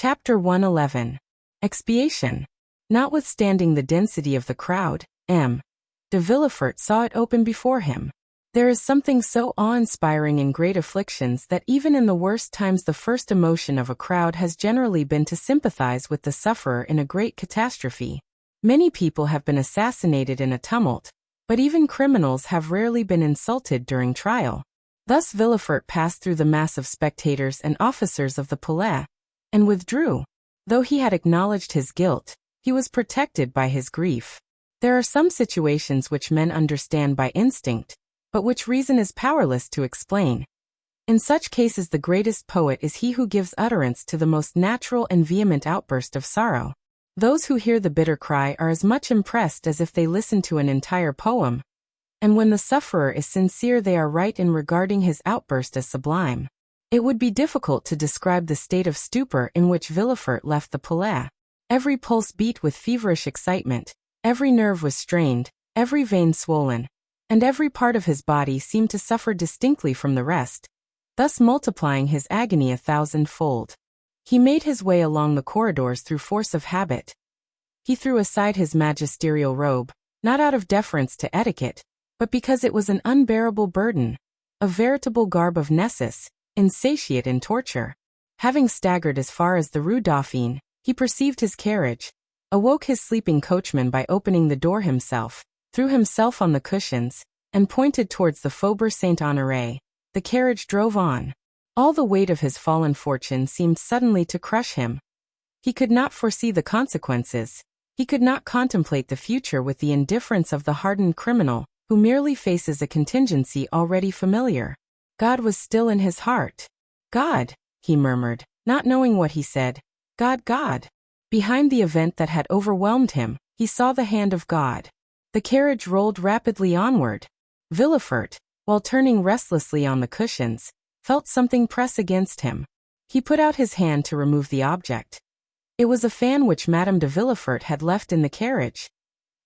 Chapter 111. Expiation. Notwithstanding the density of the crowd, M. de Villefort saw it open before him. There is something so awe-inspiring in great afflictions that even in the worst times the first emotion of a crowd has generally been to sympathize with the sufferer in a great catastrophe. Many people have been assassinated in a tumult, but even criminals have rarely been insulted during trial. Thus Villefort passed through the mass of spectators and officers of the Palais, and withdrew. Though he had acknowledged his guilt, he was protected by his grief. There are some situations which men understand by instinct, but which reason is powerless to explain. In such cases the greatest poet is he who gives utterance to the most natural and vehement outburst of sorrow. Those who hear the bitter cry are as much impressed as if they listened to an entire poem, and when the sufferer is sincere they are right in regarding his outburst as sublime. It would be difficult to describe the state of stupor in which Villefort left the Palais. Every pulse beat with feverish excitement, every nerve was strained, every vein swollen, and every part of his body seemed to suffer distinctly from the rest, thus multiplying his agony 1,000-fold. He made his way along the corridors through force of habit. He threw aside his magisterial robe, not out of deference to etiquette, but because it was an unbearable burden, a veritable garb of Nessus, insatiate in torture. Having staggered as far as the Rue Dauphine, he perceived his carriage, awoke his sleeping coachman by opening the door himself, threw himself on the cushions, and pointed towards the Faubourg Saint-Honoré. The carriage drove on. All the weight of his fallen fortune seemed suddenly to crush him. He could not foresee the consequences. He could not contemplate the future with the indifference of the hardened criminal, who merely faces a contingency already familiar. God was still in his heart. God, he murmured, not knowing what he said. God, God. Behind the event that had overwhelmed him, he saw the hand of God. The carriage rolled rapidly onward. Villefort, while turning restlessly on the cushions, felt something press against him. He put out his hand to remove the object. It was a fan which Madame de Villefort had left in the carriage.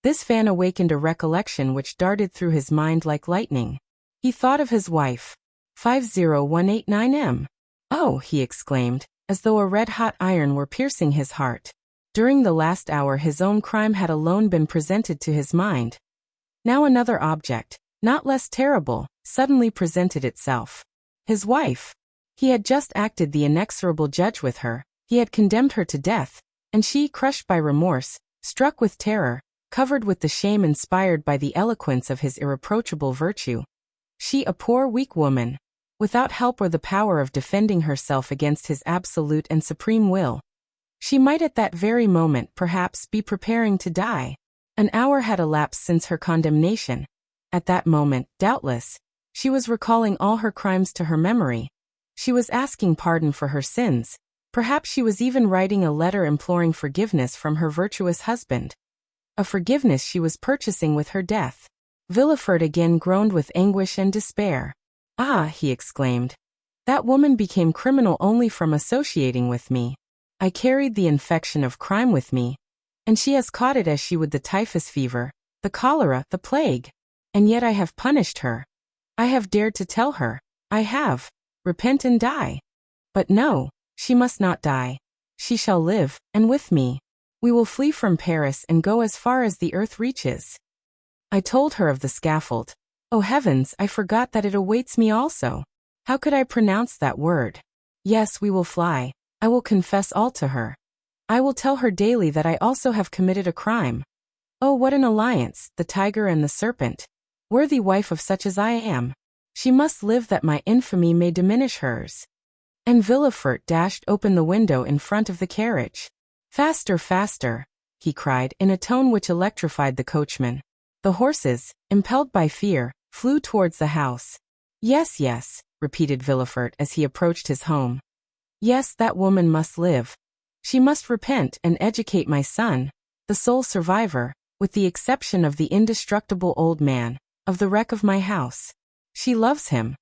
This fan awakened a recollection which darted through his mind like lightning. He thought of his wife. 50189M. Oh, he exclaimed, as though a red-hot iron were piercing his heart. During the last hour his own crime had alone been presented to his mind. Now another object, not less terrible, suddenly presented itself. His wife. He had just acted the inexorable judge with her, he had condemned her to death, and she, crushed by remorse, struck with terror, covered with the shame inspired by the eloquence of his irreproachable virtue. She, a poor weak woman, without help or the power of defending herself against his absolute and supreme will. She might at that very moment perhaps be preparing to die. An hour had elapsed since her condemnation. At that moment, doubtless, she was recalling all her crimes to her memory. She was asking pardon for her sins. Perhaps she was even writing a letter imploring forgiveness from her virtuous husband. A forgiveness she was purchasing with her death. Villefort again groaned with anguish and despair. Ah, he exclaimed. That woman became criminal only from associating with me. I carried the infection of crime with me, and she has caught it as she would the typhus fever, the cholera, the plague. And yet I have punished her. I have dared to tell her. I have. Repent and die. But no, she must not die. She shall live, and with me. We will flee from Paris and go as far as the earth reaches. I told her of the scaffold. Oh heavens, I forgot that it awaits me also. How could I pronounce that word? Yes, we will fly. I will confess all to her. I will tell her daily that I also have committed a crime. Oh, what an alliance, the tiger and the serpent. Worthy wife of such as I am. She must live that my infamy may diminish hers. And Villefort dashed open the window in front of the carriage. Faster, faster, he cried in a tone which electrified the coachman. The horses, impelled by fear, flew towards the house. Yes, yes, repeated Villefort as he approached his home. Yes, that woman must live. She must repent and educate my son, the sole survivor, with the exception of the indestructible old man, of the wreck of my house. She loves him.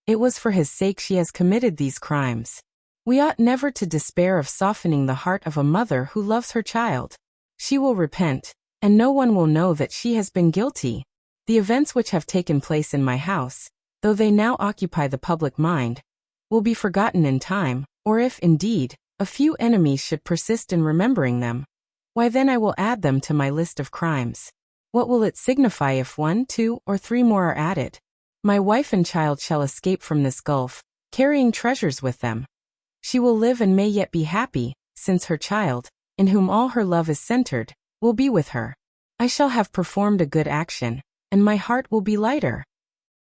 It was for his sake she has committed these crimes. We ought never to despair of softening the heart of a mother who loves her child. She will repent, and no one will know that she has been guilty. The events which have taken place in my house, though they now occupy the public mind, will be forgotten in time, or if, indeed, A few enemies should persist in remembering them. Why then I will add them to my list of crimes. What will it signify if 1, 2, or 3 more are added? My wife and child shall escape from this gulf, carrying treasures with them. She will live and may yet be happy, since her child, in whom all her love is centered, will be with her. I shall have performed a good action, and my heart will be lighter.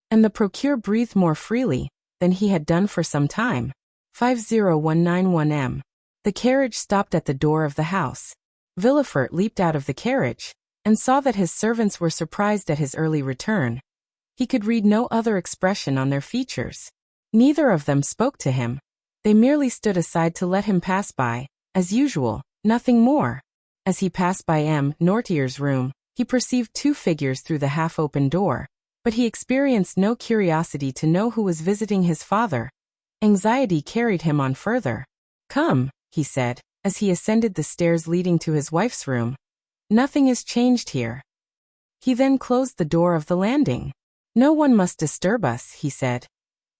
And the procureur breathed more freely than he had done for some time. 50191M. The carriage stopped at the door of the house. Villefort leaped out of the carriage, and saw that his servants were surprised at his early return. He could read no other expression on their features. Neither of them spoke to him. They merely stood aside to let him pass by, as usual, nothing more. As he passed by M. Noirtier's room, he perceived 2 figures through the half-open door, but he experienced no curiosity to know who was visiting his father. Anxiety carried him on further. "Come," he said, as he ascended the stairs leading to his wife's room. "Nothing is changed here." He then closed the door of the landing. "No one must disturb us," he said.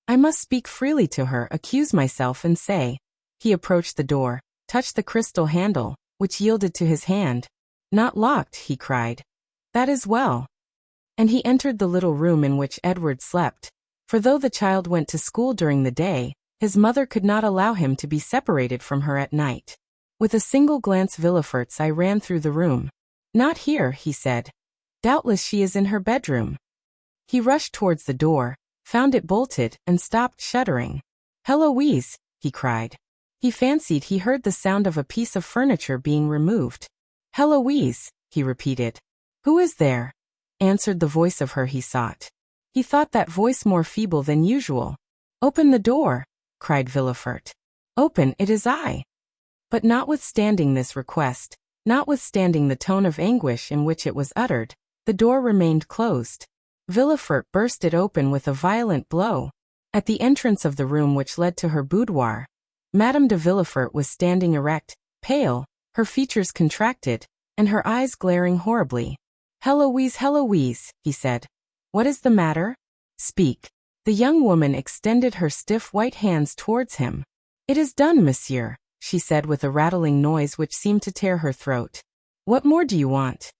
"I must speak freely to her, accuse myself and say." He approached the door, touched the crystal handle, which yielded to his hand. "Not locked," he cried. "That is well." And he entered the little room in which Edward slept, for though the child went to school during the day, his mother could not allow him to be separated from her at night. With a single glance Villefort's eye ran through the room. "Not here," he said. "Doubtless she is in her bedroom." He rushed towards the door, found it bolted, and stopped shuddering. "Heloise!" he cried. He fancied he heard the sound of a piece of furniture being removed. "Heloise!" he repeated. "Who is there?" answered the voice of her he sought. He thought that voice more feeble than usual. "Open the door!" cried Villefort. "Open, it is I." But notwithstanding this request, notwithstanding the tone of anguish in which it was uttered, the door remained closed. Villefort burst it open with a violent blow. At the entrance of the room which led to her boudoir, Madame de Villefort was standing erect, pale, her features contracted, and her eyes glaring horribly. "Heloise, Heloise," he said. "What is the matter? Speak." The young woman extended her stiff white hands towards him. "It is done, monsieur," she said with a rattling noise which seemed to tear her throat. "What more do you want?"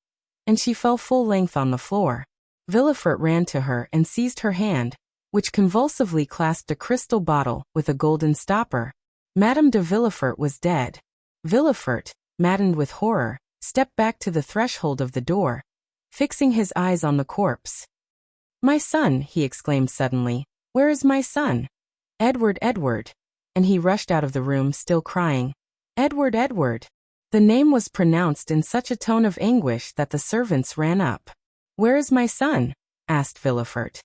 And she fell full length on the floor. Villefort ran to her and seized her hand, which convulsively clasped a crystal bottle with a golden stopper. Madame de Villefort was dead. Villefort, maddened with horror, stepped back to the threshold of the door, fixing his eyes on the corpse. "My son," he exclaimed suddenly. "Where is my son? Edward, Edward!" And he rushed out of the room still crying, "Edward, Edward!" The name was pronounced in such a tone of anguish that the servants ran up. "Where is my son?" asked Villefort.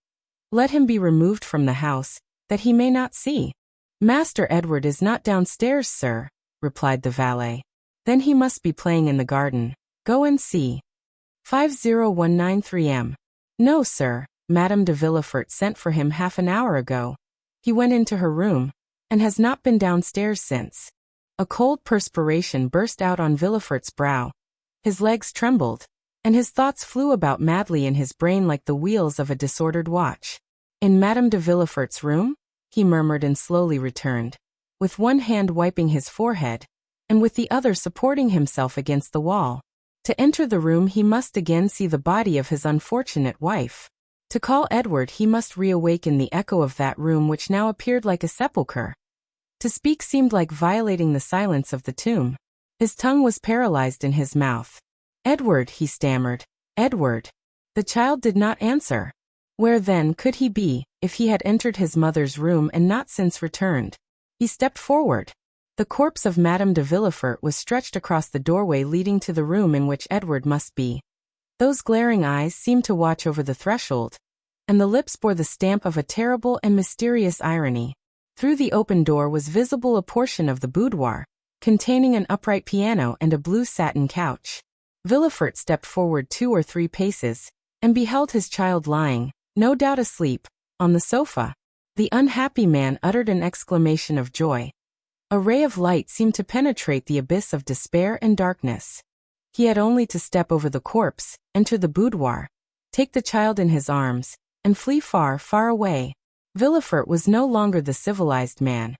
"Let him be removed from the house, that he may not see." "Master Edward is not downstairs, sir," replied the valet. "Then he must be playing in the garden. Go and see." 50193M. "No, sir. Madame de Villefort sent for him half an hour ago. He went into her room, and has not been downstairs since." A cold perspiration burst out on Villefort's brow. His legs trembled, and his thoughts flew about madly in his brain like the wheels of a disordered watch. "In Madame de Villefort's room?" he murmured and slowly returned, with one hand wiping his forehead, and with the other supporting himself against the wall. To enter the room he must again see the body of his unfortunate wife. To call Edward he must reawaken the echo of that room which now appeared like a sepulchre. To speak seemed like violating the silence of the tomb. His tongue was paralyzed in his mouth. "Edward," he stammered. "Edward." The child did not answer. Where then could he be, if he had entered his mother's room and not since returned? He stepped forward. The corpse of Madame de Villefort was stretched across the doorway leading to the room in which Edward must be. Those glaring eyes seemed to watch over the threshold, and the lips bore the stamp of a terrible and mysterious irony. Through the open door was visible a portion of the boudoir, containing an upright piano and a blue satin couch. Villefort stepped forward 2 or 3 paces, and beheld his child lying, no doubt asleep, on the sofa. The unhappy man uttered an exclamation of joy. A ray of light seemed to penetrate the abyss of despair and darkness. He had only to step over the corpse, enter the boudoir, take the child in his arms, and flee far, far away. Villefort was no longer the civilized man.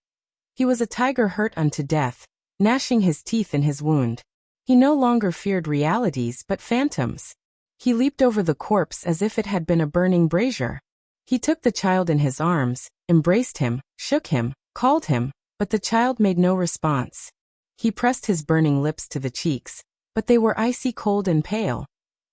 He was a tiger hurt unto death, gnashing his teeth in his wound. He no longer feared realities but phantoms. He leaped over the corpse as if it had been a burning brazier. He took the child in his arms, embraced him, shook him, called him, but the child made no response. He pressed his burning lips to the cheeks, but they were icy cold and pale.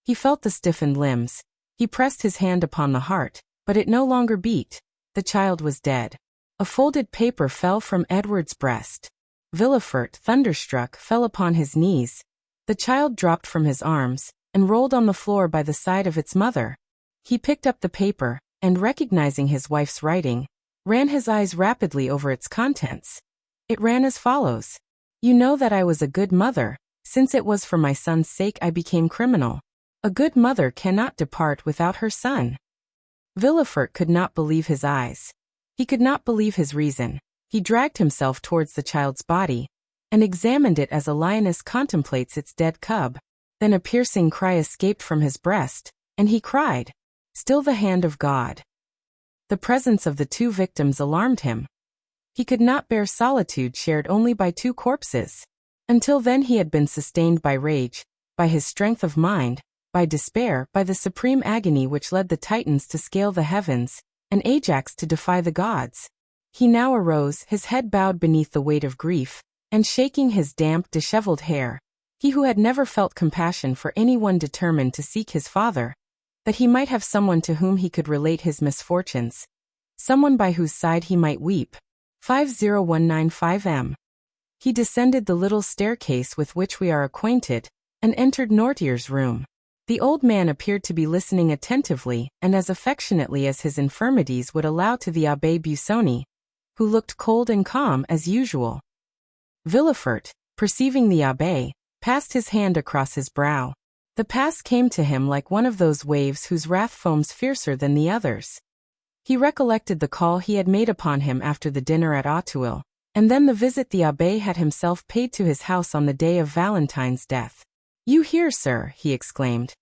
He felt the stiffened limbs. He pressed his hand upon the heart, but it no longer beat. The child was dead. A folded paper fell from Edward's breast. Villefort, thunderstruck, fell upon his knees. The child dropped from his arms and rolled on the floor by the side of its mother. He picked up the paper, and recognizing his wife's writing, ran his eyes rapidly over its contents. It ran as follows. You know that I was a good mother. Since it was for my son's sake I became criminal. A good mother cannot depart without her son. Villefort could not believe his eyes. He could not believe his reason. He dragged himself towards the child's body, and examined it as a lioness contemplates its dead cub. Then a piercing cry escaped from his breast, and he cried, "Still the hand of God." The presence of the two victims alarmed him. He could not bear solitude shared only by two corpses. Until then he had been sustained by rage, by his strength of mind, by despair, by the supreme agony which led the Titans to scale the heavens, and Ajax to defy the gods. He now arose, his head bowed beneath the weight of grief, and shaking his damp, disheveled hair, he who had never felt compassion for anyone determined to seek his father, that he might have someone to whom he could relate his misfortunes, someone by whose side he might weep. 50195M. He descended the little staircase with which we are acquainted, and entered Noirtier's room. The old man appeared to be listening attentively and as affectionately as his infirmities would allow to the Abbé Busoni, who looked cold and calm as usual. Villefort, perceiving the abbé, passed his hand across his brow. The past came to him like one of those waves whose wrath foams fiercer than the others. He recollected the call he had made upon him after the dinner at Auteuil, and then the visit the abbé had himself paid to his house on the day of Valentine's death. "You here, sir," he exclaimed.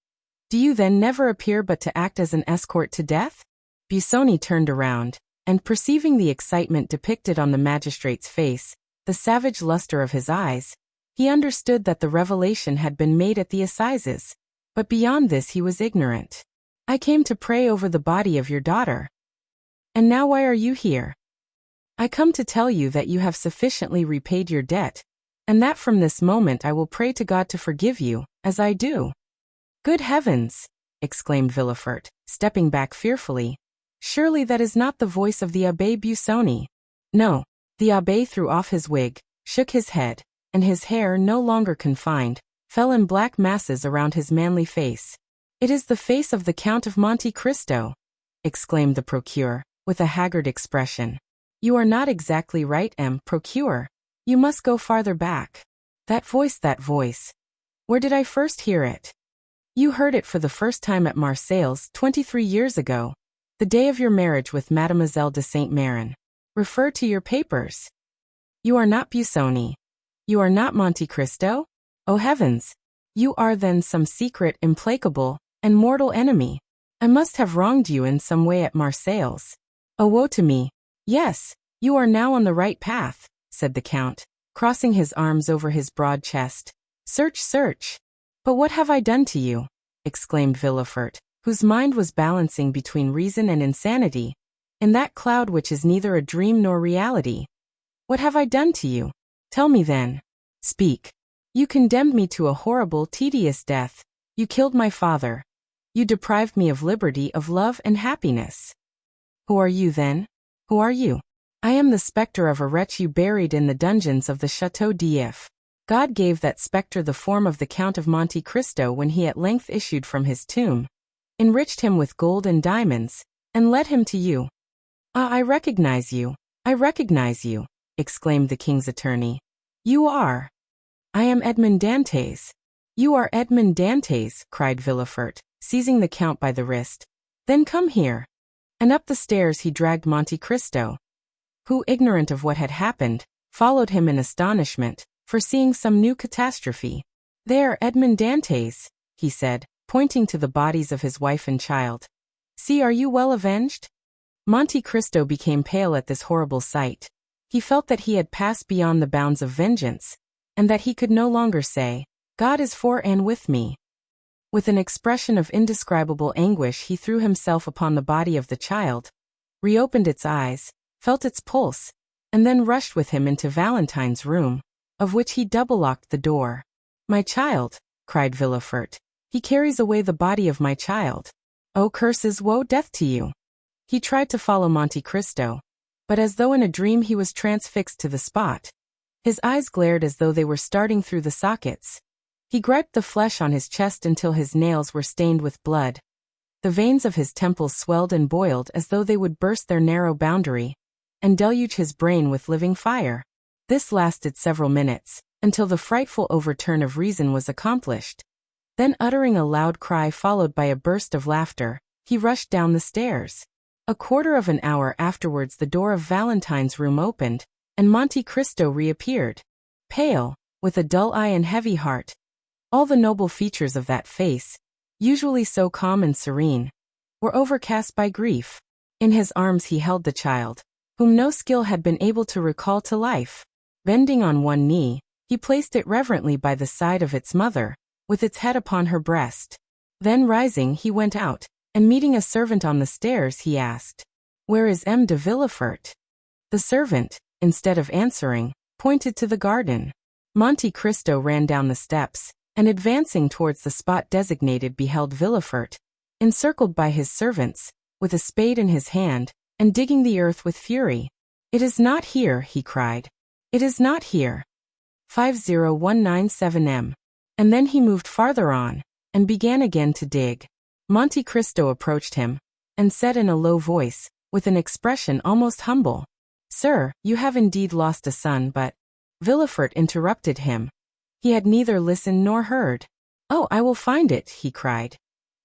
"Do you then never appear but to act as an escort to death?" Busoni turned around, and perceiving the excitement depicted on the magistrate's face, the savage luster of his eyes, he understood that the revelation had been made at the assizes, but beyond this he was ignorant. "I came to pray over the body of your daughter." "And now why are you here?" "I come to tell you that you have sufficiently repaid your debt, and that from this moment I will pray to God to forgive you, as I do." "Good heavens!" exclaimed Villefort, stepping back fearfully. "Surely that is not the voice of the Abbé Busoni." "No." The abbé threw off his wig, shook his head, and his hair, no longer confined, fell in black masses around his manly face. "It is the face of the Count of Monte Cristo," exclaimed the procureur, with a haggard expression. "You are not exactly right, procureur. You must go farther back. That voice. Where did I first hear it?" "You heard it for the first time at Marseilles 23 years ago, the day of your marriage with Mademoiselle de Saint-Méran. Refer to your papers. You are not Busoni. You are not Monte Cristo? Oh heavens! You are then some secret, implacable, and mortal enemy. I must have wronged you in some way at Marseilles. Oh woe to me! Yes, you are now on the right path," said the Count, crossing his arms over his broad chest. Search. "But what have I done to you?" exclaimed Villefort, whose mind was balancing between reason and insanity, in that cloud which is neither a dream nor reality. "What have I done to you? Tell me then. Speak. You condemned me to a horrible, tedious death. You killed my father. You deprived me of liberty, of love and happiness. Who are you then? Who are you?" "I am the spectre of a wretch you buried in the dungeons of the Château d'If. God gave that spectre the form of the Count of Monte Cristo when he at length issued from his tomb, enriched him with gold and diamonds, and led him to you." "Ah, I recognize you, exclaimed the king's attorney. "You are—" "I am Edmond Dantès." "You are Edmond Dantès," cried Villefort, seizing the Count by the wrist. "Then come here." And up the stairs he dragged Monte Cristo, who, ignorant of what had happened, followed him in astonishment, foreseeing some new catastrophe. "There, Edmond Dantès," he said, pointing to the bodies of his wife and child. "See, are you well avenged?" Monte Cristo became pale at this horrible sight. He felt that he had passed beyond the bounds of vengeance, and that he could no longer say, "God is for and with me." With an expression of indescribable anguish, he threw himself upon the body of the child, reopened its eyes, felt its pulse, and then rushed with him into Valentine's room, of which he double-locked the door. "My child," cried Villefort. "He carries away the body of my child. Oh, curses, woe, death to you!" He tried to follow Monte Cristo, but as though in a dream he was transfixed to the spot. His eyes glared as though they were starting through the sockets. He griped the flesh on his chest until his nails were stained with blood. The veins of his temples swelled and boiled as though they would burst their narrow boundary and deluge his brain with living fire. This lasted several minutes, until the frightful overturn of reason was accomplished. Then, uttering a loud cry followed by a burst of laughter, he rushed down the stairs. A quarter of an hour afterwards the door of Valentine's room opened, and Monte Cristo reappeared, pale, with a dull eye and heavy heart. All the noble features of that face, usually so calm and serene, were overcast by grief. In his arms he held the child, whom no skill had been able to recall to life. Bending on one knee, he placed it reverently by the side of its mother, with its head upon her breast. Then rising he went out, and meeting a servant on the stairs he asked, "Where is M. de Villefort?" The servant, instead of answering, pointed to the garden. Monte Cristo ran down the steps, and advancing towards the spot designated beheld Villefort, encircled by his servants, with a spade in his hand, and digging the earth with fury. "It is not here," he cried. "It is not here. 50197 M. And then he moved farther on, and began again to dig. Monte Cristo approached him, and said in a low voice, with an expression almost humble, "Sir, you have indeed lost a son, but—" Villefort interrupted him. He had neither listened nor heard. "Oh, I will find it," he cried.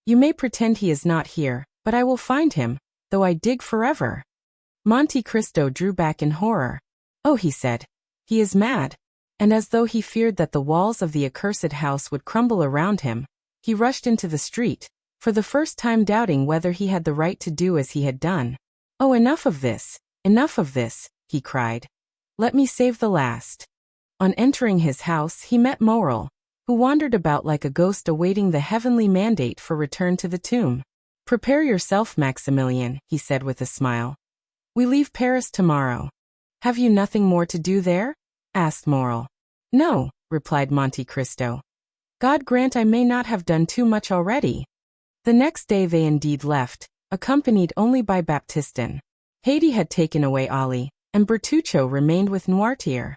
"You may pretend he is not here, but I will find him, though I dig forever." Monte Cristo drew back in horror. "Oh," he said, "he is mad." And as though he feared that the walls of the accursed house would crumble around him, he rushed into the street, for the first time doubting whether he had the right to do as he had done. "Oh, enough of this, he cried. "Let me save the last." On entering his house he met Morrel, who wandered about like a ghost awaiting the heavenly mandate for return to the tomb. "Prepare yourself, Maximilian," he said with a smile. "We leave Paris tomorrow." "Have you nothing more to do there?" asked Morrel. "No," replied Monte Cristo. "God grant I may not have done too much already." The next day they indeed left, accompanied only by Baptistin. Haydée had taken away Ali, and Bertuccio remained with Noirtier.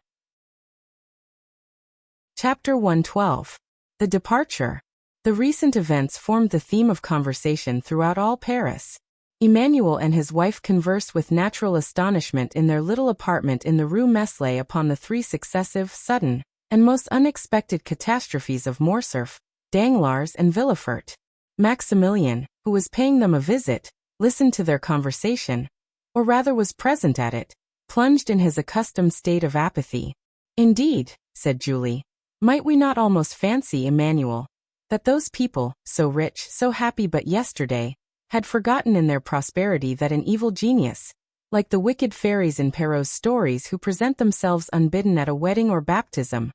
Chapter 112. The Departure. The recent events formed the theme of conversation throughout all Paris. Emmanuel and his wife conversed with natural astonishment in their little apartment in the Rue Meslay upon the three successive, sudden, and most unexpected catastrophes of Morcerf, Danglars, and Villefort. Maximilian, who was paying them a visit, listened to their conversation, or rather was present at it, plunged in his accustomed state of apathy. "Indeed," said Julie, "might we not almost fancy, Emmanuel, that those people, so rich, so happy but yesterday, had forgotten in their prosperity that an evil genius, like the wicked fairies in Perrault's stories who present themselves unbidden at a wedding or baptism,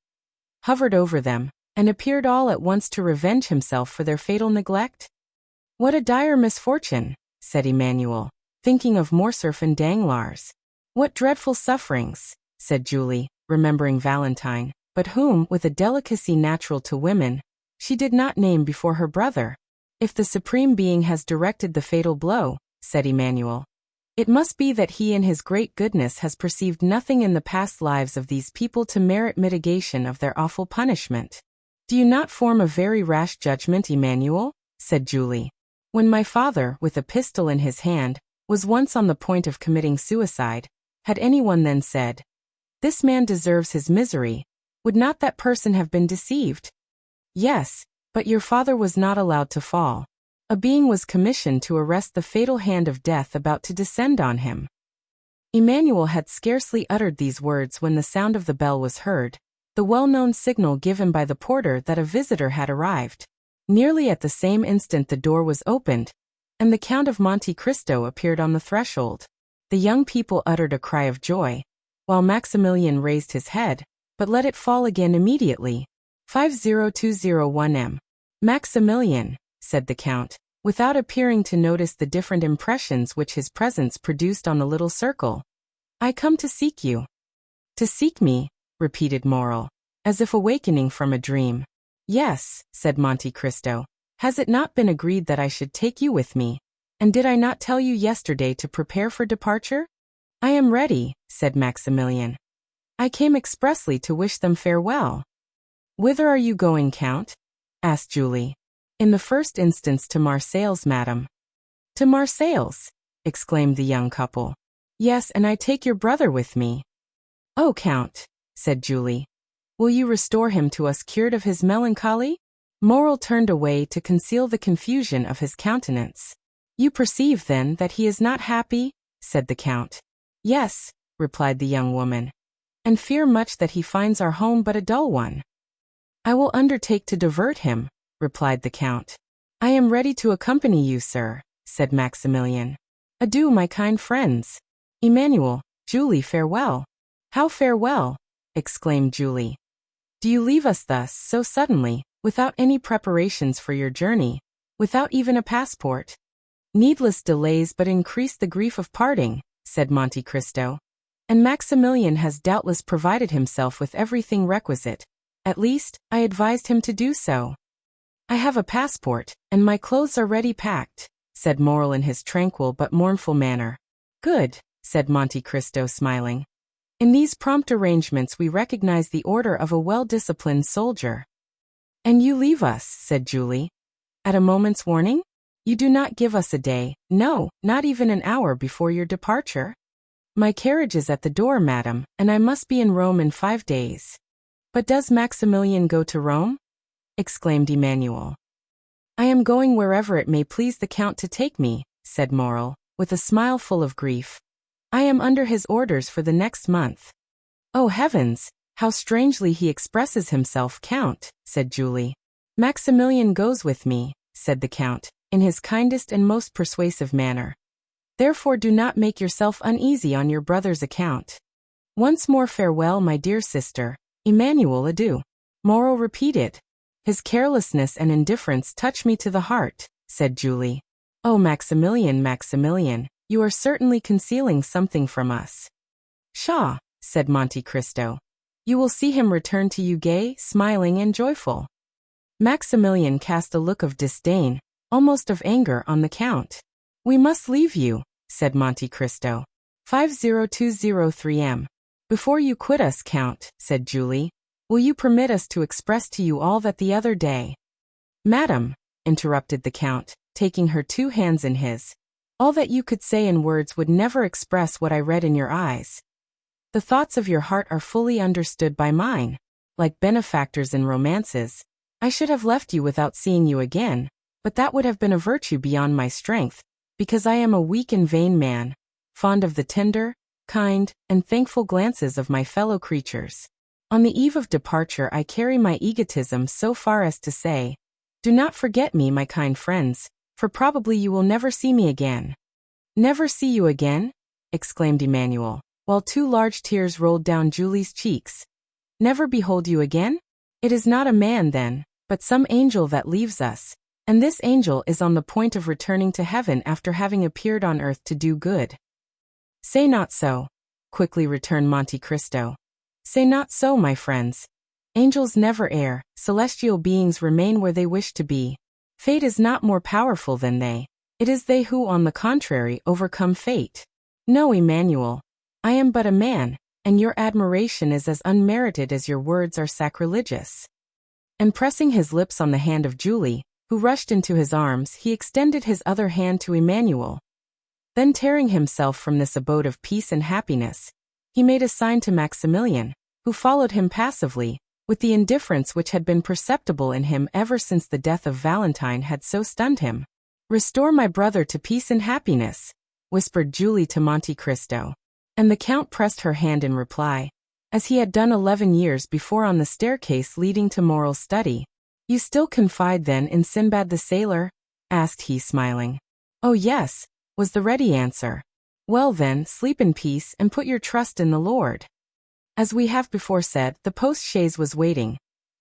hovered over them, and appeared all at once to revenge himself for their fatal neglect?" "What a dire misfortune," said Emmanuel, thinking of Morcerf and Danglars. "What dreadful sufferings," said Julie, remembering Valentine, but whom, with a delicacy natural to women, she did not name before her brother. "If the Supreme Being has directed the fatal blow," said Emmanuel, "it must be that he in his great goodness has perceived nothing in the past lives of these people to merit mitigation of their awful punishment." "Do you not form a very rash judgment, Emmanuel?" said Julie. "When my father, with a pistol in his hand, was once on the point of committing suicide, had anyone then said, 'This man deserves his misery,' would not that person have been deceived?" "Yes, but your father was not allowed to fall. A being was commissioned to arrest the fatal hand of death about to descend on him." Emmanuel had scarcely uttered these words when the sound of the bell was heard, the well-known signal given by the porter that a visitor had arrived. Nearly at the same instant the door was opened, and the Count of Monte Cristo appeared on the threshold. The young people uttered a cry of joy, while Maximilian raised his head, but let it fall again immediately. 50201M. Maximilian, said the Count, without appearing to notice the different impressions which his presence produced on the little circle. I come to seek you. To seek me, repeated Morrel, as if awakening from a dream. Yes, said Monte Cristo. Has it not been agreed that I should take you with me? And did I not tell you yesterday to prepare for departure? I am ready, said Maximilian. I came expressly to wish them farewell. Whither are you going, Count? Asked Julie. In the first instance to Marseilles, madam. To Marseilles? Exclaimed the young couple. Yes, and I take your brother with me. Oh, Count, said Julie. Will you restore him to us cured of his melancholy? Morrel turned away to conceal the confusion of his countenance. You perceive, then, that he is not happy? Said the Count. Yes, replied the young woman, and fear much that he finds our home but a dull one. I will undertake to divert him, replied the Count. I am ready to accompany you, sir, said Maximilian. Adieu, my kind friends. Emmanuel, Julie, farewell. How farewell? Exclaimed Julie. Do you leave us thus, so suddenly, without any preparations for your journey, without even a passport? Needless delays but increase the grief of parting, said Monte Cristo. And Maximilian has doubtless provided himself with everything requisite. At least, I advised him to do so. I have a passport, and my clothes are ready packed, said Morrel in his tranquil but mournful manner. Good, said Monte Cristo, smiling. In these prompt arrangements we recognize the order of a well-disciplined soldier. And you leave us, said Julie. At a moment's warning? You do not give us a day, no, not even an hour before your departure? My carriage is at the door, madam, and I must be in Rome in 5 days. But does Maximilian go to Rome? Exclaimed Emmanuel. I am going wherever it may please the Count to take me, said Morrel, with a smile full of grief. I am under his orders for the next month. Oh heavens, how strangely he expresses himself, Count, said Julie. Maximilian goes with me, said the Count, in his kindest and most persuasive manner. Therefore do not make yourself uneasy on your brother's account. Once more farewell, my dear sister. Emmanuel, adieu. Morrel repeated. His carelessness and indifference touch me to the heart, said Julie. Oh, Maximilian, Maximilian, you are certainly concealing something from us. Pshaw, said Monte Cristo. You will see him return to you gay, smiling, and joyful. Maximilian cast a look of disdain, almost of anger, on the Count. We must leave you, said Monte Cristo. 50203M. Before you quit us, Count, said Julie, will you permit us to express to you all that the other day? Madam, interrupted the Count, taking her 2 hands in his, all that you could say in words would never express what I read in your eyes. The thoughts of your heart are fully understood by mine. Like benefactors in romances, I should have left you without seeing you again, but that would have been a virtue beyond my strength, because I am a weak and vain man, fond of the tender, kind, and thankful glances of my fellow creatures. On the eve of departure I carry my egotism so far as to say, do not forget me, my kind friends, for probably you will never see me again. Never see you again? Exclaimed Emmanuel, while 2 large tears rolled down Julie's cheeks. Never behold you again? It is not a man, then, but some angel that leaves us, and this angel is on the point of returning to heaven after having appeared on earth to do good. Say not so, quickly returned Monte Cristo. Say not so, my friends. Angels never err, celestial beings remain where they wish to be. Fate is not more powerful than they. It is they who, on the contrary, overcome fate. No, Emmanuel. I am but a man, and your admiration is as unmerited as your words are sacrilegious. And pressing his lips on the hand of Julie, who rushed into his arms, he extended his other hand to Emmanuel. Then tearing himself from this abode of peace and happiness, he made a sign to Maximilian, who followed him passively, with the indifference which had been perceptible in him ever since the death of Valentine had so stunned him. Restore my brother to peace and happiness, whispered Julie to Monte Cristo. And the Count pressed her hand in reply, as he had done 11 years before on the staircase leading to Morrel's study. You still confide then in Sinbad the sailor? Asked he, smiling. Oh yes, was the ready answer. Well then, sleep in peace and put your trust in the Lord. As we have before said, the post-chaise was waiting,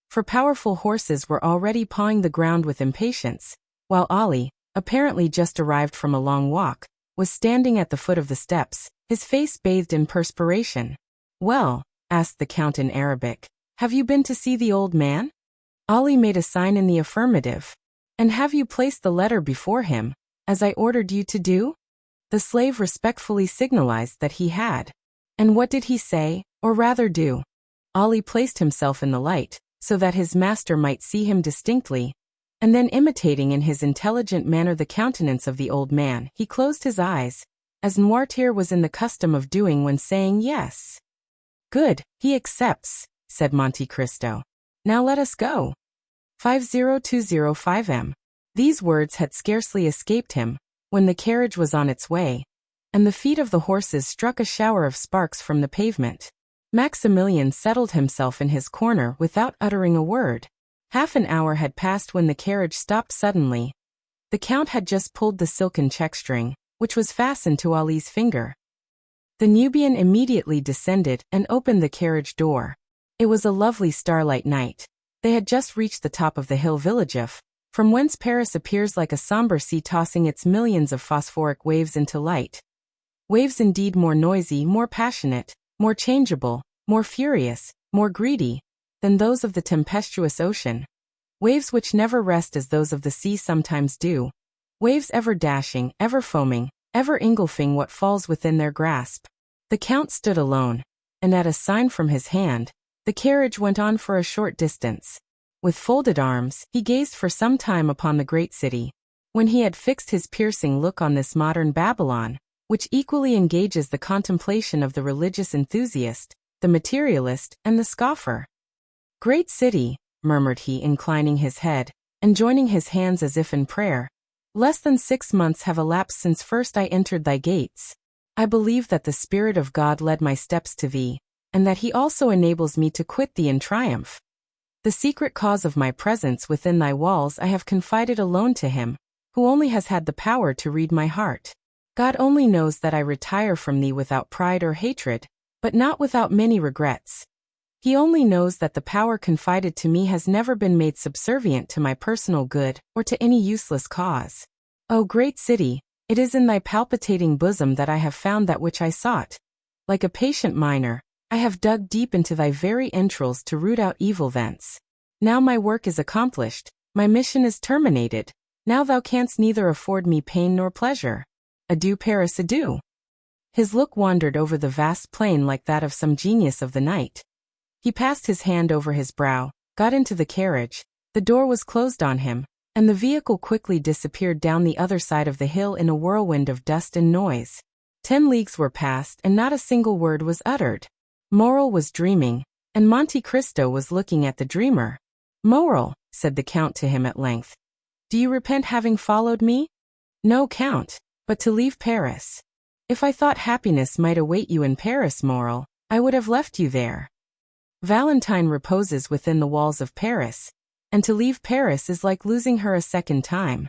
for powerful horses were already pawing the ground with impatience, while Ollie, apparently just arrived from a long walk, was standing at the foot of the steps, his face bathed in perspiration. "Well," asked the Count in Arabic, "have you been to see the old man?" Ollie made a sign in the affirmative. "And have you placed the letter before him, as I ordered you to do?" The slave respectfully signalized that he had. "And what did he say, or rather do?" Ollie placed himself in the light, so that his master might see him distinctly, and then imitating in his intelligent manner the countenance of the old man, he closed his eyes, as Noirtier was in the custom of doing when saying yes. "Good, he accepts," said Monte Cristo. "Now let us go. 50205 m." These words had scarcely escaped him, when the carriage was on its way, and the feet of the horses struck a shower of sparks from the pavement. Maximilian settled himself in his corner without uttering a word. Half an hour had passed when the carriage stopped suddenly. The Count had just pulled the silken check-string, which was fastened to Ali's finger. The Nubian immediately descended and opened the carriage door. It was a lovely starlight night. They had just reached the top of the hill Villagef, from whence Paris appears like a somber sea tossing its millions of phosphoric waves into light. Waves indeed more noisy, more passionate, more changeable, more furious, more greedy, than those of the tempestuous ocean. Waves which never rest as those of the sea sometimes do. Waves ever dashing, ever foaming, ever engulfing what falls within their grasp. The Count stood alone, and at a sign from his hand, the carriage went on for a short distance. With folded arms, he gazed for some time upon the great city. When he had fixed his piercing look on this modern Babylon, which equally engages the contemplation of the religious enthusiast, the materialist, and the scoffer. "Great city," murmured he, inclining his head, and joining his hands as if in prayer. "Less than 6 months have elapsed since first I entered thy gates. I believe that the Spirit of God led my steps to thee, and that he also enables me to quit thee in triumph. The secret cause of my presence within thy walls I have confided alone to him, who only has had the power to read my heart. God only knows that I retire from thee without pride or hatred, but not without many regrets. He only knows that the power confided to me has never been made subservient to my personal good or to any useless cause. O great city, it is in thy palpitating bosom that I have found that which I sought. Like a patient miner, I have dug deep into thy very entrails to root out evil thence. Now my work is accomplished, my mission is terminated, now thou canst neither afford me pain nor pleasure. Adieu Paris, adieu." His look wandered over the vast plain like that of some genius of the night. He passed his hand over his brow, got into the carriage, the door was closed on him, and the vehicle quickly disappeared down the other side of the hill in a whirlwind of dust and noise. 10 leagues were passed and not a single word was uttered. Morrel was dreaming, and Monte Cristo was looking at the dreamer. "Morrel," said the Count to him at length, "do you repent having followed me?" "No, Count, but to leave Paris. If I thought happiness might await you in Paris, Morrel, I would have left you there. Valentine reposes within the walls of Paris, and to leave Paris is like losing her a second time."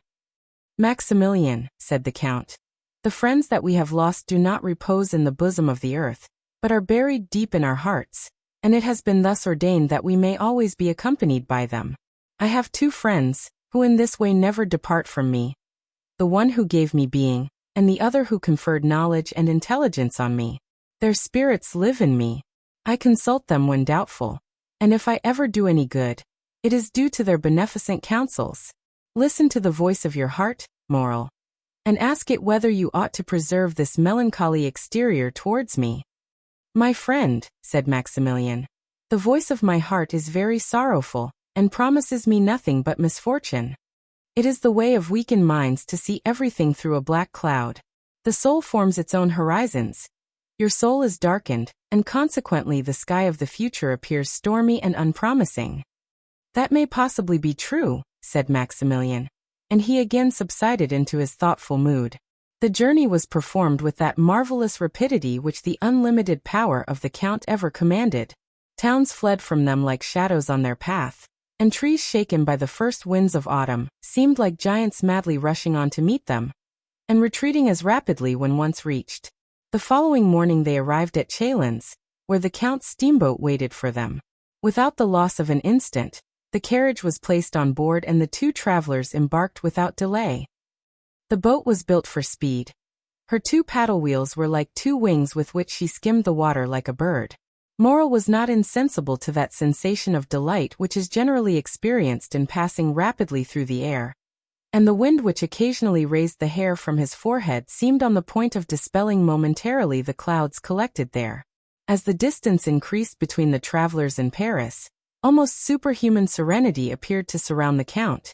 "Maximilian," said the Count, "the friends that we have lost do not repose in the bosom of the earth, but are buried deep in our hearts, and it has been thus ordained that we may always be accompanied by them. I have 2 friends, who in this way never depart from me. The one who gave me being, and the other who conferred knowledge and intelligence on me. Their spirits live in me. I consult them when doubtful, and if I ever do any good, it is due to their beneficent counsels. Listen to the voice of your heart, Morrel, and ask it whether you ought to preserve this melancholy exterior towards me." "My friend," said Maximilian, "the voice of my heart is very sorrowful, and promises me nothing but misfortune. It is the way of weakened minds to see everything through a black cloud. The soul forms its own horizons. Your soul is darkened, and consequently the sky of the future appears stormy and unpromising." "That may possibly be true," said Maximilian, and he again subsided into his thoughtful mood. The journey was performed with that marvelous rapidity which the unlimited power of the Count ever commanded. Towns fled from them like shadows on their path, and trees shaken by the first winds of autumn seemed like giants madly rushing on to meet them, and retreating as rapidly when once reached. The following morning they arrived at Chalons, where the Count's steamboat waited for them. Without the loss of an instant, the carriage was placed on board and the two travelers embarked without delay. The boat was built for speed. Her two paddle wheels were like two wings with which she skimmed the water like a bird. Moral was not insensible to that sensation of delight which is generally experienced in passing rapidly through the air. And the wind which occasionally raised the hair from his forehead seemed on the point of dispelling momentarily the clouds collected there. As the distance increased between the travelers and Paris, almost superhuman serenity appeared to surround the Count.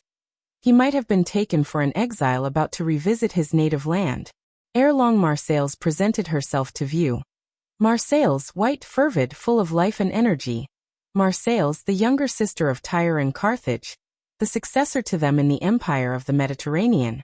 He might have been taken for an exile about to revisit his native land. Ere long Marseilles presented herself to view. Marseilles, white, fervid, full of life and energy. Marseilles, the younger sister of Tyre and Carthage, the successor to them in the empire of the Mediterranean.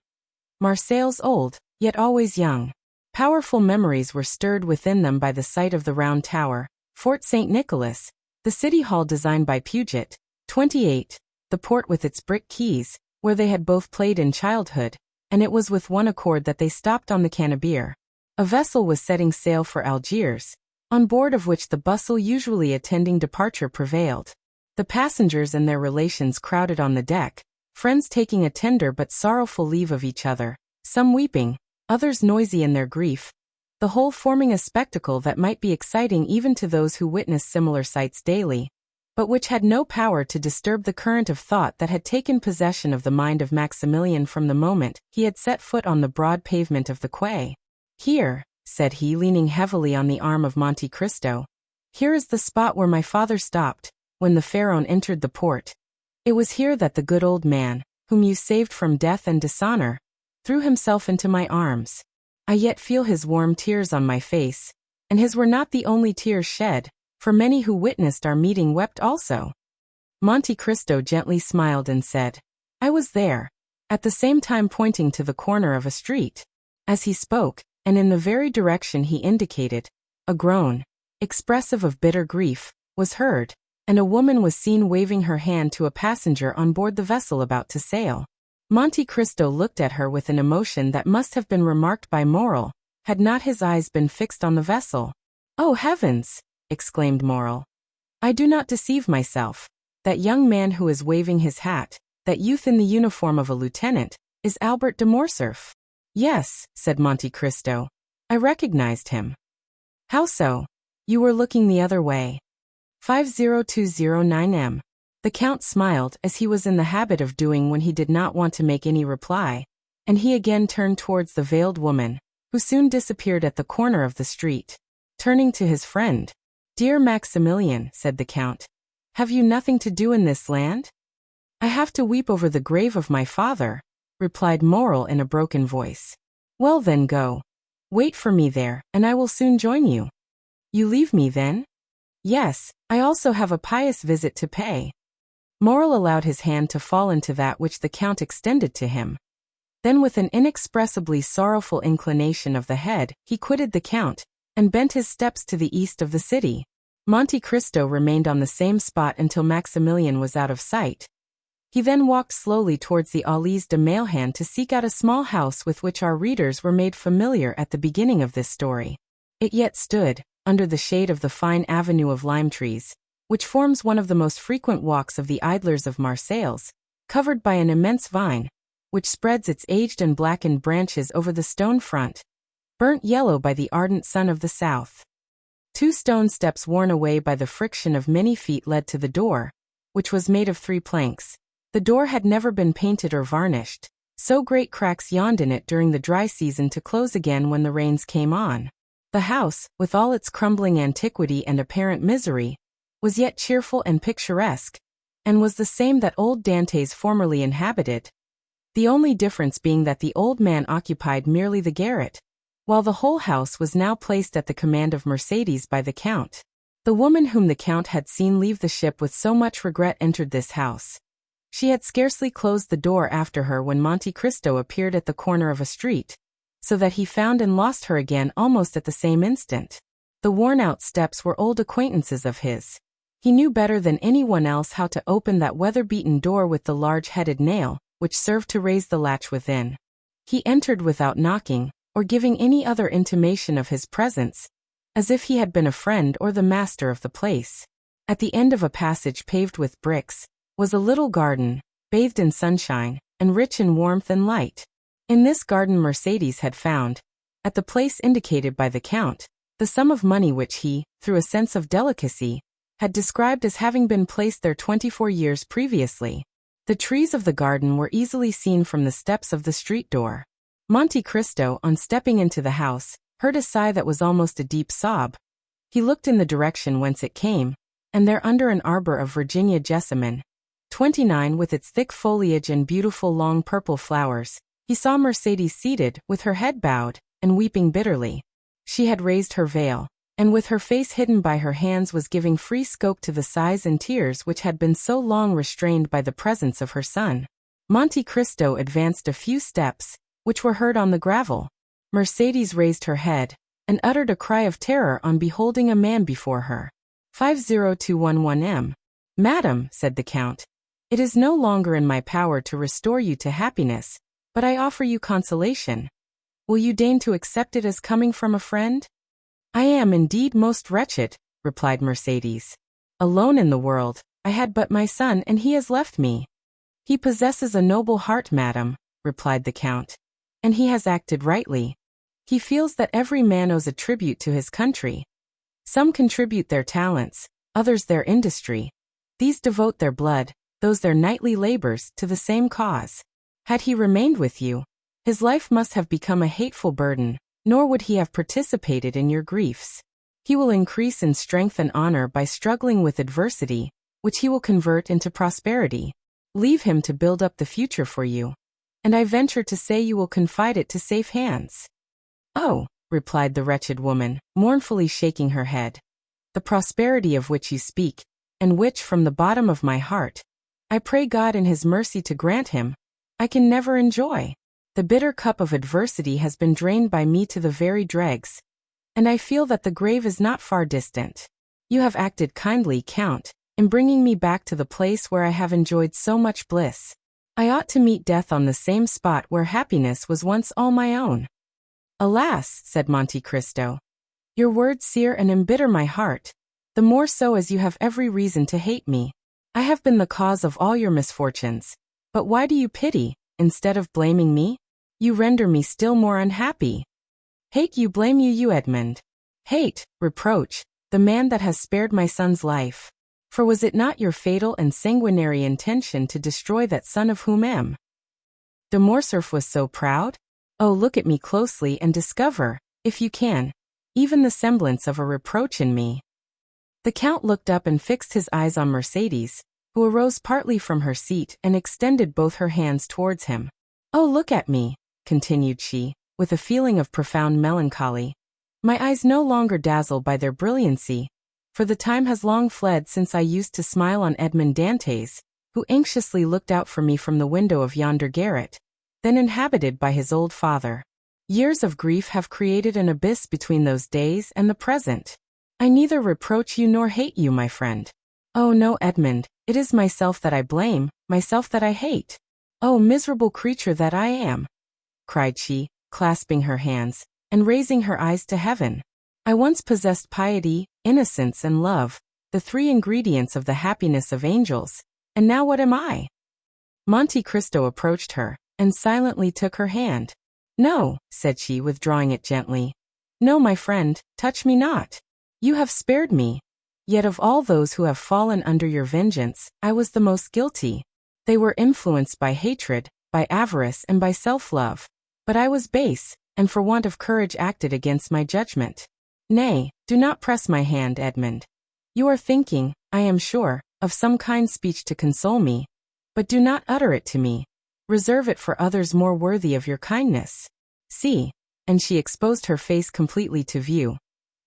Marseilles old, yet always young. Powerful memories were stirred within them by the sight of the Round Tower, Fort St. Nicholas, the city hall designed by Puget, 28, the port with its brick quays, where they had both played in childhood, and it was with one accord that they stopped on the Cannebière. A vessel was setting sail for Algiers, on board of which the bustle usually attending departure prevailed. The passengers and their relations crowded on the deck, friends taking a tender but sorrowful leave of each other, some weeping, others noisy in their grief, the whole forming a spectacle that might be exciting even to those who witnessed similar sights daily, but which had no power to disturb the current of thought that had taken possession of the mind of Maximilian from the moment he had set foot on the broad pavement of the quay. "Here," said he, leaning heavily on the arm of Monte Cristo, "here is the spot where my father stopped, when the Pharaon entered the port. It was here that the good old man, whom you saved from death and dishonor, threw himself into my arms. I yet feel his warm tears on my face, and his were not the only tears shed, for many who witnessed our meeting wept also." Monte Cristo gently smiled and said, "I was there," at the same time pointing to the corner of a street. As he spoke, and in the very direction he indicated, a groan, expressive of bitter grief, was heard, and a woman was seen waving her hand to a passenger on board the vessel about to sail. Monte Cristo looked at her with an emotion that must have been remarked by Morrel, had not his eyes been fixed on the vessel. "Oh heavens!" exclaimed Morrel. "I do not deceive myself. That young man who is waving his hat, that youth in the uniform of a lieutenant, is Albert de Morcerf." "Yes," said Monte Cristo. "I recognized him." "How so? You were looking the other way." 50209M. The Count smiled, as he was in the habit of doing when he did not want to make any reply, and he again turned towards the veiled woman, who soon disappeared at the corner of the street. Turning to his friend, "Dear Maximilian," said the Count, "have you nothing to do in this land?" "I have to weep over the grave of my father," replied Morrel in a broken voice. "Well then go. Wait for me there, and I will soon join you." "You leave me then?" "Yes, I also have a pious visit to pay." Morrel allowed his hand to fall into that which the Count extended to him. Then with an inexpressibly sorrowful inclination of the head, he quitted the Count, and bent his steps to the east of the city. Monte Cristo remained on the same spot until Maximilian was out of sight. He then walked slowly towards the Allées de Mailhan to seek out a small house with which our readers were made familiar at the beginning of this story. It yet stood, under the shade of the fine avenue of lime trees, which forms one of the most frequent walks of the idlers of Marseilles, covered by an immense vine, which spreads its aged and blackened branches over the stone front, burnt yellow by the ardent sun of the south. 2 stone steps worn away by the friction of many feet led to the door, which was made of 3 planks. The door had never been painted or varnished, so great cracks yawned in it during the dry season to close again when the rains came on. The house, with all its crumbling antiquity and apparent misery, was yet cheerful and picturesque, and was the same that old Dantès formerly inhabited, the only difference being that the old man occupied merely the garret, while the whole house was now placed at the command of Mercédès by the Count. The woman whom the Count had seen leave the ship with so much regret entered this house. She had scarcely closed the door after her when Monte Cristo appeared at the corner of a street, so that he found and lost her again almost at the same instant. The worn-out steps were old acquaintances of his. He knew better than anyone else how to open that weather-beaten door with the large-headed nail, which served to raise the latch within. He entered without knocking, or giving any other intimation of his presence, as if he had been a friend or the master of the place. At the end of a passage paved with bricks was a little garden, bathed in sunshine, and rich in warmth and light. In this garden Mercedes had found, at the place indicated by the Count, the sum of money which he, through a sense of delicacy, had described as having been placed there 24 years previously. The trees of the garden were easily seen from the steps of the street door. Monte Cristo, on stepping into the house, heard a sigh that was almost a deep sob. He looked in the direction whence it came, and there under an arbor of Virginia jessamine, 29 with its thick foliage and beautiful long purple flowers, he saw Mercedes seated, with her head bowed, and weeping bitterly. She had raised her veil, and with her face hidden by her hands was giving free scope to the sighs and tears which had been so long restrained by the presence of her son. Monte Cristo advanced a few steps, which were heard on the gravel. Mercedes raised her head, and uttered a cry of terror on beholding a man before her. 50211M. Madam, said the Count, it is no longer in my power to restore you to happiness, but I offer you consolation. Will you deign to accept it as coming from a friend? I am indeed most wretched, replied Mercedes. Alone in the world, I had but my son and he has left me. He possesses a noble heart, madam, replied the Count, and he has acted rightly. He feels that every man owes a tribute to his country. Some contribute their talents, others their industry. These devote their blood, those their nightly labors, to the same cause. Had he remained with you, his life must have become a hateful burden, nor would he have participated in your griefs. He will increase in strength and honor by struggling with adversity, which he will convert into prosperity. Leave him to build up the future for you, and I venture to say you will confide it to safe hands. Oh, replied the wretched woman, mournfully shaking her head. The prosperity of which you speak, and which from the bottom of my heart, I pray God in his mercy to grant him, I can never enjoy. The bitter cup of adversity has been drained by me to the very dregs, and I feel that the grave is not far distant. You have acted kindly, Count, in bringing me back to the place where I have enjoyed so much bliss. I ought to meet death on the same spot where happiness was once all my own. Alas, said Monte Cristo, your words sear and embitter my heart, the more so as you have every reason to hate me. I have been the cause of all your misfortunes, but why do you pity, instead of blaming me? You render me still more unhappy. Hate you, blame you, Edmond. Hate, reproach, the man that has spared my son's life. For was it not your fatal and sanguinary intention to destroy that son of whom M. de Morcerf was so proud? Oh, look at me closely and discover, if you can, even the semblance of a reproach in me. The Count looked up and fixed his eyes on Mercedes, who arose partly from her seat and extended both her hands towards him. Oh, look at me, continued she, with a feeling of profound melancholy. My eyes no longer dazzle by their brilliancy, for the time has long fled since I used to smile on Edmond Dantès, who anxiously looked out for me from the window of yonder garret, then inhabited by his old father. Years of grief have created an abyss between those days and the present. I neither reproach you nor hate you, my friend. Oh no, Edmond, it is myself that I blame, myself that I hate. Oh, miserable creature that I am, cried she, clasping her hands, and raising her eyes to heaven. I once possessed piety, innocence, and love, the three ingredients of the happiness of angels, and now what am I? Monte Cristo approached her, and silently took her hand. No, said she, withdrawing it gently. No, my friend, touch me not. You have spared me. Yet of all those who have fallen under your vengeance, I was the most guilty. They were influenced by hatred, by avarice, and by self-love. But I was base, and for want of courage acted against my judgment. Nay, do not press my hand, Edmond. You are thinking, I am sure, of some kind speech to console me, but do not utter it to me. Reserve it for others more worthy of your kindness. See, and she exposed her face completely to view.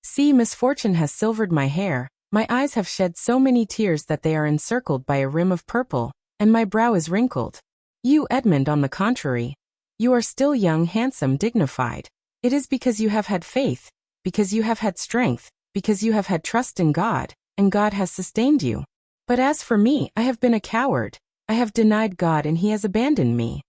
See, misfortune has silvered my hair, my eyes have shed so many tears that they are encircled by a rim of purple, and my brow is wrinkled. You, Edmond, on the contrary, you are still young, handsome, dignified. It is because you have had faith, because you have had strength, because you have had trust in God, and God has sustained you. But as for me, I have been a coward. I have denied God and he has abandoned me.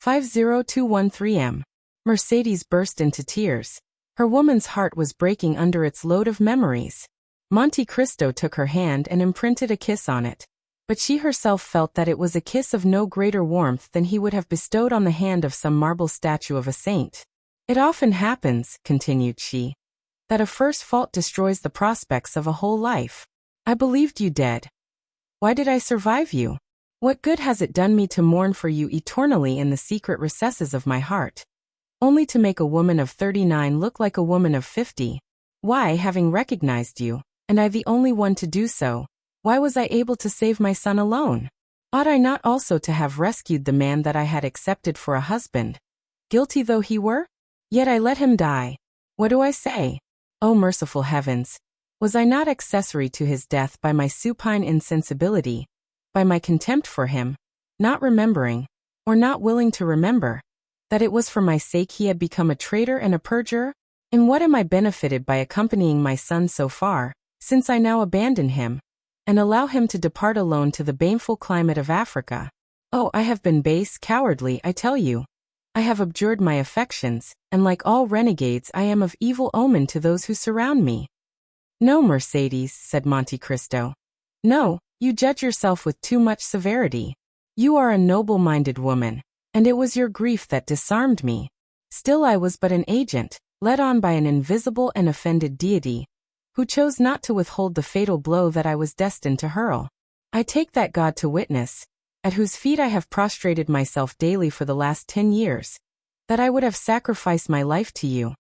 50213M. Mercedes burst into tears. Her woman's heart was breaking under its load of memories. Monte Cristo took her hand and imprinted a kiss on it, but she herself felt that it was a kiss of no greater warmth than he would have bestowed on the hand of some marble statue of a saint. It often happens, continued she, that a first fault destroys the prospects of a whole life. I believed you dead. Why did I survive you? What good has it done me to mourn for you eternally in the secret recesses of my heart? Only to make a woman of 39 look like a woman of 50. Why, having recognized you, and I the only one to do so, why was I able to save my son alone? Ought I not also to have rescued the man that I had accepted for a husband? Guilty though he were? Yet I let him die. What do I say? O merciful heavens! Was I not accessory to his death by my supine insensibility, by my contempt for him, not remembering, or not willing to remember, that it was for my sake he had become a traitor and a perjurer? In what am I benefited by accompanying my son so far, since I now abandon him, and allow him to depart alone to the baneful climate of Africa? Oh, I have been base, cowardly, I tell you. I have abjured my affections, and like all renegades I am of evil omen to those who surround me. No, Mercedes, said Monte Cristo. No, you judge yourself with too much severity. You are a noble-minded woman, and it was your grief that disarmed me. Still I was but an agent, led on by an invisible and offended deity, who chose not to withhold the fatal blow that I was destined to hurl. I take that God to witness, at whose feet I have prostrated myself daily for the last 10 years, that I would have sacrificed my life to you,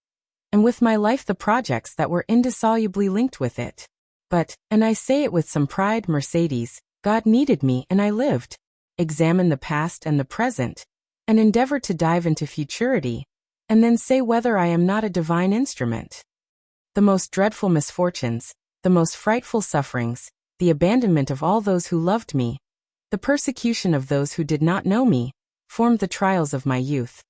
and with my life the projects that were indissolubly linked with it. But, and I say it with some pride, Mercedes, God needed me and I lived. Examine the past and the present, and endeavor to dive into futurity, and then say whether I am not a divine instrument. The most dreadful misfortunes, the most frightful sufferings, the abandonment of all those who loved me, the persecution of those who did not know me, formed the trials of my youth.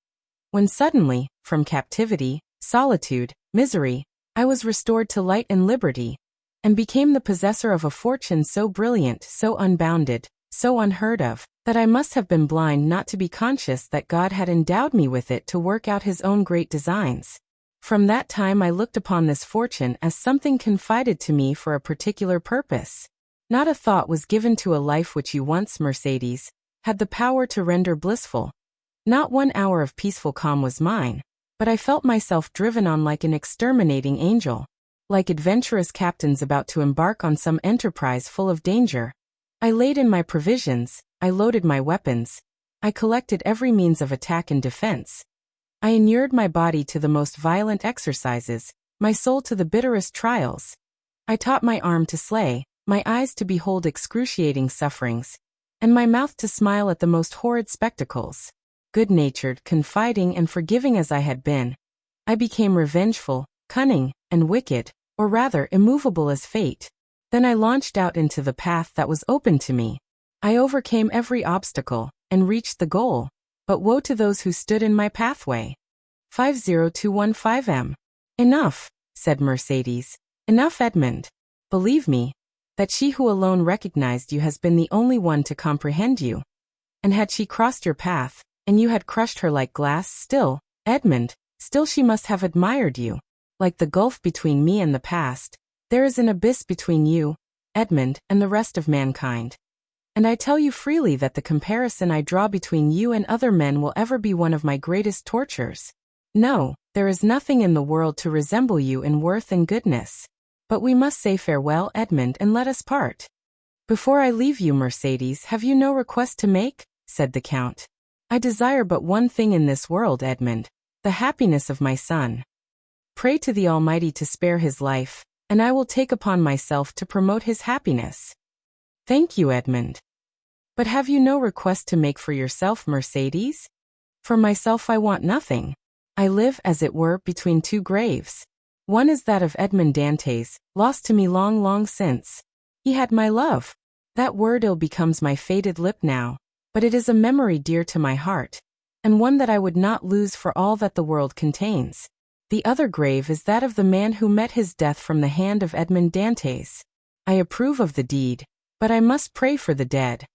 When suddenly, from captivity, solitude, misery, I was restored to light and liberty, and became the possessor of a fortune so brilliant, so unbounded, so unheard of, that I must have been blind not to be conscious that God had endowed me with it to work out his own great designs. From that time I looked upon this fortune as something confided to me for a particular purpose. Not a thought was given to a life which you once, Mercedes, had the power to render blissful. Not 1 hour of peaceful calm was mine, but I felt myself driven on like an exterminating angel. Like adventurous captains about to embark on some enterprise full of danger. I laid in my provisions, I loaded my weapons, I collected every means of attack and defense. I inured my body to the most violent exercises, my soul to the bitterest trials. I taught my arm to slay, my eyes to behold excruciating sufferings, and my mouth to smile at the most horrid spectacles. Good-natured, confiding, and forgiving as I had been, I became revengeful, cunning, and wicked, or rather immovable as fate. Then I launched out into the path that was open to me. I overcame every obstacle, and reached the goal, but woe to those who stood in my pathway. 50215M. Enough, said Mercedes. Enough, Edmond. Believe me, that she who alone recognized you has been the only one to comprehend you. And had she crossed your path, and you had crushed her like glass, still, Edmond, still she must have admired you. Like the gulf between me and the past, there is an abyss between you, Edmond, and the rest of mankind. And I tell you freely that the comparison I draw between you and other men will ever be one of my greatest tortures. No, there is nothing in the world to resemble you in worth and goodness. But we must say farewell, Edmond, and let us part. Before I leave you, Mercedes, have you no request to make? Said the Count. I desire but one thing in this world, Edmond, the happiness of my son. Pray to the Almighty to spare his life, and I will take upon myself to promote his happiness. Thank you, Edmond. But have you no request to make for yourself, Mercedes? For myself I want nothing. I live, as it were, between two graves. One is that of Edmond Dantès, lost to me long, long since. He had my love. That word ill becomes my faded lip now, but it is a memory dear to my heart, and one that I would not lose for all that the world contains. The other grave is that of the man who met his death from the hand of Edmond Dantès. I approve of the deed, but I must pray for the dead.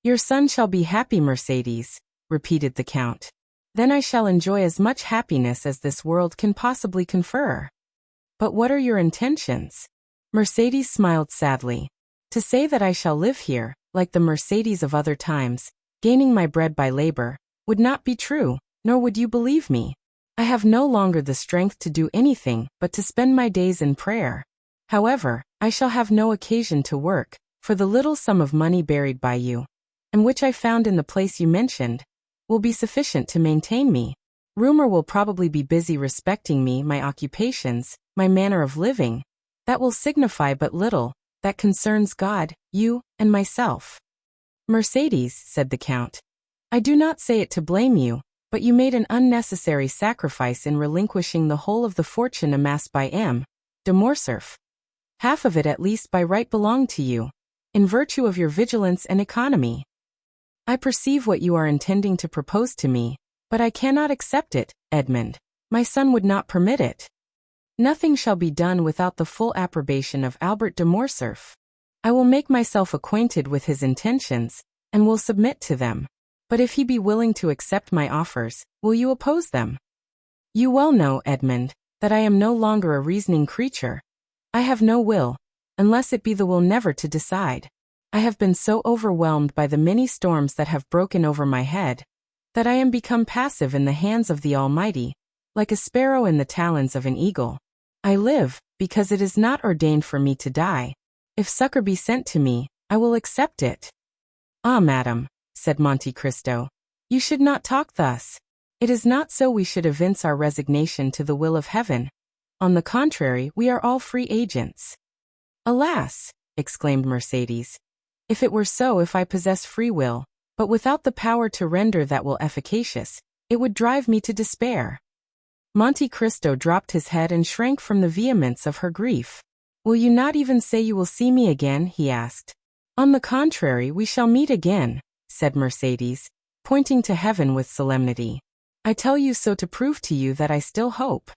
Your son shall be happy, Mercedes, repeated the Count. Then I shall enjoy as much happiness as this world can possibly confer. But what are your intentions? Mercedes smiled sadly. To say that I shall live here, like the Mercedes of other times, gaining my bread by labor, would not be true, nor would you believe me. I have no longer the strength to do anything but to spend my days in prayer. However, I shall have no occasion to work, for the little sum of money buried by you, and which I found in the place you mentioned, will be sufficient to maintain me. Rumor will probably be busy respecting me, my occupations, my manner of living. That will signify but little, that concerns God, you, and myself. Mercedes, said the Count, I do not say it to blame you, but you made an unnecessary sacrifice in relinquishing the whole of the fortune amassed by M. de Morcerf. Half of it at least by right belonged to you, in virtue of your vigilance and economy. I perceive what you are intending to propose to me, but I cannot accept it, Edmond. My son would not permit it. Nothing shall be done without the full approbation of Albert de Morcerf. I will make myself acquainted with his intentions, and will submit to them. But if he be willing to accept my offers, will you oppose them? You well know, Edmond, that I am no longer a reasoning creature. I have no will, unless it be the will never to decide. I have been so overwhelmed by the many storms that have broken over my head, that I am become passive in the hands of the Almighty, like a sparrow in the talons of an eagle. I live, because it is not ordained for me to die. If succor be sent to me, I will accept it. Ah, madam, said Monte Cristo, you should not talk thus. It is not so we should evince our resignation to the will of heaven. On the contrary, we are all free agents. Alas, exclaimed Mercedes, if it were so, if I possess free will, but without the power to render that will efficacious, it would drive me to despair. Monte Cristo dropped his head and shrank from the vehemence of her grief. Will you not even say you will see me again? He asked. On the contrary, we shall meet again, said Mercedes, pointing to heaven with solemnity. I tell you so to prove to you that I still hope.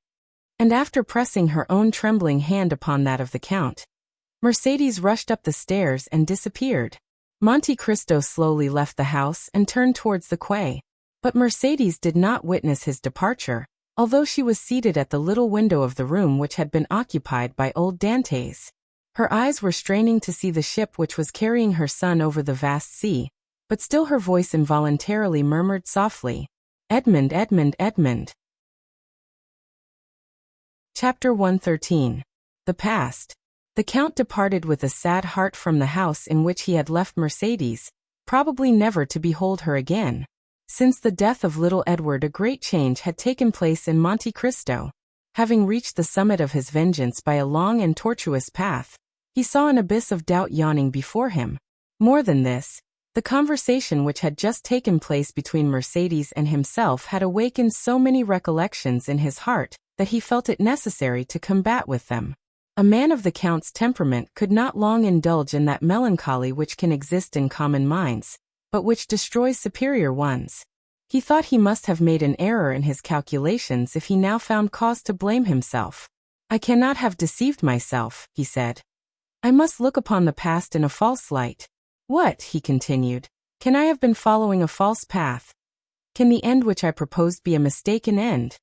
And after pressing her own trembling hand upon that of the Count, Mercedes rushed up the stairs and disappeared. Monte Cristo slowly left the house and turned towards the quay. But Mercedes did not witness his departure, although she was seated at the little window of the room which had been occupied by old Dantès. Her eyes were straining to see the ship which was carrying her son over the vast sea, but still her voice involuntarily murmured softly, Edmond, Edmond, Edmond. Chapter 113. The Past. The Count departed with a sad heart from the house in which he had left Mercedes, probably never to behold her again. Since the death of little Edward, a great change had taken place in Monte Cristo. Having reached the summit of his vengeance by a long and tortuous path, he saw an abyss of doubt yawning before him. More than this, the conversation which had just taken place between Mercedes and himself had awakened so many recollections in his heart that he felt it necessary to combat with them. A man of the Count's temperament could not long indulge in that melancholy which can exist in common minds, but which destroys superior ones. He thought he must have made an error in his calculations if he now found cause to blame himself. I cannot have deceived myself, he said. I must look upon the past in a false light. What, he continued, can I have been following a false path? Can the end which I proposed be a mistaken end?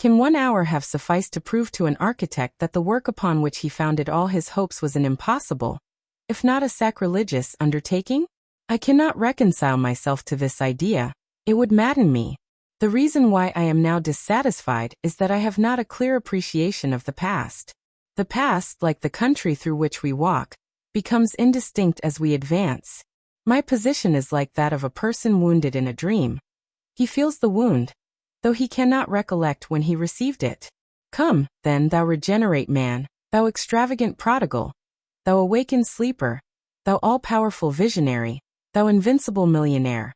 Can 1 hour have sufficed to prove to an architect that the work upon which he founded all his hopes was an impossible, if not a sacrilegious, undertaking? I cannot reconcile myself to this idea. It would madden me. The reason why I am now dissatisfied is that I have not a clear appreciation of the past. The past, like the country through which we walk, becomes indistinct as we advance. My position is like that of a person wounded in a dream. He feels the wound, though he cannot recollect when he received it. Come, then, thou regenerate man, thou extravagant prodigal, thou awakened sleeper, thou all-powerful visionary, thou invincible millionaire.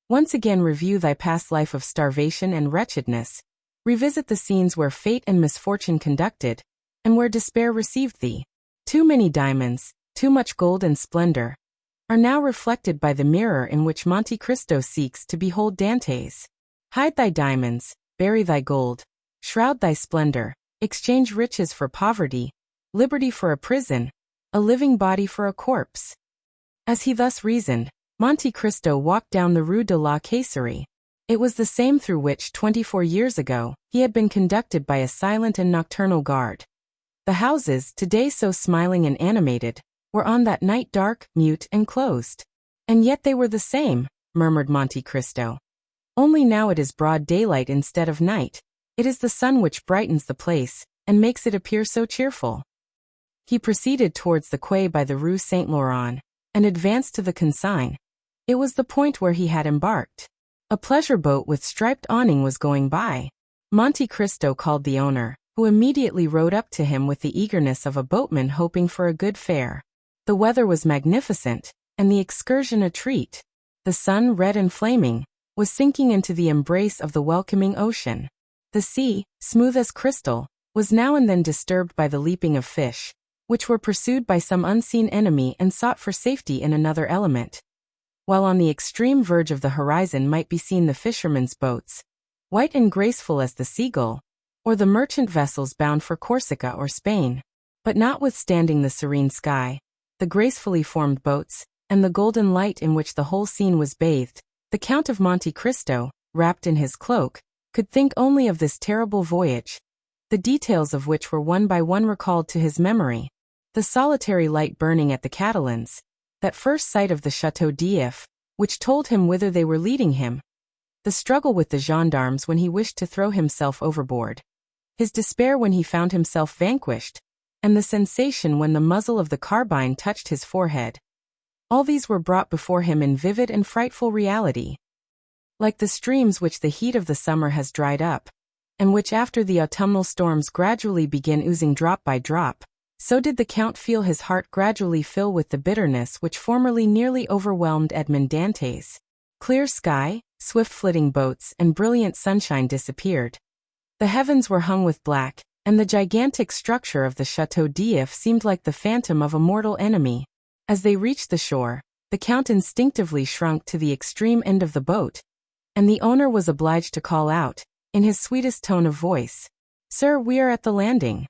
Once again review thy past life of starvation and wretchedness, revisit the scenes where fate and misfortune conducted, and where despair received thee. Too many diamonds, too much gold and splendor, are now reflected by the mirror in which Monte Cristo seeks to behold Dantès. Hide thy diamonds, bury thy gold, shroud thy splendor, exchange riches for poverty, liberty for a prison, a living body for a corpse. As he thus reasoned, Monte Cristo walked down the Rue de la Caisserie. It was the same through which, 24 years ago, he had been conducted by a silent and nocturnal guard. The houses, today so smiling and animated, were on that night dark, mute, and closed. And yet they were the same, murmured Monte Cristo. Only now it is broad daylight instead of night. It is the sun which brightens the place, and makes it appear so cheerful. He proceeded towards the quay by the Rue Saint-Laurent, and advanced to the consigne. It was the point where he had embarked. A pleasure boat with striped awning was going by. Monte Cristo called the owner, who immediately rode up to him with the eagerness of a boatman hoping for a good fare. The weather was magnificent, and the excursion a treat. The sun, red and flaming, was sinking into the embrace of the welcoming ocean. The sea, smooth as crystal, was now and then disturbed by the leaping of fish, which were pursued by some unseen enemy and sought for safety in another element. While on the extreme verge of the horizon might be seen the fishermen's boats, white and graceful as the seagull, or the merchant vessels bound for Corsica or Spain. But notwithstanding the serene sky, the gracefully formed boats, and the golden light in which the whole scene was bathed, the Count of Monte Cristo, wrapped in his cloak, could think only of this terrible voyage, the details of which were one by one recalled to his memory. The solitary light burning at the Catalans, that first sight of the Château d'If, which told him whither they were leading him, the struggle with the gendarmes when he wished to throw himself overboard, his despair when he found himself vanquished, and the sensation when the muzzle of the carbine touched his forehead. All these were brought before him in vivid and frightful reality. Like the streams which the heat of the summer has dried up, and which after the autumnal storms gradually begin oozing drop by drop, so did the Count feel his heart gradually fill with the bitterness which formerly nearly overwhelmed Edmond Dantès. Clear sky, swift-flitting boats, and brilliant sunshine disappeared. The heavens were hung with black, and the gigantic structure of the Château d'If seemed like the phantom of a mortal enemy. As they reached the shore, the Count instinctively shrunk to the extreme end of the boat, and the owner was obliged to call out, in his sweetest tone of voice, "Sir, we are at the landing."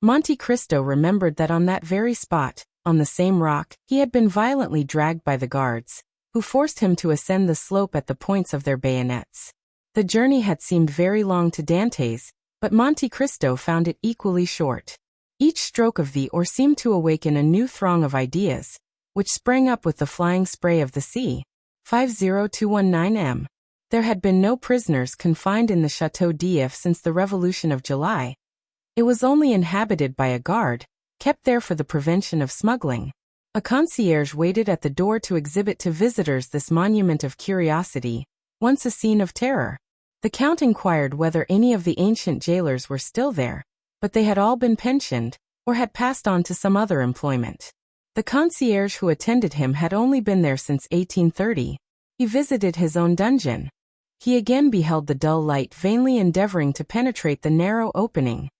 Monte Cristo remembered that on that very spot, on the same rock, he had been violently dragged by the guards, who forced him to ascend the slope at the points of their bayonets. The journey had seemed very long to Dantès, but Monte Cristo found it equally short. Each stroke of the oar seemed to awaken a new throng of ideas, which sprang up with the flying spray of the sea. 50219 m. There had been no prisoners confined in the Château d'If since the Revolution of July. It was only inhabited by a guard, kept there for the prevention of smuggling. A concierge waited at the door to exhibit to visitors this monument of curiosity, once a scene of terror. The Count inquired whether any of the ancient jailers were still there, but they had all been pensioned, or had passed on to some other employment. The concierge who attended him had only been there since 1830. He visited his own dungeon. He again beheld the dull light vainly endeavoring to penetrate the narrow opening.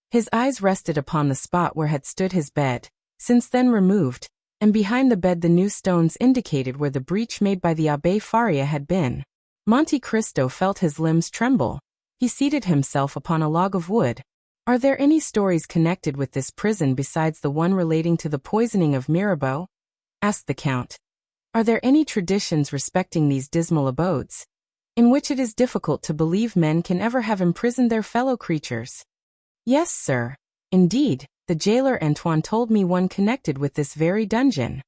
His eyes rested upon the spot where had stood his bed, since then removed, and behind the bed the new stones indicated where the breach made by the Abbé Faria had been. Monte Cristo felt his limbs tremble. He seated himself upon a log of wood. "Are there any stories connected with this prison besides the one relating to the poisoning of Mirabeau?" asked the Count. "Are there any traditions respecting these dismal abodes, in which it is difficult to believe men can ever have imprisoned their fellow creatures?" "Yes, sir. Indeed, the jailer Antoine told me one connected with this very dungeon."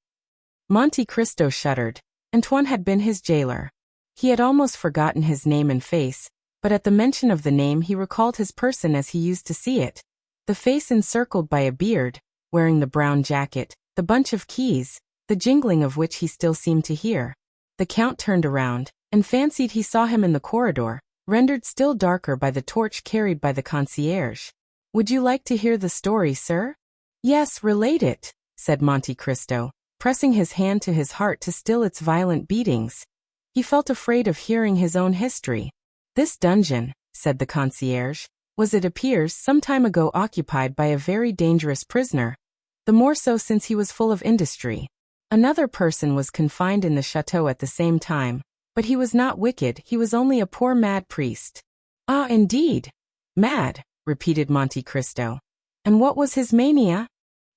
Monte Cristo shuddered. Antoine had been his jailer. He had almost forgotten his name and face, but at the mention of the name he recalled his person as he used to see it. The face encircled by a beard, wearing the brown jacket, the bunch of keys, the jingling of which he still seemed to hear. The Count turned around, and fancied he saw him in the corridor, rendered still darker by the torch carried by the concierge. "Would you like to hear the story, sir?" "Yes, relate it," said Monte Cristo, pressing his hand to his heart to still its violent beatings. He felt afraid of hearing his own history. "This dungeon," said the concierge, "was, it appears, some time ago occupied by a very dangerous prisoner, the more so since he was full of industry. Another person was confined in the chateau at the same time, but he was not wicked, he was only a poor mad priest." "Ah, indeed! Mad," repeated Monte Cristo. "And what was his mania?"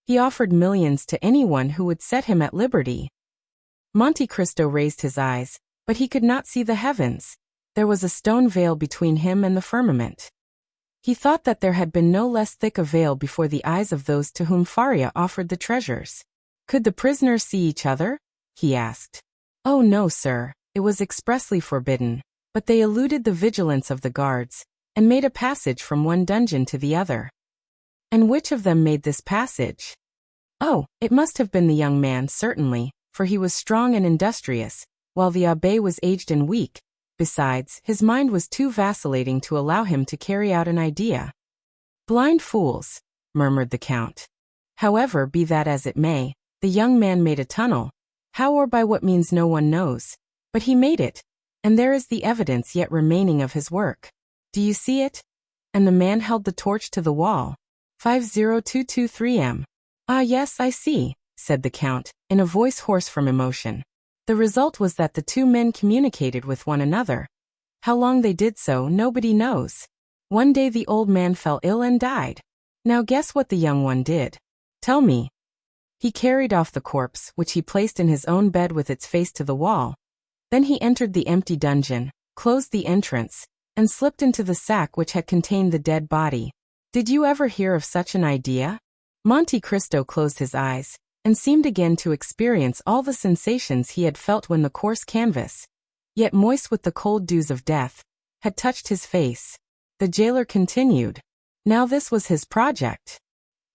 "He offered millions to anyone who would set him at liberty." Monte Cristo raised his eyes, but he could not see the heavens. There was a stone veil between him and the firmament. He thought that there had been no less thick a veil before the eyes of those to whom Faria offered the treasures. Could the prisoners see each other? He asked. Oh no, sir, it was expressly forbidden, but they eluded the vigilance of the guards, and made a passage from one dungeon to the other. And which of them made this passage? Oh, it must have been the young man, certainly, for he was strong and industrious, while the abbé was aged and weak. Besides, his mind was too vacillating to allow him to carry out an idea. Blind fools, murmured the Count. However, be that as it may, the young man made a tunnel. How or by what means no one knows. But he made it, and there is the evidence yet remaining of his work. Do you see it? And the man held the torch to the wall. 50223M. Ah yes, I see, said the Count, in a voice hoarse from emotion. The result was that the two men communicated with one another. How long they did so, nobody knows. One day the old man fell ill and died. Now guess what the young one did. Tell me. He carried off the corpse, which he placed in his own bed with its face to the wall. Then he entered the empty dungeon, closed the entrance, and slipped into the sack which had contained the dead body. Did you ever hear of such an idea? Monte Cristo closed his eyes, and seemed again to experience all the sensations he had felt when the coarse canvas, yet moist with the cold dews of death, had touched his face. The jailer continued. Now this was his project.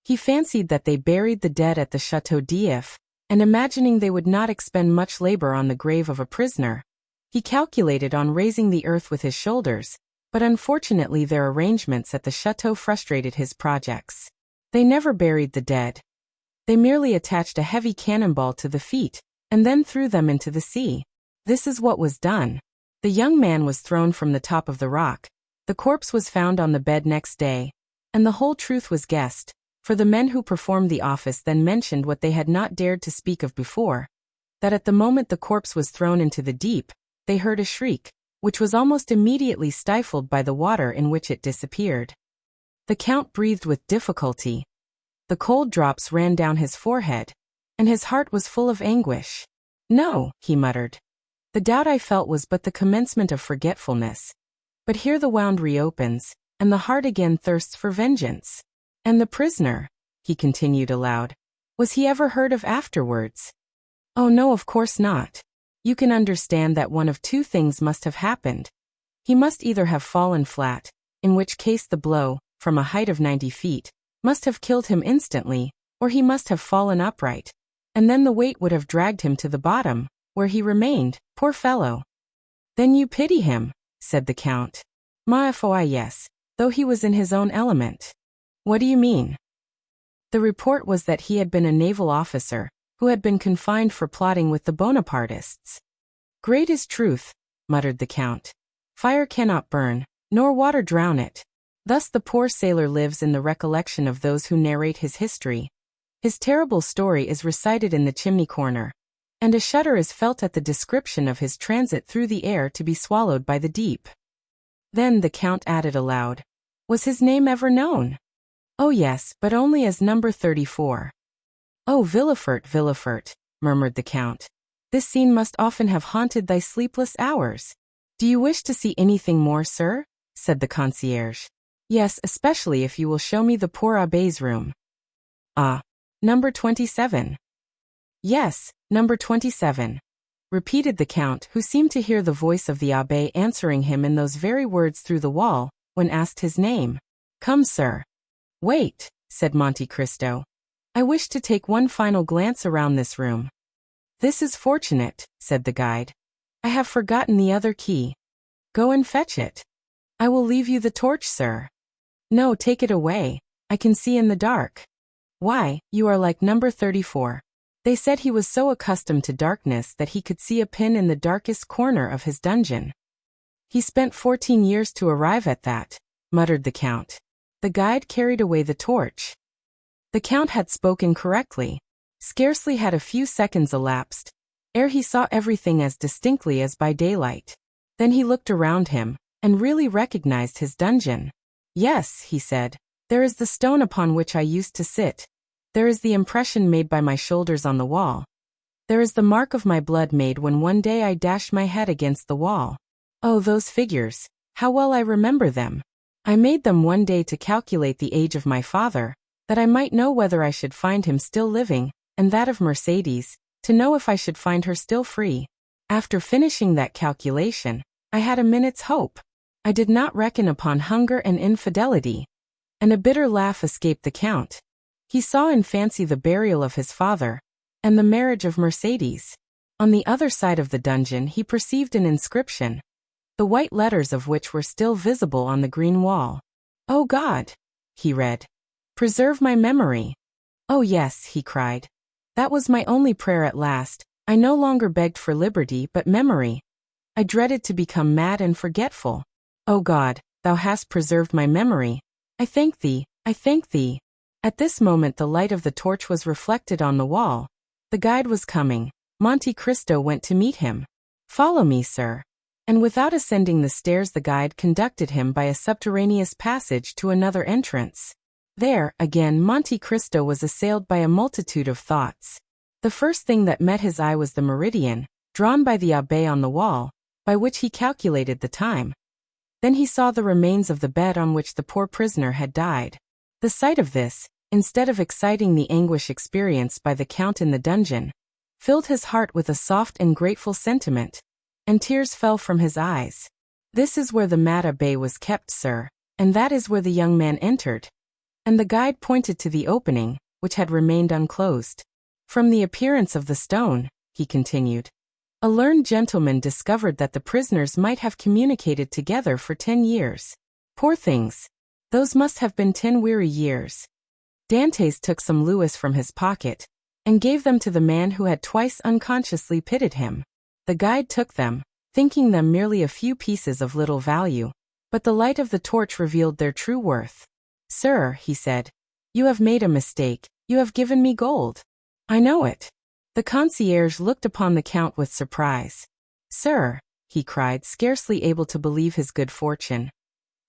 He fancied that they buried the dead at the Château d'If, and imagining they would not expend much labor on the grave of a prisoner, he calculated on raising the earth with his shoulders, but unfortunately their arrangements at the château frustrated his projects. They never buried the dead. They merely attached a heavy cannonball to the feet, and then threw them into the sea. This is what was done. The young man was thrown from the top of the rock. The corpse was found on the bed next day, and the whole truth was guessed, for the men who performed the office then mentioned what they had not dared to speak of before, that at the moment the corpse was thrown into the deep, they heard a shriek, which was almost immediately stifled by the water in which it disappeared. The Count breathed with difficulty. The cold drops ran down his forehead, and his heart was full of anguish. No, he muttered. The doubt I felt was but the commencement of forgetfulness. But here the wound reopens, and the heart again thirsts for vengeance. And the prisoner, he continued aloud, was he ever heard of afterwards? Oh no, of course not. You can understand that one of two things must have happened. He must either have fallen flat, in which case the blow, from a height of 90 feet, must have killed him instantly, or he must have fallen upright, and then the weight would have dragged him to the bottom, where he remained, poor fellow. Then you pity him, said the Count. Ma foi, yes, though he was in his own element. What do you mean? The report was that he had been a naval officer, who had been confined for plotting with the Bonapartists. Great is truth, muttered the Count. Fire cannot burn, nor water drown it. Thus the poor sailor lives in the recollection of those who narrate his history. His terrible story is recited in the chimney corner, and a shudder is felt at the description of his transit through the air to be swallowed by the deep. Then the Count added aloud, was his name ever known? Oh yes, but only as number 34. Oh Villefort, Villefort, murmured the Count. This scene must often have haunted thy sleepless hours. Do you wish to see anything more, sir? Said the concierge. Yes, especially if you will show me the poor abbé's room. Ah, number 27. Yes, number 27, repeated the Count, who seemed to hear the voice of the abbé answering him in those very words through the wall, when asked his name. Come, sir. Wait, said Monte Cristo. I wish to take one final glance around this room. This is fortunate, said the guide. I have forgotten the other key. Go and fetch it. I will leave you the torch, sir. No, take it away. I can see in the dark. Why, you are like number 34. They said he was so accustomed to darkness that he could see a pin in the darkest corner of his dungeon. He spent 14 years to arrive at that, muttered the Count. The guide carried away the torch. The Count had spoken correctly. Scarcely had a few seconds elapsed, ere he saw everything as distinctly as by daylight. Then he looked around him, and really recognized his dungeon. Yes, he said, there is the stone upon which I used to sit. There is the impression made by my shoulders on the wall. There is the mark of my blood made when one day I dashed my head against the wall. Oh, those figures. How well I remember them. I made them one day to calculate the age of my father, that I might know whether I should find him still living, and that of Mercedes, to know if I should find her still free. After finishing that calculation, I had a minute's hope. I did not reckon upon hunger and infidelity. And a bitter laugh escaped the Count. He saw in fancy the burial of his father, and the marriage of Mercedes. On the other side of the dungeon he perceived an inscription, the white letters of which were still visible on the green wall. "Oh God," he read, "preserve my memory." "Oh yes," he cried. "That was my only prayer at last. I no longer begged for liberty but memory. I dreaded to become mad and forgetful. O God, thou hast preserved my memory. I thank thee, I thank thee." At this moment the light of the torch was reflected on the wall. The guide was coming. Monte Cristo went to meet him. "Follow me, sir." And without ascending the stairs the guide conducted him by a subterraneous passage to another entrance. There, again, Monte Cristo was assailed by a multitude of thoughts. The first thing that met his eye was the meridian, drawn by the abbé on the wall, by which he calculated the time. Then he saw the remains of the bed on which the poor prisoner had died. The sight of this, instead of exciting the anguish experienced by the Count in the dungeon, filled his heart with a soft and grateful sentiment, and tears fell from his eyes. "This is where the mad abbé was kept, sir, and that is where the young man entered." And the guide pointed to the opening, which had remained unclosed. "From the appearance of the stone," he continued, "a learned gentleman discovered that the prisoners might have communicated together for 10 years. Poor things! Those must have been 10 weary years." Dantès took some louis from his pocket, and gave them to the man who had twice unconsciously pitied him. The guide took them, thinking them merely a few pieces of little value, but the light of the torch revealed their true worth. "Sir," he said, "you have made a mistake, you have given me gold." "I know it." The concierge looked upon the Count with surprise. "Sir," he cried, scarcely able to believe his good fortune.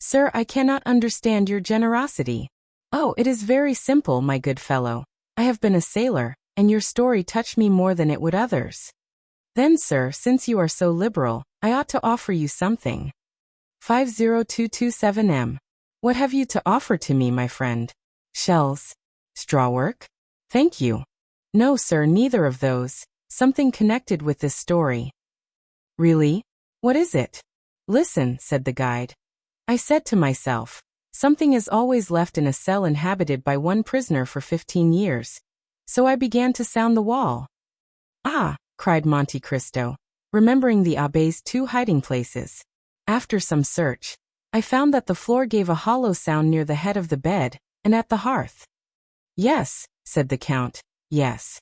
"Sir, I cannot understand your generosity." "Oh, it is very simple, my good fellow. I have been a sailor, and your story touched me more than it would others. Then, sir, since you are so liberal, I ought to offer you something." 50227M. "What have you to offer to me, my friend? Shells? Strawwork? Thank you." "No, sir, neither of those. Something connected with this story." "Really? What is it?" "Listen," said the guide. "I said to myself, something is always left in a cell inhabited by one prisoner for 15 years. So I began to sound the wall." "Ah!" cried Monte Cristo, remembering the abbé's 2 hiding places. "After some search, I found that the floor gave a hollow sound near the head of the bed, and at the hearth." "Yes," said the Count, "yes.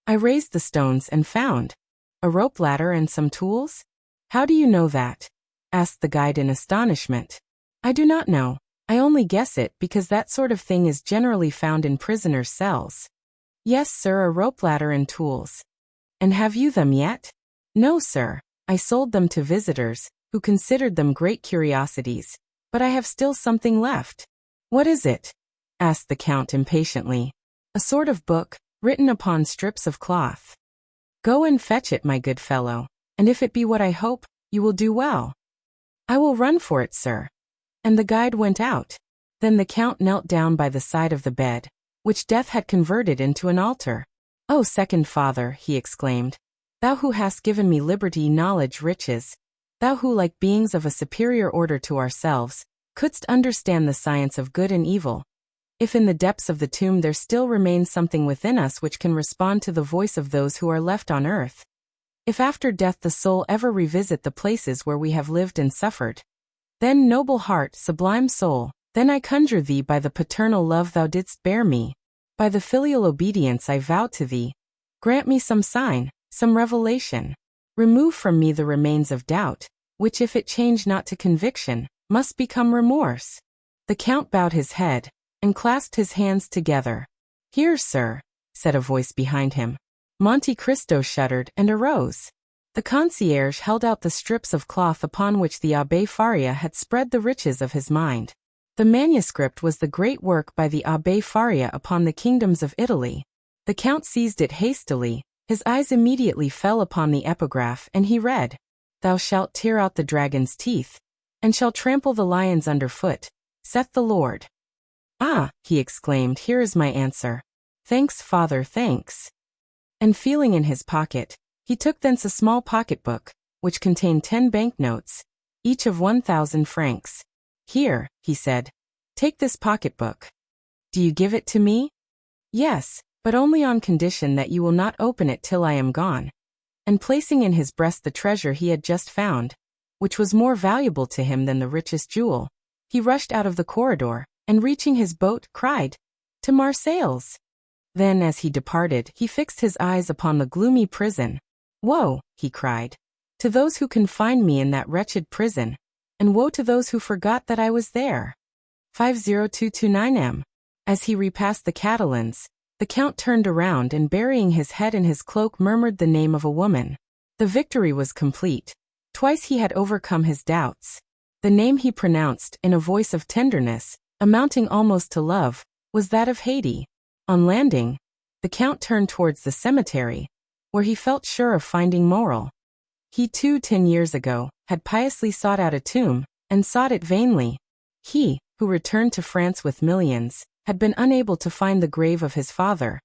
I raised the stones and found a rope ladder and some tools." "How do you know that?" asked the guide in astonishment. "I do not know. I only guess it because that sort of thing is generally found in prisoners' cells." "Yes, sir, a rope ladder and tools." "And have you them yet?" "No, sir. I sold them to visitors, who considered them great curiosities, but I have still something left." "What is it?" asked the Count impatiently. "A sort of book, written upon strips of cloth." "Go and fetch it, my good fellow, and if it be what I hope, you will do well." "I will run for it, sir." And the guide went out. Then the Count knelt down by the side of the bed, which death had converted into an altar. "O second father," he exclaimed, "thou who hast given me liberty, knowledge, riches, thou who, like beings of a superior order to ourselves, couldst understand the science of good and evil, if in the depths of the tomb there still remains something within us which can respond to the voice of those who are left on earth, if after death the soul ever revisit the places where we have lived and suffered, then, noble heart, sublime soul, then I conjure thee by the paternal love thou didst bear me, by the filial obedience I vow to thee, grant me some sign, some revelation. Remove from me the remains of doubt, which if it change not to conviction, must become remorse." The Count bowed his head, and clasped his hands together. "Here, sir," said a voice behind him. Monte Cristo shuddered and arose. The concierge held out the strips of cloth upon which the Abbé Faria had spread the riches of his mind. The manuscript was the great work by the Abbé Faria upon the kingdoms of Italy. The Count seized it hastily, his eyes immediately fell upon the epigraph, and he read, Thou shalt tear out the dragon's teeth, and shall trample the lions under foot, saith the Lord. Ah, he exclaimed, here is my answer. Thanks, Father, thanks. And feeling in his pocket, he took thence a small pocketbook, which contained 10 banknotes, each of 1,000 francs. Here, he said, take this pocketbook. Do you give it to me? Yes, but only on condition that you will not open it till I am gone. And placing in his breast the treasure he had just found, which was more valuable to him than the richest jewel, he rushed out of the corridor, and reaching his boat, cried, To Marseilles! Then as he departed, he fixed his eyes upon the gloomy prison. Woe, he cried, to those who confined me in that wretched prison, and woe to those who forgot that I was there. 50229M. As he repassed the Catalans, the Count turned around and burying his head in his cloak murmured the name of a woman. The victory was complete. Twice he had overcome his doubts. The name he pronounced, in a voice of tenderness, amounting almost to love, was that of Haiti. On landing, the Count turned towards the cemetery, where he felt sure of finding Morel. He too, 10 years ago, had piously sought out a tomb, and sought it vainly. He, who returned to France with millions, had been unable to find the grave of his father,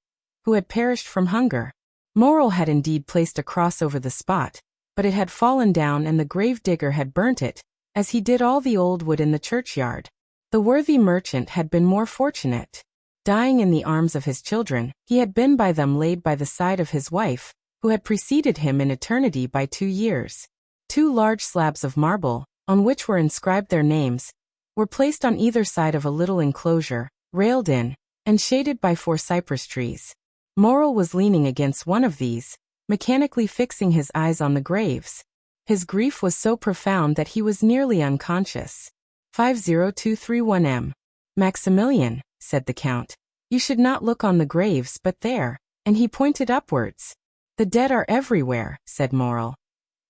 who had perished from hunger. Morel had indeed placed a cross over the spot, but it had fallen down and the grave digger had burnt it, as he did all the old wood in the churchyard. The worthy merchant had been more fortunate. Dying in the arms of his children, he had been by them laid by the side of his wife, who had preceded him in eternity by 2 years. 2 large slabs of marble, on which were inscribed their names, were placed on either side of a little enclosure, railed in, and shaded by 4 cypress trees. Morel was leaning against one of these, mechanically fixing his eyes on the graves. His grief was so profound that he was nearly unconscious. 50231M. Maximilian, said the Count, you should not look on the graves but there, and he pointed upwards. The dead are everywhere, said Morel.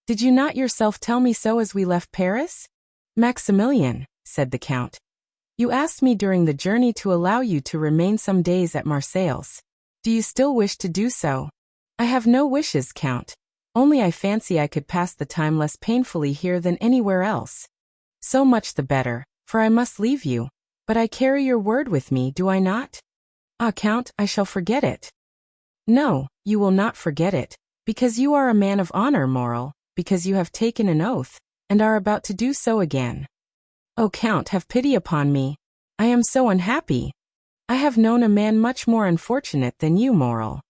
Did you not yourself tell me so as we left Paris? Maximilian, said the Count, you asked me during the journey to allow you to remain some days at Marseilles. Do you still wish to do so? I have no wishes, Count. Only I fancy I could pass the time less painfully here than anywhere else. So much the better, for I must leave you. But I carry your word with me, do I not? Ah, Count, I shall forget it. No, you will not forget it, because you are a man of honor, Morel, because you have taken an oath, and are about to do so again. Oh, Count, have pity upon me. I am so unhappy. I have known a man much more unfortunate than you, Morel.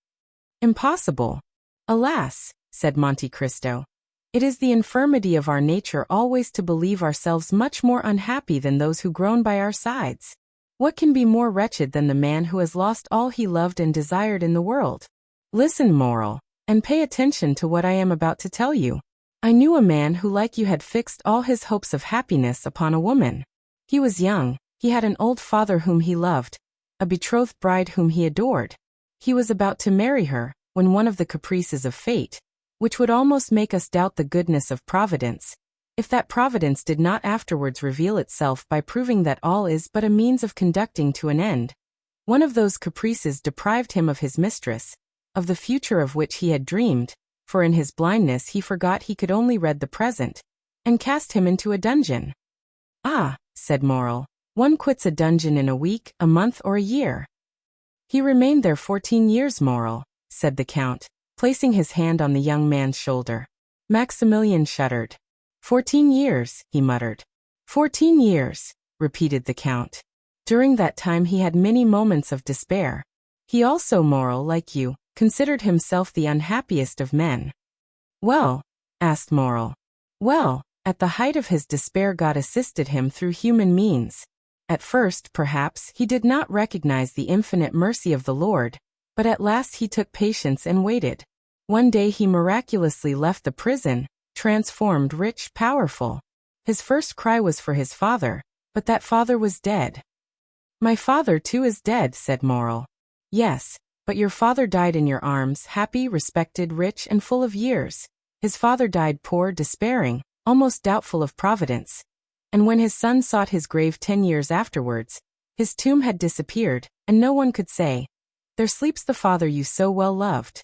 Impossible. Alas, said Monte Cristo. It is the infirmity of our nature always to believe ourselves much more unhappy than those who groan by our sides. What can be more wretched than the man who has lost all he loved and desired in the world? Listen, Morel, and pay attention to what I am about to tell you. I knew a man who like you had fixed all his hopes of happiness upon a woman. He was young, he had an old father whom he loved, a betrothed bride whom he adored. He was about to marry her, when one of the caprices of fate, which would almost make us doubt the goodness of Providence, if that Providence did not afterwards reveal itself by proving that all is but a means of conducting to an end. One of those caprices deprived him of his mistress, of the future of which he had dreamed, for in his blindness he forgot he could only read the present, and cast him into a dungeon. Ah, said Morel, one quits a dungeon in a week, a month, or a year. He remained there 14 years, Morel, said the Count, placing his hand on the young man's shoulder. Maximilian shuddered. 14 years, he muttered. 14 years, repeated the Count. During that time he had many moments of despair. He also, Morel, like you, considered himself the unhappiest of men. Well, asked Morel. Well, at the height of his despair God assisted him through human means. At first, perhaps, he did not recognize the infinite mercy of the Lord, but at last he took patience and waited. One day he miraculously left the prison, transformed, rich, powerful. His first cry was for his father, but that father was dead. My father too is dead, said Morel. Yes, but your father died in your arms, happy, respected, rich, and full of years. His father died poor, despairing, almost doubtful of Providence. And when his son sought his grave 10 years afterwards, his tomb had disappeared, and no one could say, There sleeps the father you so well loved.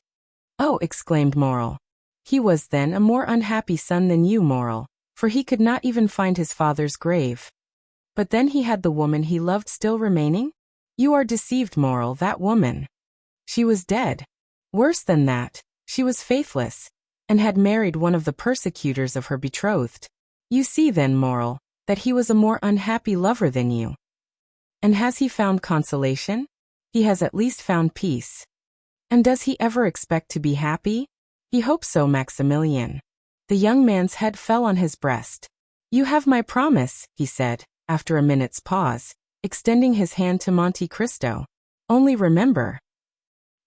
Oh, exclaimed Morel. He was then a more unhappy son than you, moral, for he could not even find his father's grave. But then he had the woman he loved still remaining? You are deceived, moral, that woman. She was dead. Worse than that, she was faithless, and had married one of the persecutors of her betrothed. You see then, moral, that he was a more unhappy lover than you. And has he found consolation? He has at least found peace. And does he ever expect to be happy? He hopes so, Maximilian. The young man's head fell on his breast. You have my promise, he said, after a minute's pause, extending his hand to Monte Cristo. Only remember.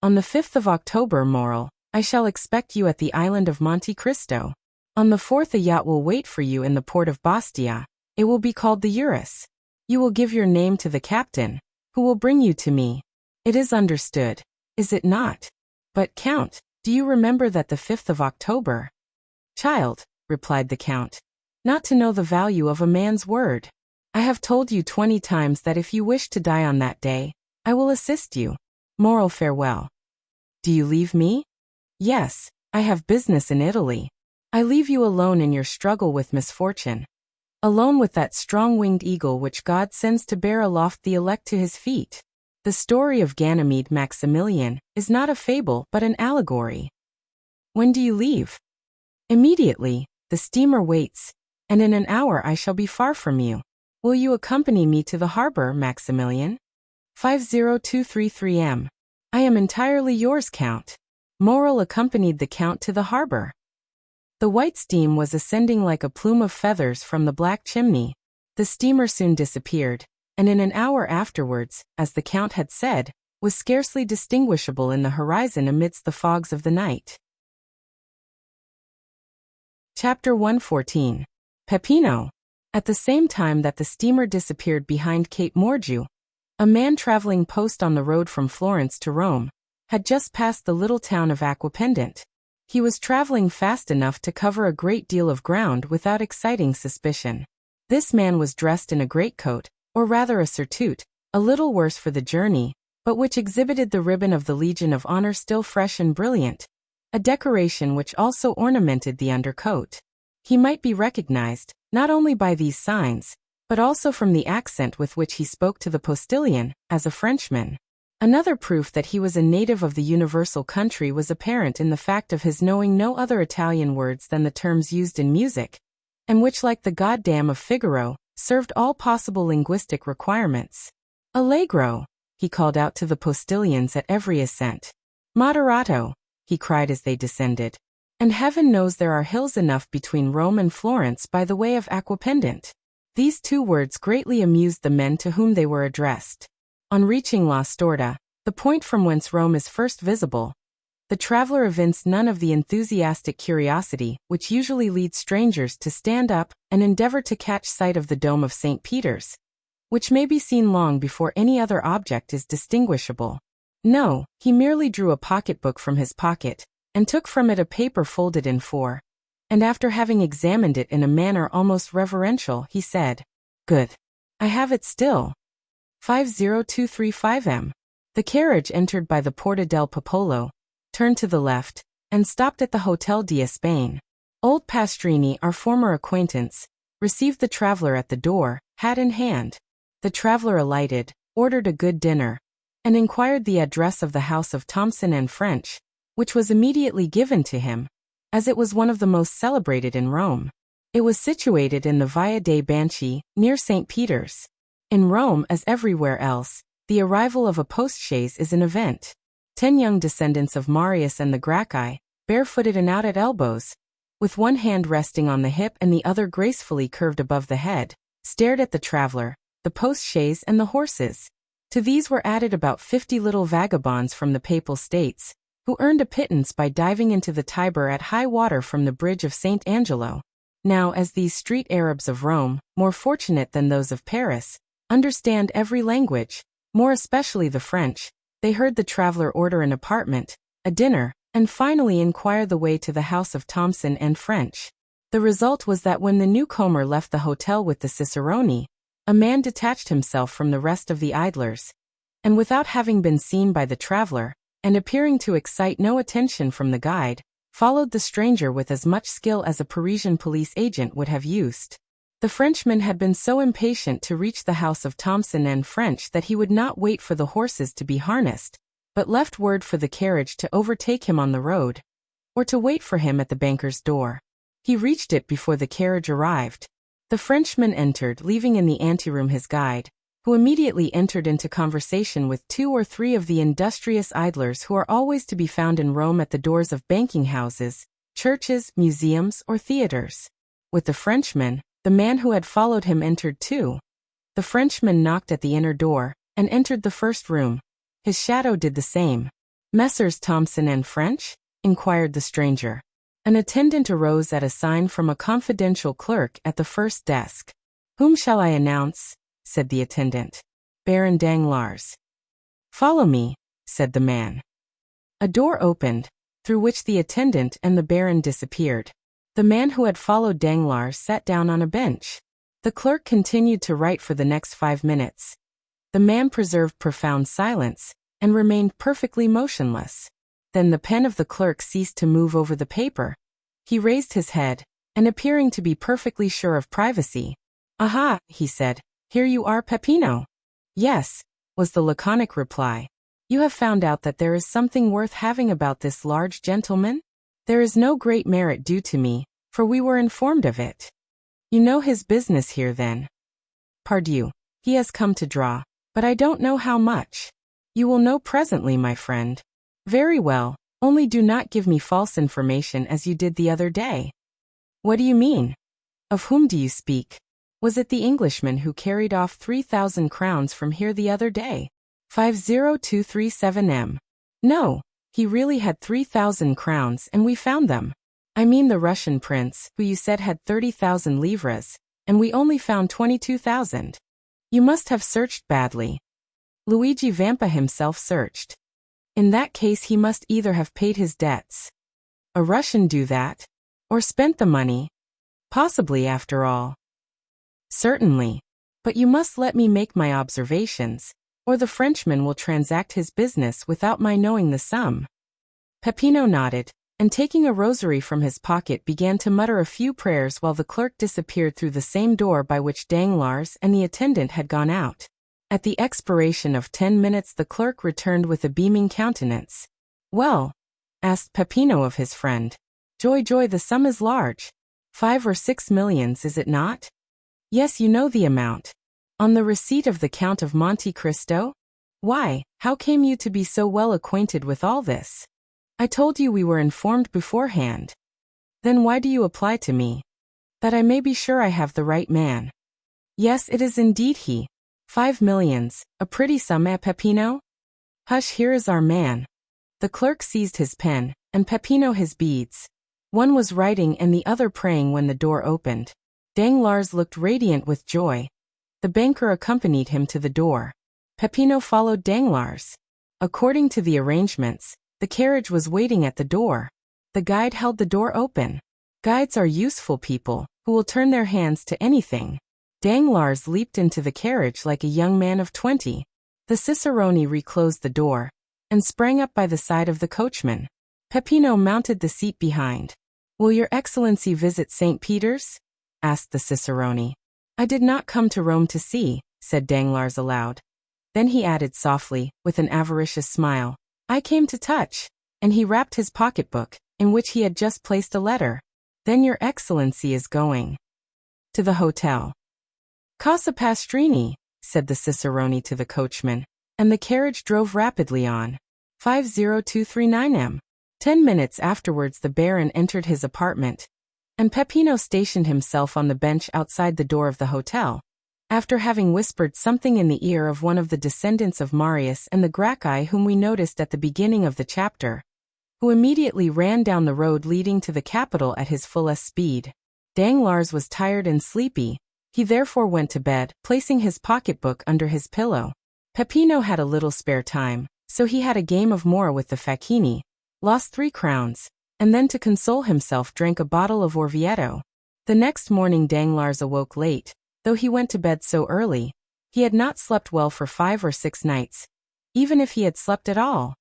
On the 5th of October, moral, I shall expect you at the island of Monte Cristo. On the 4th a yacht will wait for you in the port of Bastia. It will be called the Eurus. You will give your name to the captain, who will bring you to me. It is understood, is it not? But, Count, do you remember that the 5th of October? Child, replied the Count, not to know the value of a man's word. I have told you 20 times that if you wish to die on that day, I will assist you. Moral, farewell. Do you leave me? Yes, I have business in Italy. I leave you alone in your struggle with misfortune. Alone with that strong-winged eagle which God sends to bear aloft the elect to his feet. The story of Ganymede, Maximilian, is not a fable but an allegory. When do you leave? Immediately, the steamer waits, and in an hour I shall be far from you. Will you accompany me to the harbor, Maximilian? 50233 M. I am entirely yours, Count. Morel accompanied the Count to the harbor. The white steam was ascending like a plume of feathers from the black chimney. The steamer soon disappeared, and in an hour afterwards, as the Count had said, was scarcely distinguishable in the horizon amidst the fogs of the night. Chapter 114. Peppino. At the same time that the steamer disappeared behind Cape Morgiou, a man traveling post on the road from Florence to Rome had just passed the little town of Aquapendente. He was traveling fast enough to cover a great deal of ground without exciting suspicion. This man was dressed in a greatcoat, or rather a surtout, a little worse for the journey, but which exhibited the ribbon of the Legion of Honor still fresh and brilliant, a decoration which also ornamented the undercoat. He might be recognized, not only by these signs, but also from the accent with which he spoke to the postilion, as a Frenchman. Another proof that he was a native of the universal country was apparent in the fact of his knowing no other Italian words than the terms used in music, and which, like the goddamn of Figaro, served all possible linguistic requirements. Allegro, he called out to the postilions at every ascent. Moderato, he cried as they descended. And heaven knows there are hills enough between Rome and Florence by the way of Aquapendente. These two words greatly amused the men to whom they were addressed. On reaching La Storta, the point from whence Rome is first visible, the traveler evinced none of the enthusiastic curiosity which usually leads strangers to stand up and endeavor to catch sight of the dome of St. Peter's, which may be seen long before any other object is distinguishable. No, he merely drew a pocketbook from his pocket, and took from it a paper folded in four, and after having examined it in a manner almost reverential, he said, "Good. I have it still. 50235 M. The carriage entered by the Porta del Popolo, turned to the left, and stopped at the Hotel d'Espagne. Old Pastrini, our former acquaintance, received the traveler at the door, hat in hand. The traveler alighted, ordered a good dinner, and inquired the address of the house of Thomson and French, which was immediately given to him, as it was one of the most celebrated in Rome. It was situated in the Via dei Banchi, near St. Peter's. In Rome, as everywhere else, the arrival of a postchaise is an event. 10 young descendants of Marius and the Gracchi, barefooted and out at elbows, with one hand resting on the hip and the other gracefully curved above the head, stared at the traveler, the postchaise and the horses. To these were added about 50 little vagabonds from the Papal States, who earned a pittance by diving into the Tiber at high water from the bridge of St. Angelo. Now, as these street Arabs of Rome, more fortunate than those of Paris, understand every language, more especially the French, they heard the traveler order an apartment, a dinner, and finally inquire the way to the house of Thomson and French. The result was that when the newcomer left the hotel with the cicerone, a man detached himself from the rest of the idlers, and without having been seen by the traveler, and appearing to excite no attention from the guide, followed the stranger with as much skill as a Parisian police agent would have used. The Frenchman had been so impatient to reach the house of Thomson and French that he would not wait for the horses to be harnessed, but left word for the carriage to overtake him on the road, or to wait for him at the banker's door. He reached it before the carriage arrived. The Frenchman entered, leaving in the anteroom his guide, who immediately entered into conversation with 2 or 3 of the industrious idlers who are always to be found in Rome at the doors of banking houses, churches, museums, or theaters. With the Frenchman, the man who had followed him entered too. The Frenchman knocked at the inner door, and entered the first room. His shadow did the same. "Messrs. Thomson and French?" inquired the stranger. An attendant arose at a sign from a confidential clerk at the first desk. "Whom shall I announce?" said the attendant. "Baron Danglars." "Follow me," said the man. A door opened, through which the attendant and the baron disappeared. The man who had followed Danglars sat down on a bench. The clerk continued to write for the next 5 minutes. The man preserved profound silence, and remained perfectly motionless. Then the pen of the clerk ceased to move over the paper. He raised his head, and appearing to be perfectly sure of privacy, "Aha," he said, "here you are, Peppino." "Yes," was the laconic reply. "You have found out that there is something worth having about this large gentleman? There is no great merit due to me, for we were informed of it. You know his business here then?" "Pardieu, he has come to draw, but I don't know how much." "You will know presently, my friend." "Very well, only do not give me false information as you did the other day." "What do you mean? Of whom do you speak? Was it the Englishman who carried off 3,000 crowns from here the other day? 50237 No, he really had 3,000 crowns and we found them. I mean the Russian prince, who you said had 30,000 livres, and we only found 22,000. You must have searched badly." Luigi Vampa himself searched. "In that case he must either have paid his debts." "A Russian do that? Or spent the money? Possibly after all." "Certainly. But you must let me make my observations, or the Frenchman will transact his business without my knowing the sum." Peppino nodded, and taking a rosary from his pocket began to mutter a few prayers while the clerk disappeared through the same door by which Danglars and the attendant had gone out. At the expiration of 10 minutes the clerk returned with a beaming countenance. "Well?" asked Peppino of his friend. "Joy, joy, the sum is large. 5 or 6 millions, is it not?" "Yes, you know the amount. On the receipt of the Count of Monte Cristo?" "Why, how came you to be so well acquainted with all this?" "I told you we were informed beforehand." "Then why do you apply to me?" "That I may be sure I have the right man." "Yes, it is indeed he. 5 millions, a pretty sum, eh, Peppino?" "Hush, here is our man." The clerk seized his pen, and Peppino his beads. One was writing and the other praying when the door opened. Danglars looked radiant with joy. The banker accompanied him to the door. Peppino followed Danglars. According to the arrangements, the carriage was waiting at the door. The guide held the door open. Guides are useful people, who will turn their hands to anything. Danglars leaped into the carriage like a young man of 20. The cicerone reclosed the door, and sprang up by the side of the coachman. Peppino mounted the seat behind. "Will your Excellency visit St. Peter's?" asked the cicerone. "I did not come to Rome to see," said Danglars aloud. Then he added softly, with an avaricious smile, "I came to touch," and he rapped his pocketbook, in which he had just placed a letter. "Then your Excellency is going to the hotel." "Casa Pastrini," said the cicerone to the coachman, and the carriage drove rapidly on. 50239 10 minutes afterwards the baron entered his apartment, and Peppino stationed himself on the bench outside the door of the hotel, after having whispered something in the ear of one of the descendants of Marius and the Gracchi whom we noticed at the beginning of the chapter, who immediately ran down the road leading to the capital at his fullest speed. Danglars was tired and sleepy. He therefore went to bed, placing his pocketbook under his pillow. Peppino had a little spare time, so he had a game of more with the facchini, lost 3 crowns, and then to console himself drank a bottle of Orvieto. The next morning Danglars awoke late. Though he went to bed so early, he had not slept well for 5 or 6 nights, even if he had slept at all.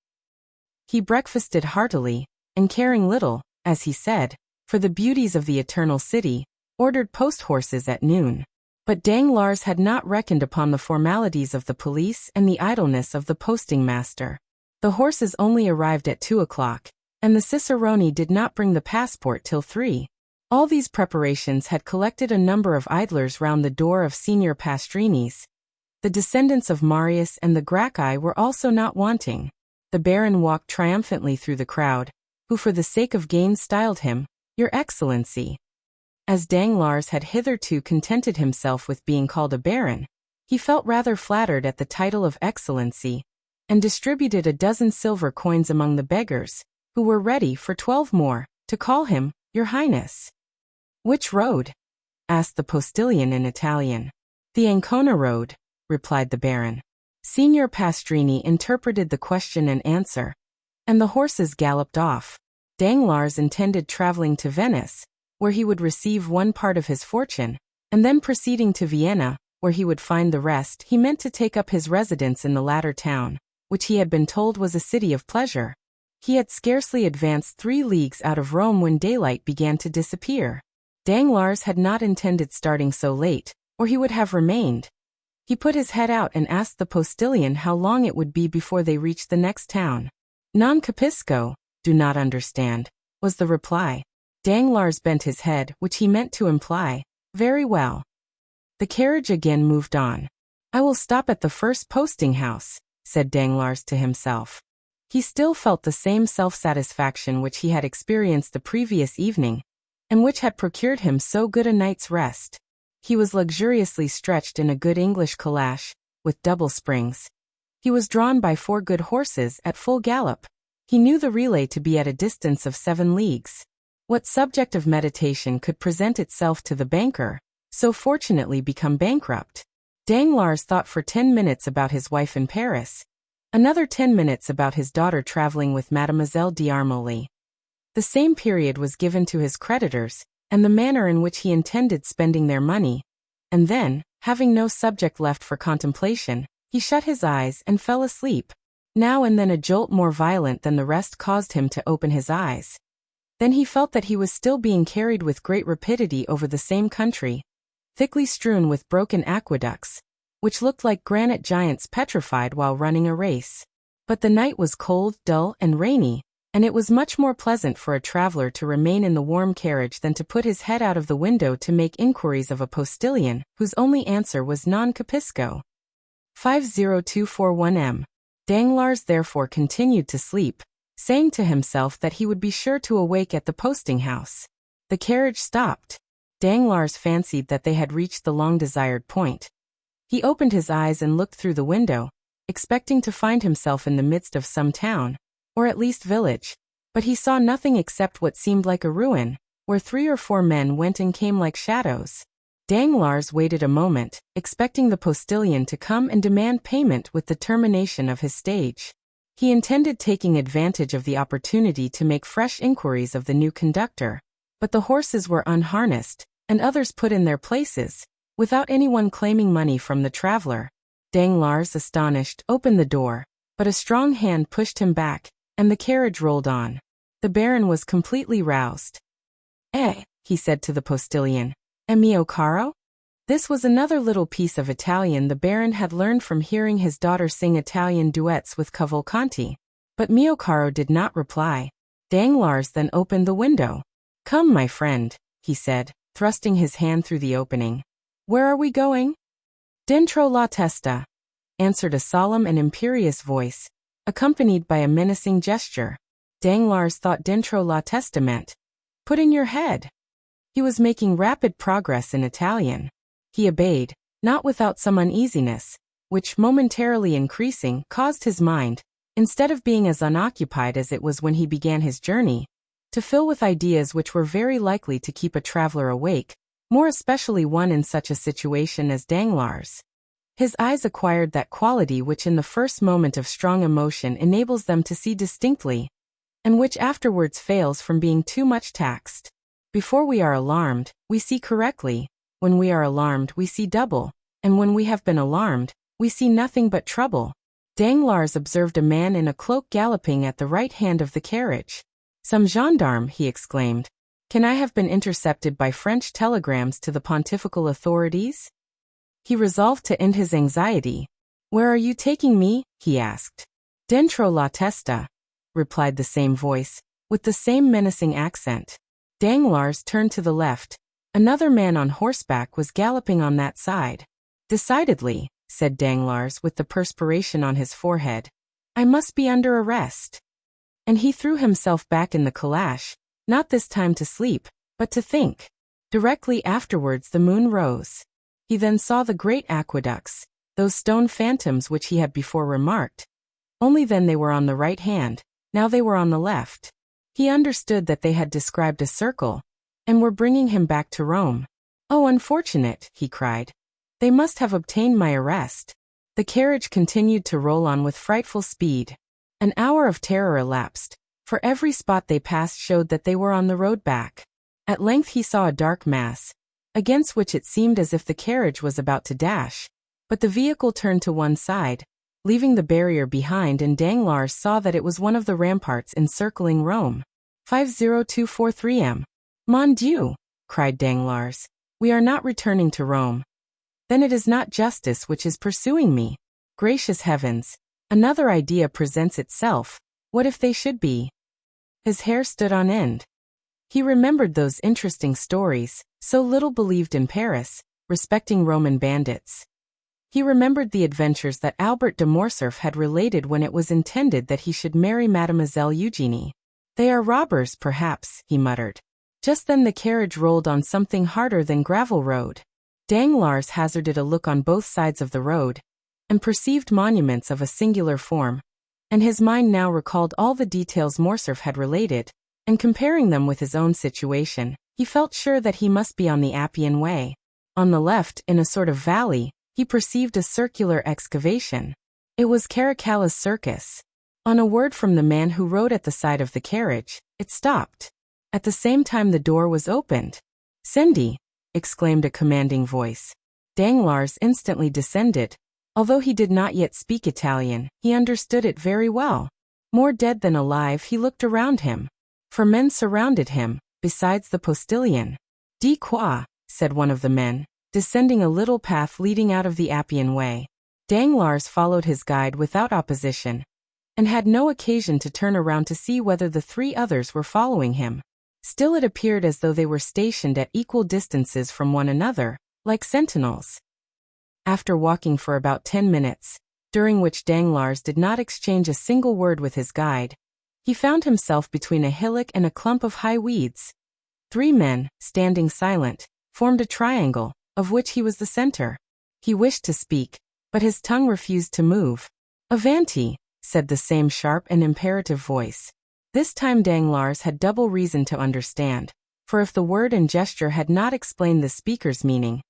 He breakfasted heartily, and caring little, as he said, for the beauties of the eternal city, ordered post-horses at noon. But Danglars had not reckoned upon the formalities of the police and the idleness of the posting master. The horses only arrived at 2 o'clock, and the cicerone did not bring the passport till 3. All these preparations had collected a number of idlers round the door of Signor Pastrini's. The descendants of Marius and the Gracchi were also not wanting. The Baron walked triumphantly through the crowd, who for the sake of gain styled him, Your Excellency. As Danglars had hitherto contented himself with being called a baron, he felt rather flattered at the title of Excellency, and distributed a dozen silver coins among the beggars, who were ready for 12 more, to call him, Your Highness. "Which road?" asked the postilion in Italian. "The Ancona road," replied the Baron. Signor Pastrini interpreted the question and answer, and the horses galloped off. Danglars intended traveling to Venice, where he would receive one part of his fortune, and then proceeding to Vienna, where he would find the rest. He meant to take up his residence in the latter town, which he had been told was a city of pleasure. He had scarcely advanced 3 leagues out of Rome when daylight began to disappear. Danglars had not intended starting so late, or he would have remained. He put his head out and asked the postilion how long it would be before they reached the next town. "Non capisco," do not understand, was the reply. Danglars bent his head, which he meant to imply, "Very well." The carriage again moved on. "I will stop at the first posting-house," said Danglars to himself. He still felt the same self-satisfaction which he had experienced the previous evening, and which had procured him so good a night's rest. He was luxuriously stretched in a good English calash, with double springs. He was drawn by 4 good horses at full gallop. He knew the relay to be at a distance of 7 leagues. What subject of meditation could present itself to the banker, so fortunately become bankrupt? Danglars thought for 10 minutes about his wife in Paris, another 10 minutes about his daughter traveling with Mademoiselle d'Armilly. The same period was given to his creditors, and the manner in which he intended spending their money, and then, having no subject left for contemplation, he shut his eyes and fell asleep. Now and then a jolt more violent than the rest caused him to open his eyes. Then he felt that he was still being carried with great rapidity over the same country, thickly strewn with broken aqueducts, which looked like granite giants petrified while running a race. But the night was cold, dull, and rainy, and it was much more pleasant for a traveler to remain in the warm carriage than to put his head out of the window to make inquiries of a postilion, whose only answer was "Non capisco." 50241 Danglars therefore continued to sleep, saying to himself that he would be sure to awake at the posting-house. The carriage stopped. Danglars fancied that they had reached the long-desired point. He opened his eyes and looked through the window, expecting to find himself in the midst of some town, or at least village, but he saw nothing except what seemed like a ruin, where 3 or 4 men went and came like shadows. Danglars waited a moment, expecting the postilion to come and demand payment with the termination of his stage. He intended taking advantage of the opportunity to make fresh inquiries of the new conductor, but the horses were unharnessed, and others put in their places, without anyone claiming money from the traveler. Danglars, astonished, opened the door, but a strong hand pushed him back, and the carriage rolled on. The Baron was completely roused. He said to the postilion, "È mio caro?" This was another little piece of Italian the Baron had learned from hearing his daughter sing Italian duets with Cavalcanti, but mio caro did not reply. Danglars then opened the window. "Come, my friend," he said, thrusting his hand through the opening. "Where are we going?" "Dentro la testa," answered a solemn and imperious voice, accompanied by a menacing gesture. Danglars thought dentro la testa meant, "Put in your head." He was making rapid progress in Italian. He obeyed, not without some uneasiness, which, momentarily increasing, caused his mind, instead of being as unoccupied as it was when he began his journey, to fill with ideas which were very likely to keep a traveler awake, more especially one in such a situation as Danglars. His eyes acquired that quality which in the first moment of strong emotion enables them to see distinctly, and which afterwards fails from being too much taxed. Before we are alarmed, we see correctly. When we are alarmed, we see double, and when we have been alarmed, we see nothing but trouble. Danglars observed a man in a cloak galloping at the right hand of the carriage. Some gendarme, he exclaimed. Can I have been intercepted by French telegrams to the pontifical authorities? He resolved to end his anxiety. Where are you taking me? He asked. Dentro la testa, replied the same voice, with the same menacing accent. Danglars turned to the left. Another man on horseback was galloping on that side. Decidedly, said Danglars with the perspiration on his forehead. I must be under arrest. And he threw himself back in the calash, not this time to sleep, but to think. Directly afterwards the moon rose. He then saw the great aqueducts, those stone phantoms which he had before remarked. Only then they were on the right hand, now they were on the left. He understood that they had described a circle, and were bringing him back to Rome. Oh, unfortunate, he cried. They must have obtained my arrest. The carriage continued to roll on with frightful speed. An hour of terror elapsed, for every spot they passed showed that they were on the road back. At length he saw a dark mass, against which it seemed as if the carriage was about to dash, but the vehicle turned to one side, leaving the barrier behind, and Danglars saw that it was one of the ramparts encircling Rome. 50243 m. Mon Dieu, cried Danglars, we are not returning to Rome. Then it is not justice which is pursuing me. Gracious heavens, another idea presents itself. What if they should be? His hair stood on end. He remembered those interesting stories, so little believed in Paris, respecting Roman bandits. He remembered the adventures that Albert de Morcerf had related when it was intended that he should marry Mademoiselle Eugénie. They are robbers, perhaps, he muttered. Just then the carriage rolled on something harder than gravel road. Danglars hazarded a look on both sides of the road, and perceived monuments of a singular form, and his mind now recalled all the details Morcerf had related, and comparing them with his own situation, he felt sure that he must be on the Appian Way. On the left, in a sort of valley, he perceived a circular excavation. It was Caracalla's circus. On a word from the man who rode at the side of the carriage, it stopped. At the same time the door was opened. "Scendi!" exclaimed a commanding voice. Danglars instantly descended. Although he did not yet speak Italian, he understood it very well. More dead than alive, he looked around him. For men surrounded him, besides the postilion. "Di qua," said one of the men, descending a little path leading out of the Appian Way. Danglars followed his guide without opposition, and had no occasion to turn around to see whether the three others were following him. Still it appeared as though they were stationed at equal distances from one another, like sentinels. After walking for about 10 minutes, during which Danglars did not exchange a single word with his guide, he found himself between a hillock and a clump of high weeds. Three men, standing silent, formed a triangle, of which he was the center. He wished to speak, but his tongue refused to move. "Avanti!" said the same sharp and imperative voice. This time Danglars had double reason to understand, for if the word and gesture had not explained the speaker's meaning,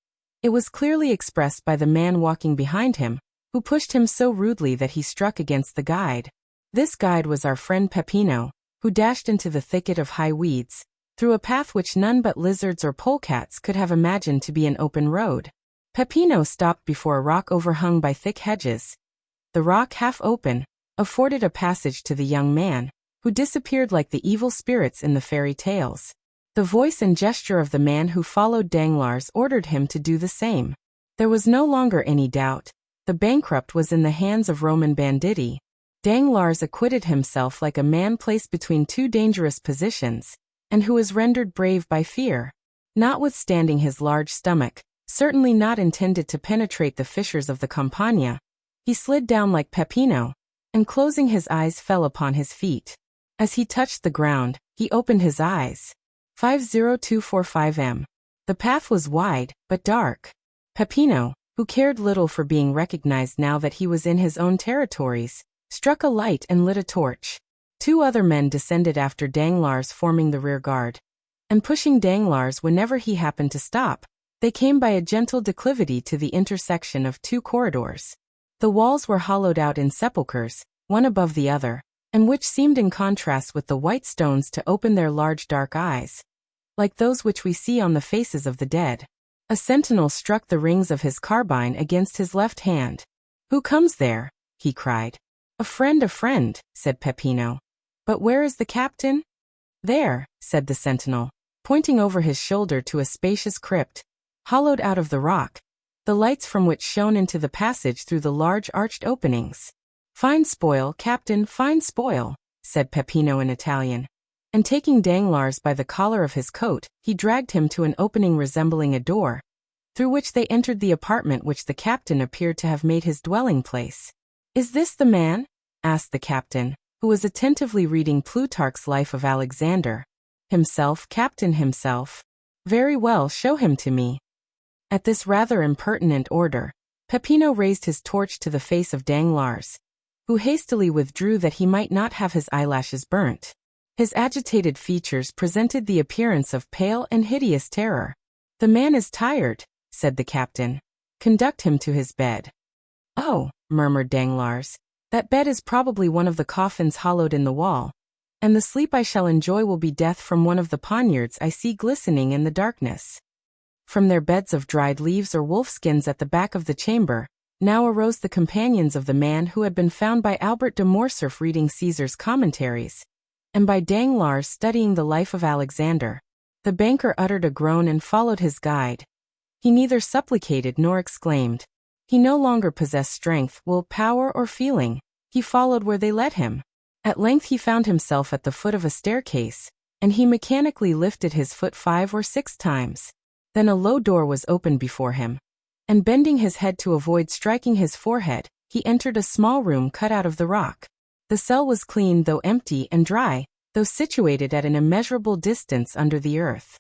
it was clearly expressed by the man walking behind him, who pushed him so rudely that he struck against the guide. This guide was our friend Peppino, who dashed into the thicket of high weeds, through a path which none but lizards or polecats could have imagined to be an open road. Peppino stopped before a rock overhung by thick hedges. The rock, half open, afforded a passage to the young man, who disappeared like the evil spirits in the fairy tales. The voice and gesture of the man who followed Danglars ordered him to do the same. There was no longer any doubt. The bankrupt was in the hands of Roman banditti. Danglars acquitted himself like a man placed between two dangerous positions, and who is rendered brave by fear. Notwithstanding his large stomach, certainly not intended to penetrate the fissures of the Campagna, he slid down like Peppino, and closing his eyes fell upon his feet. As he touched the ground, he opened his eyes. 50245 m. The path was wide, but dark. Peppino, who cared little for being recognized now that he was in his own territories, struck a light and lit a torch. Two other men descended after Danglars, forming the rear guard, and pushing Danglars whenever he happened to stop. They came by a gentle declivity to the intersection of two corridors. The walls were hollowed out in sepulchres, one above the other, and which seemed in contrast with the white stones to open their large dark eyes, like those which we see on the faces of the dead. A sentinel struck the rings of his carbine against his left hand. "Who comes there?" he cried. A friend, said Peppino. "But where is the captain?" "There," said the sentinel, pointing over his shoulder to a spacious crypt, hollowed out of the rock, the lights from which shone into the passage through the large arched openings. "Fine spoil, Captain, fine spoil," said Peppino in Italian. And taking Danglars by the collar of his coat, he dragged him to an opening resembling a door, through which they entered the apartment which the captain appeared to have made his dwelling place. "Is this the man?" asked the captain, who was attentively reading Plutarch's Life of Alexander. "Himself, Captain, himself." "Very well, show him to me." At this rather impertinent order, Peppino raised his torch to the face of Danglars, who hastily withdrew that he might not have his eyelashes burnt. His agitated features presented the appearance of pale and hideous terror. "The man is tired," said the captain. "Conduct him to his bed." "Oh," murmured Danglars, "that bed is probably one of the coffins hollowed in the wall, and the sleep I shall enjoy will be death from one of the poniards I see glistening in the darkness." From their beds of dried leaves or wolfskins at the back of the chamber, now arose the companions of the man who had been found by Albert de Morcerf reading Caesar's commentaries, and by Danglars studying the Life of Alexander. The banker uttered a groan and followed his guide. He neither supplicated nor exclaimed. He no longer possessed strength, will power, or feeling. He followed where they led him. At length he found himself at the foot of a staircase, and he mechanically lifted his foot 5 or 6 times. Then a low door was opened before him, and bending his head to avoid striking his forehead, he entered a small room cut out of the rock. The cell was clean though empty, and dry, though situated at an immeasurable distance under the earth.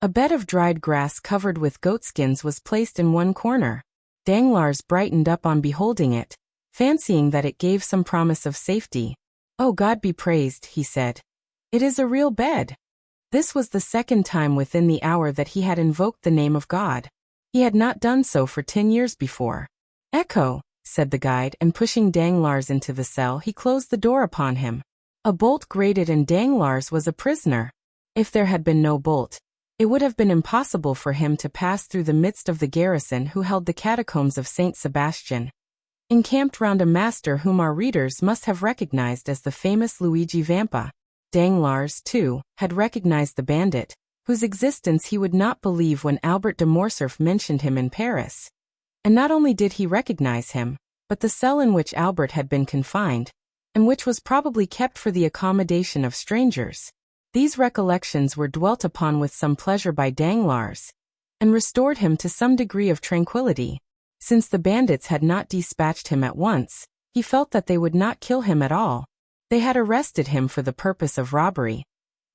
A bed of dried grass covered with goatskins was placed in one corner. Danglars brightened up on beholding it, fancying that it gave some promise of safety. "Oh, God be praised," he said. "It is a real bed." This was the second time within the hour that he had invoked the name of God. He had not done so for 10 years before. "Ecco," said the guide, and pushing Danglars into the cell, he closed the door upon him. A bolt grated and Danglars was a prisoner. If there had been no bolt, it would have been impossible for him to pass through the midst of the garrison who held the catacombs of Saint Sebastian, encamped round a master whom our readers must have recognized as the famous Luigi Vampa. Danglars, too, had recognized the bandit, whose existence he would not believe when Albert de Morcerf mentioned him in Paris. And not only did he recognize him, but the cell in which Albert had been confined, and which was probably kept for the accommodation of strangers. These recollections were dwelt upon with some pleasure by Danglars, and restored him to some degree of tranquillity. Since the bandits had not dispatched him at once, he felt that they would not kill him at all. They had arrested him for the purpose of robbery,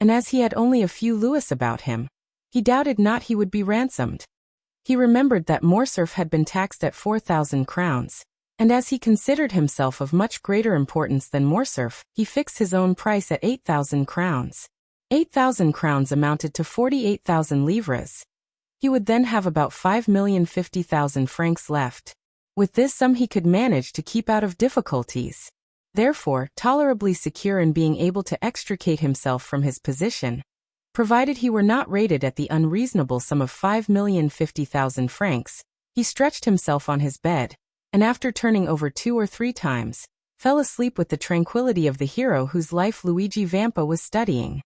and as he had only a few louis about him, he doubted not he would be ransomed. He remembered that Morcerf had been taxed at 4,000 crowns, and as he considered himself of much greater importance than Morcerf, he fixed his own price at 8,000 crowns. 8,000 crowns amounted to 48,000 livres. He would then have about 5,050,000 francs left. With this sum he could manage to keep out of difficulties. Therefore, tolerably secure in being able to extricate himself from his position, provided he were not rated at the unreasonable sum of 5,050,000 francs, he stretched himself on his bed, and after turning over 2 or 3 times, fell asleep with the tranquility of the hero whose life Luigi Vampa was studying.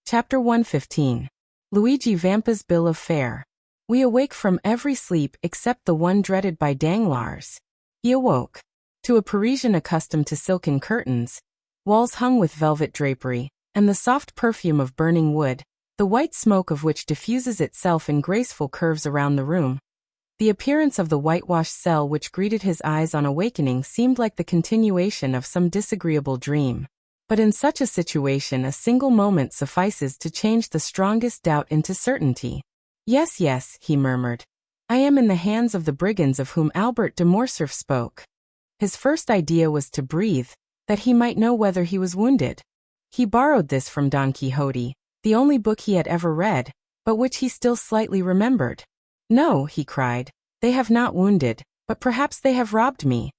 Chapter 115. Luigi Vampa's Bill of Fare. We awake from every sleep except the one dreaded by Danglars. He awoke to a Parisian accustomed to silken curtains, walls hung with velvet drapery, and the soft perfume of burning wood, the white smoke of which diffuses itself in graceful curves around the room. The appearance of the whitewashed cell which greeted his eyes on awakening seemed like the continuation of some disagreeable dream. But in such a situation a single moment suffices to change the strongest doubt into certainty. "Yes, yes," he murmured. "I am in the hands of the brigands of whom Albert de Morcerf spoke." His first idea was to breathe, that he might know whether he was wounded. He borrowed this from Don Quixote, the only book he had ever read, but which he still slightly remembered. "No," he cried, "they have not wounded, but perhaps they have robbed me."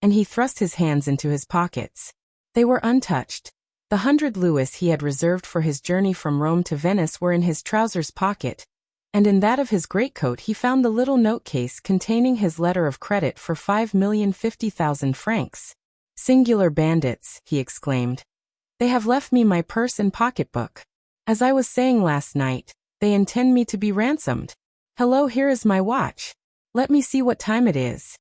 And he thrust his hands into his pockets. They were untouched. The 100 louis he had reserved for his journey from Rome to Venice were in his trousers pocket, and in that of his greatcoat he found the little note case containing his letter of credit for 5,050,000 francs. "Singular bandits," he exclaimed. They have left me my purse and pocketbook. As I was saying last night, they intend me to be ransomed. Hello, here is my watch. Let me see what time it is.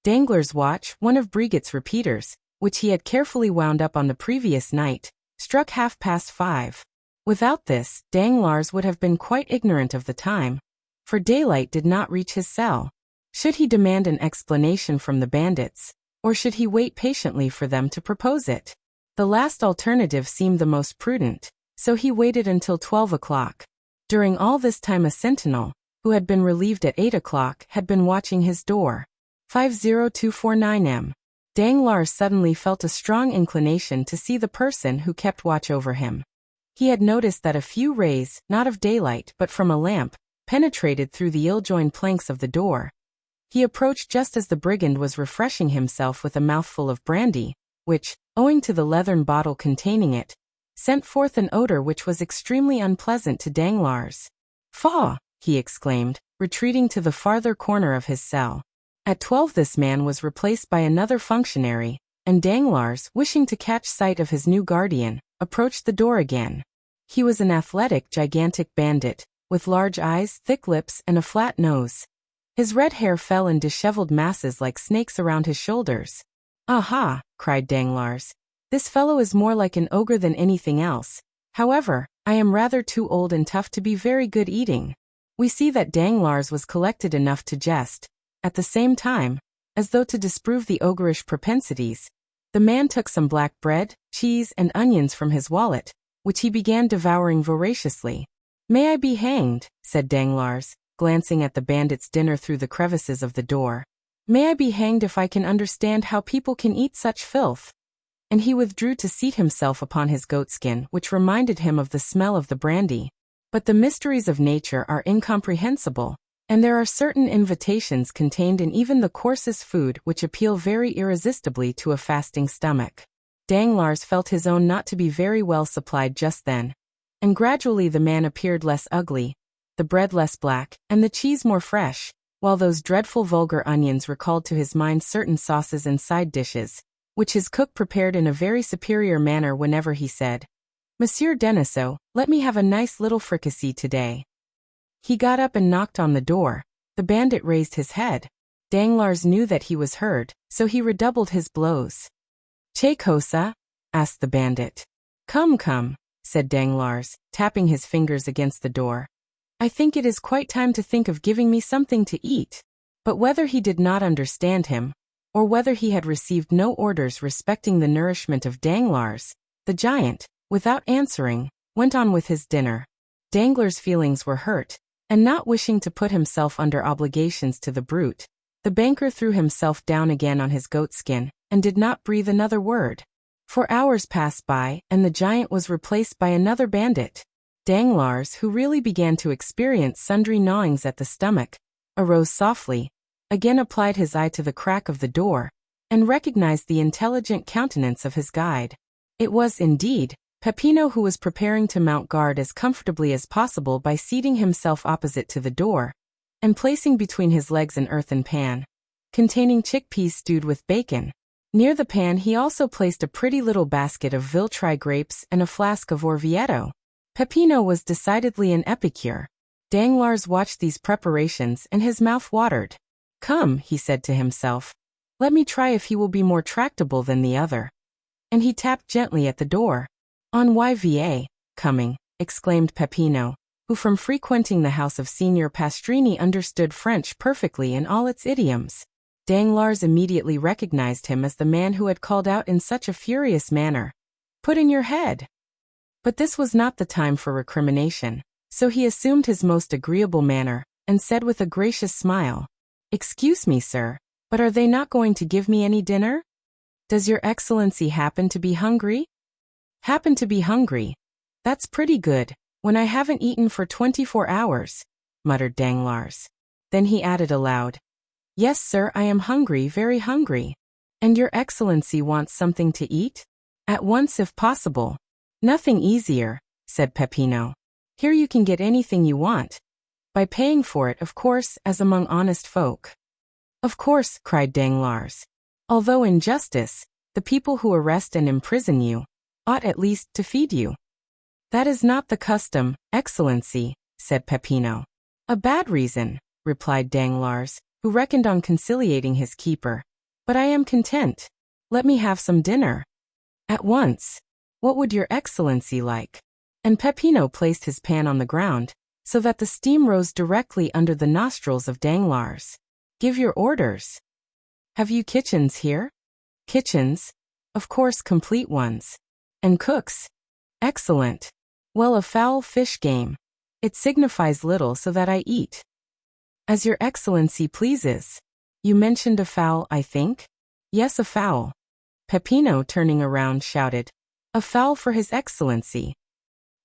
Danglars' watch, one of Brigitte's repeaters, which he had carefully wound up on the previous night, struck 5:30. Without this, Danglars would have been quite ignorant of the time, for daylight did not reach his cell. Should he demand an explanation from the bandits, or should he wait patiently for them to propose it? The last alternative seemed the most prudent, so he waited until 12 o'clock. During all this time a sentinel, who had been relieved at 8 o'clock, had been watching his door. 50249 m. Danglars suddenly felt a strong inclination to see the person who kept watch over him. He had noticed that a few rays, not of daylight but from a lamp, penetrated through the ill-joined planks of the door. He approached just as the brigand was refreshing himself with a mouthful of brandy, which, owing to the leathern bottle containing it, sent forth an odor which was extremely unpleasant to Danglars. "Faugh!" he exclaimed, retreating to the farther corner of his cell. At 12 this man was replaced by another functionary, and Danglars, wishing to catch sight of his new guardian, approached the door again. He was an athletic, gigantic bandit, with large eyes, thick lips, and a flat nose. His red hair fell in disheveled masses like snakes around his shoulders. "Aha!" cried Danglars. "This fellow is more like an ogre than anything else. However, I am rather too old and tough to be very good eating." We see that Danglars was collected enough to jest. At the same time, as though to disprove the ogreish propensities, the man took some black bread, cheese, and onions from his wallet, which he began devouring voraciously. "May I be hanged," said Danglars, glancing at the bandit's dinner through the crevices of the door. "May I be hanged if I can understand how people can eat such filth." And he withdrew to seat himself upon his goatskin, which reminded him of the smell of the brandy. But the mysteries of nature are incomprehensible, and there are certain invitations contained in even the coarsest food which appeal very irresistibly to a fasting stomach. Danglars felt his own not to be very well supplied just then, and gradually the man appeared less ugly, the bread less black, and the cheese more fresh, while those dreadful vulgar onions recalled to his mind certain sauces and side dishes, which his cook prepared in a very superior manner whenever he said, "Monsieur Denisot, let me have a nice little fricassee today." He got up and knocked on the door. The bandit raised his head. Danglars knew that he was heard, so he redoubled his blows. "Che cosa?" asked the bandit. Come," said Danglars, tapping his fingers against the door. "I think it is quite time to think of giving me something to eat." But whether he did not understand him, or whether he had received no orders respecting the nourishment of Danglars, the giant, without answering, went on with his dinner. Danglars' feelings were hurt, and not wishing to put himself under obligations to the brute, the banker threw himself down again on his goatskin, and did not breathe another word. For hours passed by, and the giant was replaced by another bandit. Danglars, who really began to experience sundry gnawings at the stomach, arose softly, again applied his eye to the crack of the door, and recognized the intelligent countenance of his guide. It was, indeed, Peppino, who was preparing to mount guard as comfortably as possible by seating himself opposite to the door, and placing between his legs an earthen pan, containing chickpeas stewed with bacon. Near the pan he also placed a pretty little basket of Viltri grapes and a flask of Orvieto. Peppino was decidedly an epicure. Danglars watched these preparations and his mouth watered. "Come," he said to himself, "let me try if he will be more tractable than the other." And he tapped gently at the door. "En yva, coming," exclaimed Peppino, who from frequenting the house of Signor Pastrini understood French perfectly in all its idioms. Danglars immediately recognized him as the man who had called out in such a furious manner, "Put in your head!" But this was not the time for recrimination, so he assumed his most agreeable manner, and said with a gracious smile, "Excuse me, sir, but are they not going to give me any dinner? Does your excellency happen to be hungry?" "Happen to be hungry? That's pretty good, when I haven't eaten for 24 hours, muttered Danglars. Then he added aloud, "Yes, sir, I am hungry, very hungry. And your excellency wants something to eat? At once if possible." "Nothing easier," said Peppino. "Here you can get anything you want. By paying for it, of course, as among honest folk." "Of course," cried Danglars. "Although in justice, the people who arrest and imprison you ought at least to feed you. That is not the custom, Excellency, said Peppino. A bad reason, replied Danglars, who reckoned on conciliating his keeper. But I am content. Let me have some dinner. At once. What would your Excellency like? And Peppino placed his pan on the ground, so that the steam rose directly under the nostrils of Danglars. Give your orders. Have you kitchens here? Kitchens? Of course, complete ones. And cooks? Excellent. Well, a fowl fish game. It signifies little, so that I eat. As your Excellency pleases. You mentioned a fowl, I think? Yes, a fowl. Peppino, turning around, shouted, A fowl for his Excellency.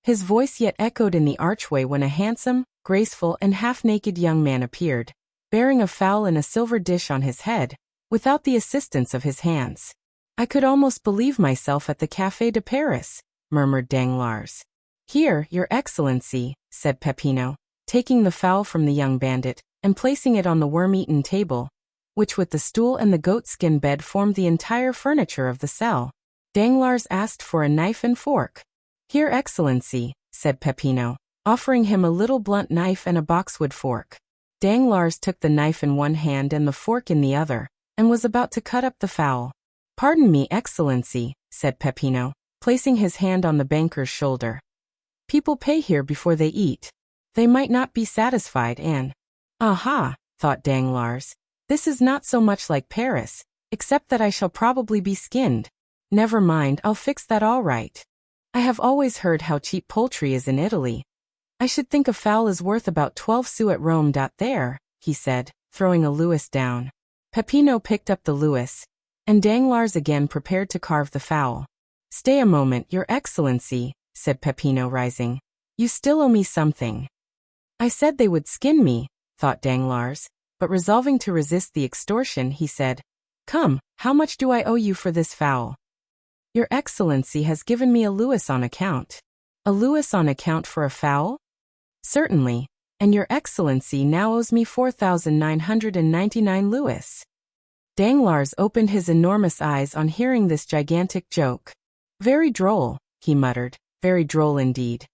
His voice yet echoed in the archway when a handsome, graceful, and half-naked young man appeared, bearing a fowl in a silver dish on his head, without the assistance of his hands. I could almost believe myself at the Café de Paris, murmured Danglars. Here, your Excellency, said Peppino, taking the fowl from the young bandit, and placing it on the worm-eaten table, which with the stool and the goatskin bed formed the entire furniture of the cell. Danglars asked for a knife and fork. Here, Excellency, said Peppino, offering him a little blunt knife and a boxwood fork. Danglars took the knife in one hand and the fork in the other, and was about to cut up the fowl. Pardon me, Excellency, said Peppino, placing his hand on the banker's shoulder. People pay here before they eat. They might not be satisfied and… Aha, thought Danglars, this is not so much like Paris, except that I shall probably be skinned. Never mind, I'll fix that all right. I have always heard how cheap poultry is in Italy. I should think a fowl is worth about 12 sous at Rome. There, he said, throwing a louis down. Peppino picked up the louis, and Danglars again prepared to carve the fowl. Stay a moment, your Excellency, said Peppino, rising. You still owe me something. I said they would skin me, thought Danglars, but resolving to resist the extortion, he said, Come, how much do I owe you for this fowl? Your Excellency has given me a louis on account. A louis on account for a fowl? Certainly, and your Excellency now owes me 4,999 louis. Danglars opened his enormous eyes on hearing this gigantic joke. Very droll, he muttered, very droll indeed.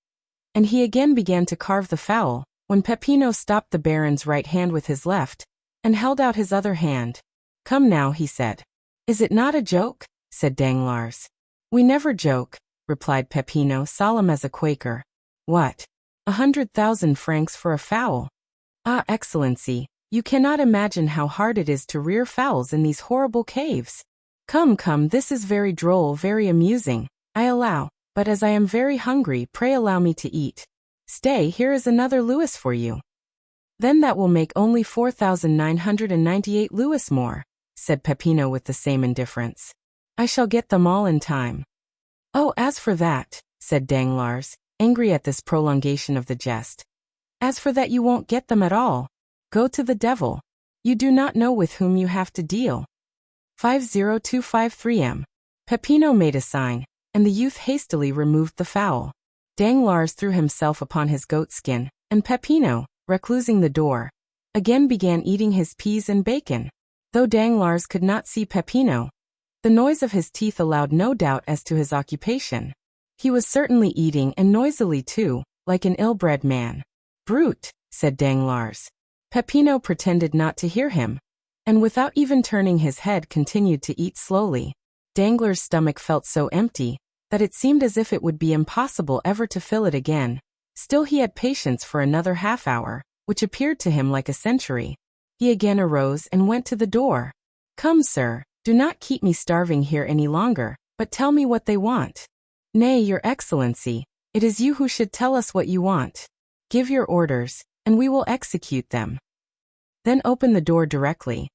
And he again began to carve the fowl, when Peppino stopped the Baron's right hand with his left, and held out his other hand. Come now, he said. Is it not a joke? Said Danglars. We never joke, replied Peppino, solemn as a Quaker. What? 100,000 francs for a fowl? Ah, Excellency, you cannot imagine how hard it is to rear fowls in these horrible caves. Come, come, this is very droll, very amusing, I allow, but as I am very hungry, pray allow me to eat. Stay, here is another louis for you. Then that will make only 4,998 louis more, said Peppino with the same indifference. I shall get them all in time. Oh, as for that, said Danglars, angry at this prolongation of the jest. As for that, you won't get them at all. Go to the devil. You do not know with whom you have to deal. 50253M. Peppino made a sign, and the youth hastily removed the fowl. Danglars threw himself upon his goatskin, and Peppino, reclosing the door, again began eating his peas and bacon. Though Danglars could not see Peppino, the noise of his teeth allowed no doubt as to his occupation. He was certainly eating, and noisily too, like an ill-bred man. Brute, said Danglars. Peppino pretended not to hear him, and without even turning his head continued to eat slowly. Danglars' stomach felt so empty that it seemed as if it would be impossible ever to fill it again. Still he had patience for another half-hour, which appeared to him like a century. He again arose and went to the door. Come, sir, do not keep me starving here any longer, but tell me what they want. Nay, your Excellency, it is you who should tell us what you want. Give your orders, and we will execute them. Then open the door directly.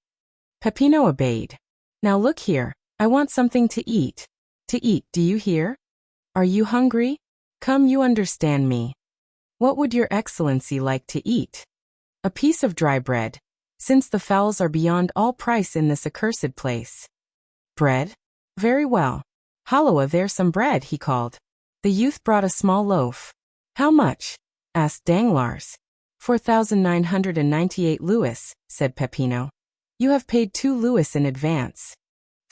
Peppino obeyed. Now look here, I want something to eat. To eat, do you hear? Are you hungry? Come, you understand me. What would your Excellency like to eat? A piece of dry bread, since the fowls are beyond all price in this accursed place. Bread? Very well. Halloa, there's some bread, he called. The youth brought a small loaf. How much? Asked Danglars. 4,998 louis, said Peppino. You have paid 2 louis in advance.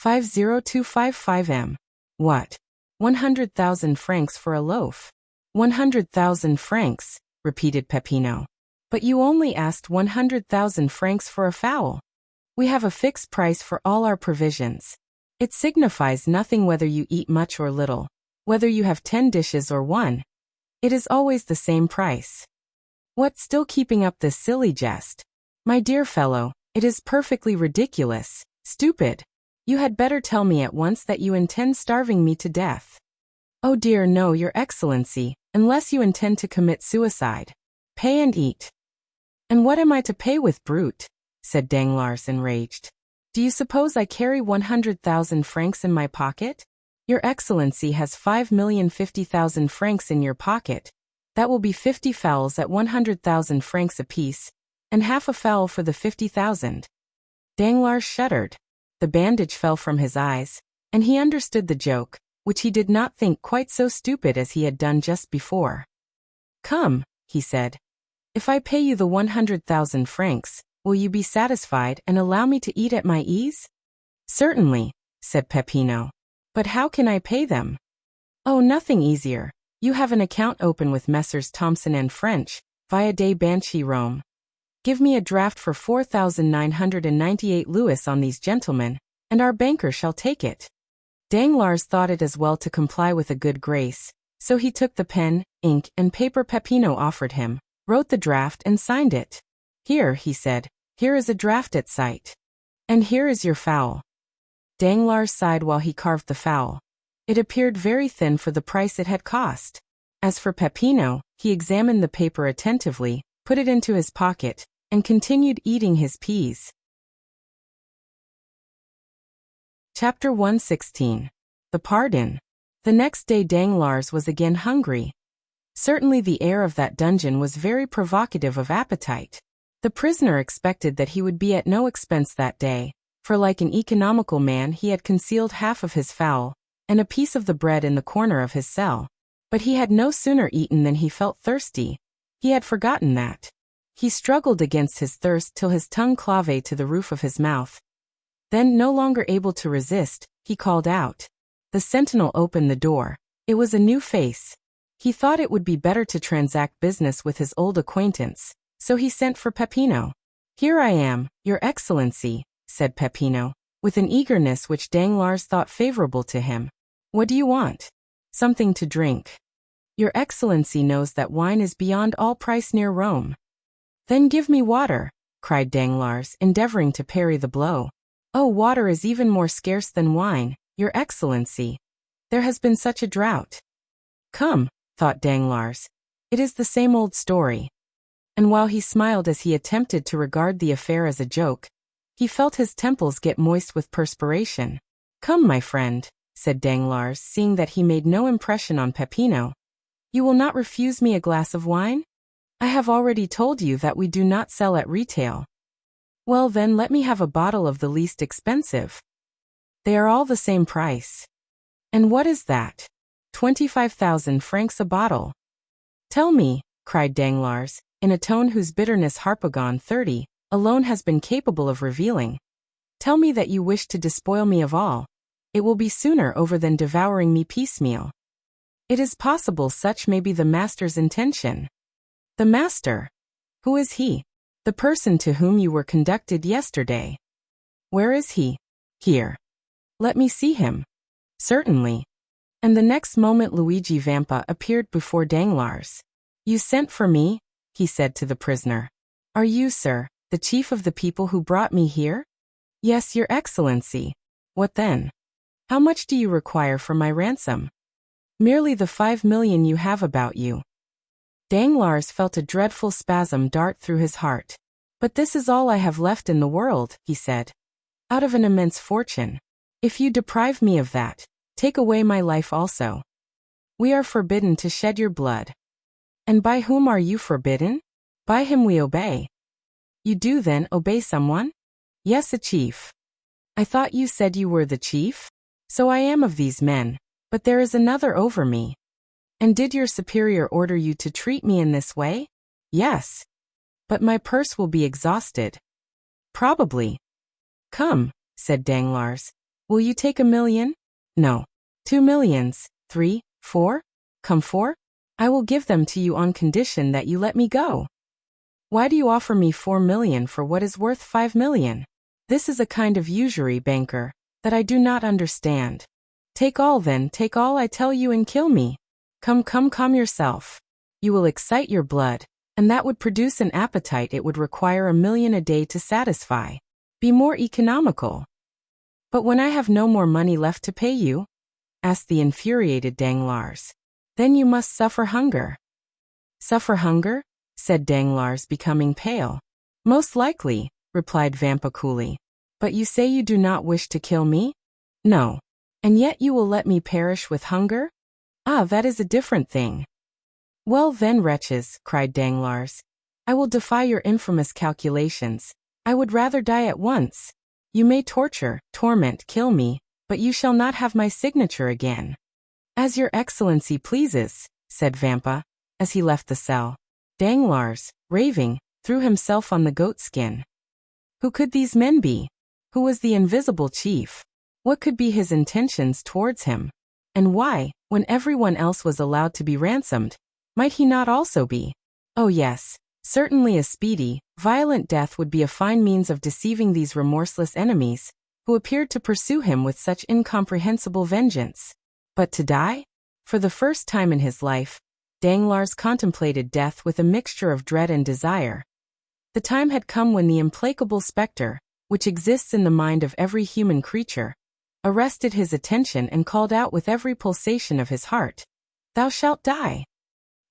50255M. What? 100,000 francs for a loaf. 100,000 francs, repeated Peppino. But you only asked 100,000 francs for a fowl. We have a fixed price for all our provisions. It signifies nothing whether you eat much or little, whether you have 10 dishes or 1. It is always the same price. What, still keeping up this silly jest? My dear fellow, it is perfectly ridiculous, stupid. You had better tell me at once that you intend starving me to death. Oh dear no, Your Excellency, unless you intend to commit suicide. Pay and eat. And what am I to pay with, brute? Said Danglars, enraged. Do you suppose I carry 100,000 francs in my pocket? Your Excellency has 5,050,000 francs in your pocket. That will be 50 fowls at 100,000 francs apiece, and half a fowl for the 50,000. Danglars shuddered. The bandage fell from his eyes, and he understood the joke, which he did not think quite so stupid as he had done just before. Come, he said. If I pay you the 100,000 francs, will you be satisfied and allow me to eat at my ease? Certainly, said Peppino. But how can I pay them? Oh, nothing easier. You have an account open with Messrs. Thomson and French, via des Banchi Rome. Give me a draft for 4,998 louis on these gentlemen, and our banker shall take it. Danglars thought it as well to comply with a good grace, so he took the pen, ink, and paper Peppino offered him, wrote the draft and signed it. Here, he said, here is a draft at sight. And here is your fowl. Danglars sighed while he carved the fowl. It appeared very thin for the price it had cost. As for Peppino, he examined the paper attentively, put it into his pocket, and continued eating his peas. Chapter 116. The Pardon. The next day Danglars was again hungry. Certainly the air of that dungeon was very provocative of appetite. The prisoner expected that he would be at no expense that day, for like an economical man he had concealed half of his fowl, and a piece of the bread in the corner of his cell. But he had no sooner eaten than he felt thirsty. He had forgotten that. He struggled against his thirst till his tongue clave to the roof of his mouth. Then, no longer able to resist, he called out. The sentinel opened the door. It was a new face. He thought it would be better to transact business with his old acquaintance, so he sent for Peppino. Here I am, Your Excellency, said Peppino, with an eagerness which Danglars thought favorable to him. What do you want? Something to drink. Your Excellency knows that wine is beyond all price near Rome. Then give me water, cried Danglars, endeavoring to parry the blow. Oh, water is even more scarce than wine, Your Excellency. There has been such a drought. Come, thought Danglars. It is the same old story. And while he smiled as he attempted to regard the affair as a joke, he felt his temples get moist with perspiration. Come, my friend, said Danglars, seeing that he made no impression on Peppino. You will not refuse me a glass of wine? I have already told you that we do not sell at retail. Well then, let me have a bottle of the least expensive. They are all the same price. And what is that? 25,000 francs a bottle. Tell me, cried Danglars, in a tone whose bitterness Harpagon 30 alone has been capable of revealing. Tell me that you wish to despoil me of all. It will be sooner over than devouring me piecemeal. It is possible such may be the master's intention. The master? Who is he? The person to whom you were conducted yesterday. Where is he? Here. Let me see him. Certainly. And the next moment Luigi Vampa appeared before Danglars. You sent for me? He said to the prisoner. Are you, sir, the chief of the people who brought me here? Yes, Your Excellency. What then? How much do you require for my ransom? Merely the 5 million you have about you. Danglars felt a dreadful spasm dart through his heart. But this is all I have left in the world, he said. Out of an immense fortune. If you deprive me of that, take away my life also. We are forbidden to shed your blood. And by whom are you forbidden? By him we obey. You do then obey someone? Yes, a chief. I thought you said you were the chief? So I am of these men, but there is another over me. And did your superior order you to treat me in this way? Yes. But my purse will be exhausted. Probably. Come, said Danglars. Will you take 1 million? No. 2 millions, 3, 4? Come 4? I will give them to you on condition that you let me go. Why do you offer me 4 million for what is worth 5 million? This is a kind of usury, banker, that I do not understand. Take all then, take all I tell you and kill me. Come, calm yourself. You will excite your blood, and that would produce an appetite it would require 1 million a day to satisfy. Be more economical. But when I have no more money left to pay you? Asked the infuriated Danglars. Then you must suffer hunger. Suffer hunger? Said Danglars, becoming pale. Most likely, replied Vampa coolly. But you say you do not wish to kill me? No. And yet you will let me perish with hunger? Ah, that is a different thing. Well then, wretches, cried Danglars, I will defy your infamous calculations. I would rather die at once. You may torture, torment, kill me, but you shall not have my signature again. As your excellency pleases, said Vampa, as he left the cell. Danglars, raving, threw himself on the goatskin. Who could these men be? Who was the invisible chief? What could be his intentions towards him? And why, when everyone else was allowed to be ransomed, might he not also be? Oh yes, certainly a speedy, violent death would be a fine means of deceiving these remorseless enemies, who appeared to pursue him with such incomprehensible vengeance. But to die? For the first time in his life, Danglars contemplated death with a mixture of dread and desire. The time had come when the implacable spectre, which exists in the mind of every human creature, arrested his attention and called out with every pulsation of his heart, "Thou shalt die."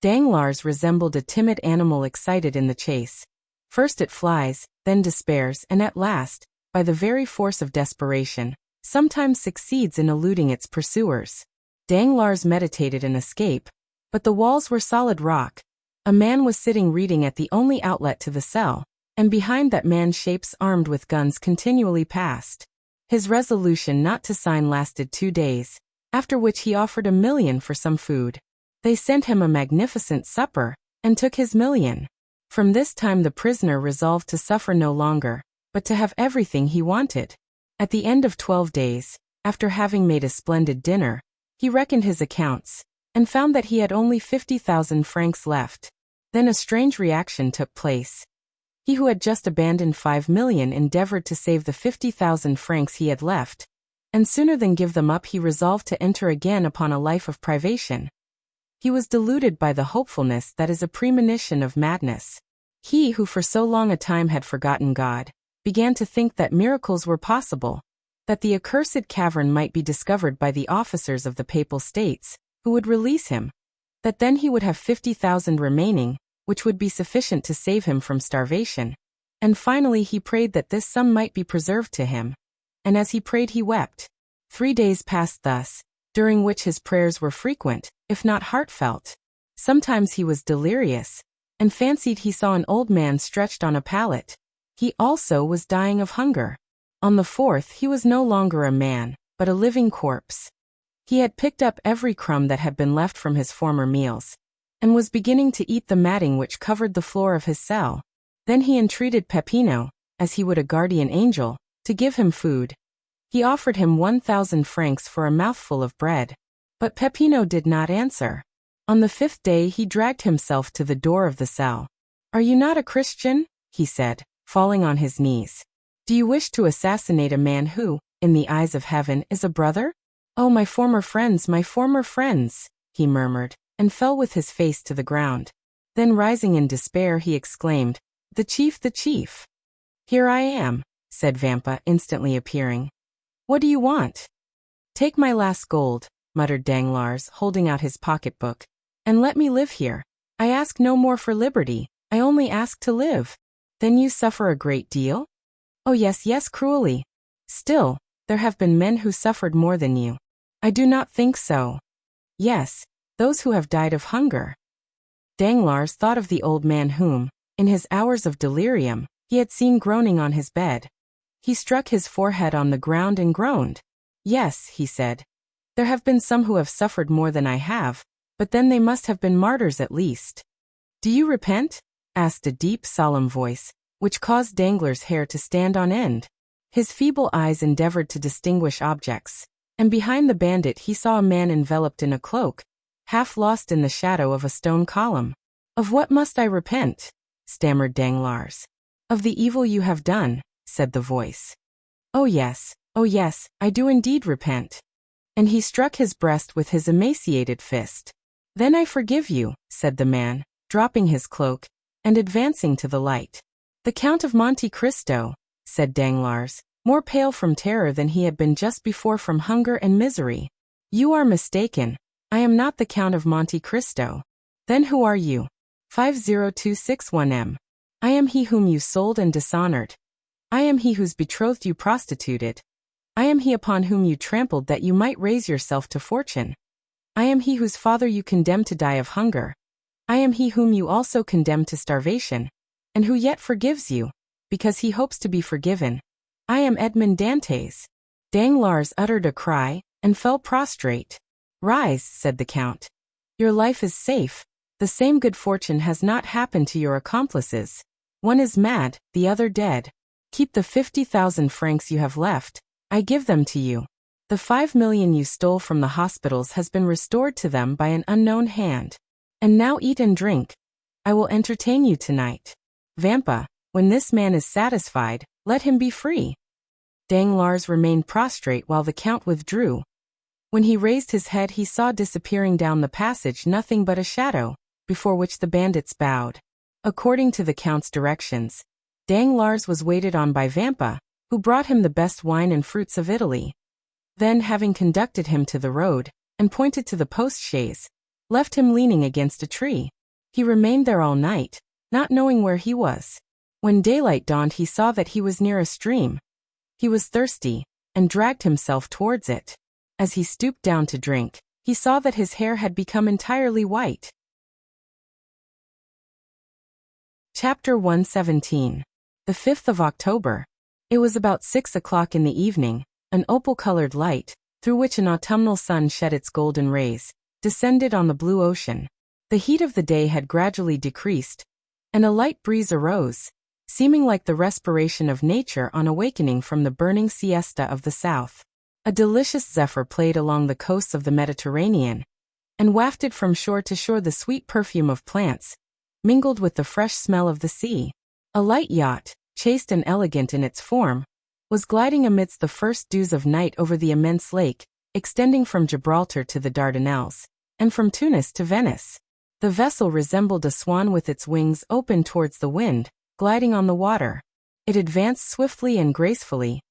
Danglars resembled a timid animal excited in the chase. First it flies, then despairs, and at last, by the very force of desperation, sometimes succeeds in eluding its pursuers. Danglars meditated an escape, but the walls were solid rock. A man was sitting reading at the only outlet to the cell, and behind that man shapes armed with guns continually passed. His resolution not to sign lasted 2 days, after which he offered 1 million for some food. They sent him a magnificent supper, and took his million. From this time the prisoner resolved to suffer no longer, but to have everything he wanted. At the end of 12 days, after having made a splendid dinner, he reckoned his accounts, and found that he had only 50,000 francs left. Then a strange reaction took place. He who had just abandoned 5 million endeavored to save the 50,000 francs he had left, and sooner than give them up he resolved to enter again upon a life of privation. He was deluded by the hopefulness that is a premonition of madness. He who for so long a time had forgotten God, began to think that miracles were possible, that the accursed cavern might be discovered by the officers of the Papal States, who would release him, that then he would have 50,000 remaining, which would be sufficient to save him from starvation. And finally he prayed that this sum might be preserved to him. And as he prayed he wept. 3 days passed thus, during which his prayers were frequent, if not heartfelt. Sometimes he was delirious, and fancied he saw an old man stretched on a pallet. He also was dying of hunger. On the 4th he was no longer a man, but a living corpse. He had picked up every crumb that had been left from his former meals, and was beginning to eat the matting which covered the floor of his cell. Then he entreated Peppino, as he would a guardian angel, to give him food. He offered him 1,000 francs for a mouthful of bread. But Peppino did not answer. On the 5th day he dragged himself to the door of the cell. "Are you not a Christian?" he said, falling on his knees. "Do you wish to assassinate a man who, in the eyes of heaven, is a brother? Oh, my former friends, he murmured, and fell with his face to the ground. Then rising in despair he exclaimed, the chief. "Here I am," said Vampa, instantly appearing. "What do you want?" "Take my last gold," muttered Danglars, holding out his pocketbook, "and let me live here. I ask no more for liberty, I only ask to live." "Then you suffer a great deal?" "Oh yes, cruelly. Still, there have been men who suffered more than you." "I do not think so." "Yes, those who have died of hunger." Danglars thought of the old man whom, in his hours of delirium, he had seen groaning on his bed. He struck his forehead on the ground and groaned. "Yes," he said, "there have been some who have suffered more than I have, but then they must have been martyrs at least." "Do you repent?" asked a deep, solemn voice, which caused Danglars' hair to stand on end. His feeble eyes endeavored to distinguish objects. and behind the bandit he saw a man enveloped in a cloak, half lost in the shadow of a stone column. "Of what must I repent?" stammered Danglars. "Of the evil you have done," said the voice. Oh yes, I do indeed repent." And he struck his breast with his emaciated fist. "Then I forgive you," said the man, dropping his cloak, and advancing to the light. "The Count of Monte Cristo," said Danglars, more pale from terror than he had been just before from hunger and misery. "You are mistaken. I am not the Count of Monte Cristo." "Then who are you?" 50261M. "I am he whom you sold and dishonored. I am he whose betrothed you prostituted. I am he upon whom you trampled that you might raise yourself to fortune. I am he whose father you condemned to die of hunger. I am he whom you also condemned to starvation, and who yet forgives you, because he hopes to be forgiven. I am Edmond Dantès." Danglars uttered a cry, and fell prostrate. "Rise," said the Count. "Your life is safe. The same good fortune has not happened to your accomplices. One is mad, the other dead. Keep the 50,000 francs you have left. I give them to you. The 5 million you stole from the hospitals has been restored to them by an unknown hand. And now eat and drink. I will entertain you tonight. Vampa, when this man is satisfied, let him be free." Danglars remained prostrate while the Count withdrew. When he raised his head he saw disappearing down the passage nothing but a shadow, before which the bandits bowed. According to the Count's directions, Danglars was waited on by Vampa, who brought him the best wine and fruits of Italy. Then, having conducted him to the road, and pointed to the post-chaise, left him leaning against a tree. He remained there all night, not knowing where he was. When daylight dawned he saw that he was near a stream. He was thirsty, and dragged himself towards it. As he stooped down to drink, he saw that his hair had become entirely white. Chapter 117. The 5th of October. It was about 6 o'clock in the evening. An opal-colored light, through which an autumnal sun shed its golden rays, descended on the blue ocean. The heat of the day had gradually decreased, and a light breeze arose, seeming like the respiration of nature on awakening from the burning siesta of the south. A delicious zephyr played along the coasts of the Mediterranean, and wafted from shore to shore the sweet perfume of plants, mingled with the fresh smell of the sea. A light yacht, chaste and elegant in its form, was gliding amidst the first dews of night over the immense lake, extending from Gibraltar to the Dardanelles, and from Tunis to Venice. The vessel resembled a swan with its wings open towards the wind, gliding on the water. It advanced swiftly and gracefully,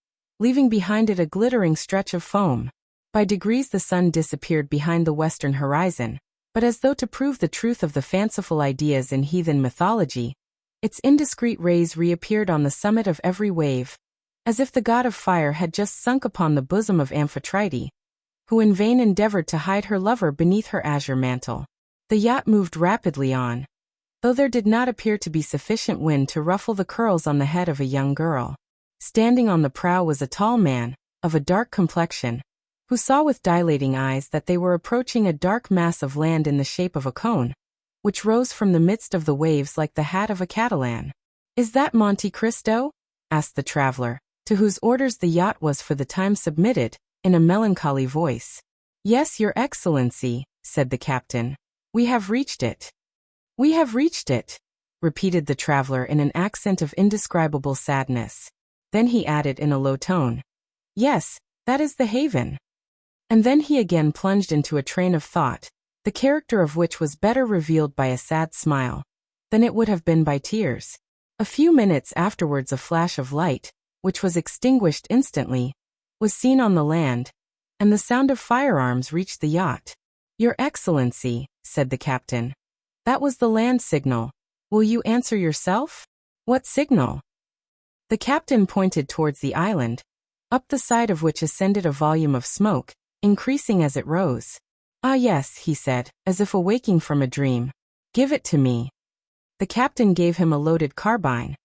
leaving behind it a glittering stretch of foam. By degrees the sun disappeared behind the western horizon, but as though to prove the truth of the fanciful ideas in heathen mythology, its indiscreet rays reappeared on the summit of every wave, as if the god of fire had just sunk upon the bosom of Amphitrite, who in vain endeavored to hide her lover beneath her azure mantle. The yacht moved rapidly on, though there did not appear to be sufficient wind to ruffle the curls on the head of a young girl. Standing on the prow was a tall man, of a dark complexion, who saw with dilating eyes that they were approaching a dark mass of land in the shape of a cone, which rose from the midst of the waves like the hat of a Catalan. "Is that Monte Cristo?" asked the traveler, to whose orders the yacht was for the time submitted, in a melancholy voice. "Yes, your excellency," said the captain. "We have reached it." "We have reached it," repeated the traveler in an accent of indescribable sadness. Then he added in a low tone, "Yes, that is the haven." And then he again plunged into a train of thought, the character of which was better revealed by a sad smile than it would have been by tears. A few minutes afterwards a flash of light, which was extinguished instantly, was seen on the land, and the sound of firearms reached the yacht. "Your excellency," said the captain, "that was the land signal. Will you answer yourself?" "What signal?" The captain pointed towards the island, up the side of which ascended a volume of smoke, increasing as it rose. "Ah yes," he said, as if awaking from a dream. "Give it to me." The captain gave him a loaded carbine.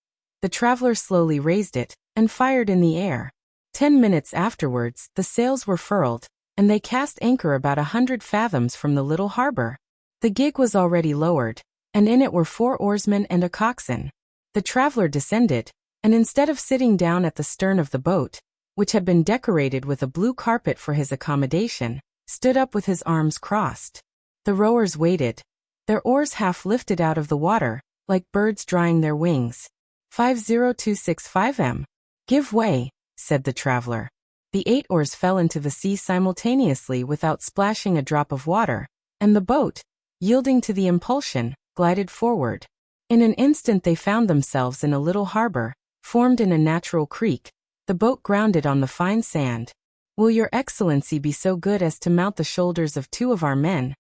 The traveler slowly raised it, and fired in the air. 10 minutes afterwards, the sails were furled, and they cast anchor about 100 fathoms from the little harbor. The gig was already lowered, and in it were 4 oarsmen and a coxswain. The traveler descended, and instead of sitting down at the stern of the boat, which had been decorated with a blue carpet for his accommodation, stood up with his arms crossed. The rowers waited, their oars half lifted out of the water, like birds drying their wings. 50265 Give way, said the traveler. The 8 oars fell into the sea simultaneously without splashing a drop of water, and the boat, yielding to the impulsion, glided forward. In an instant they found themselves in a little harbor, formed in a natural creek. The boat grounded on the fine sand. Will your excellency be so good as to mount the shoulders of 2 of our men?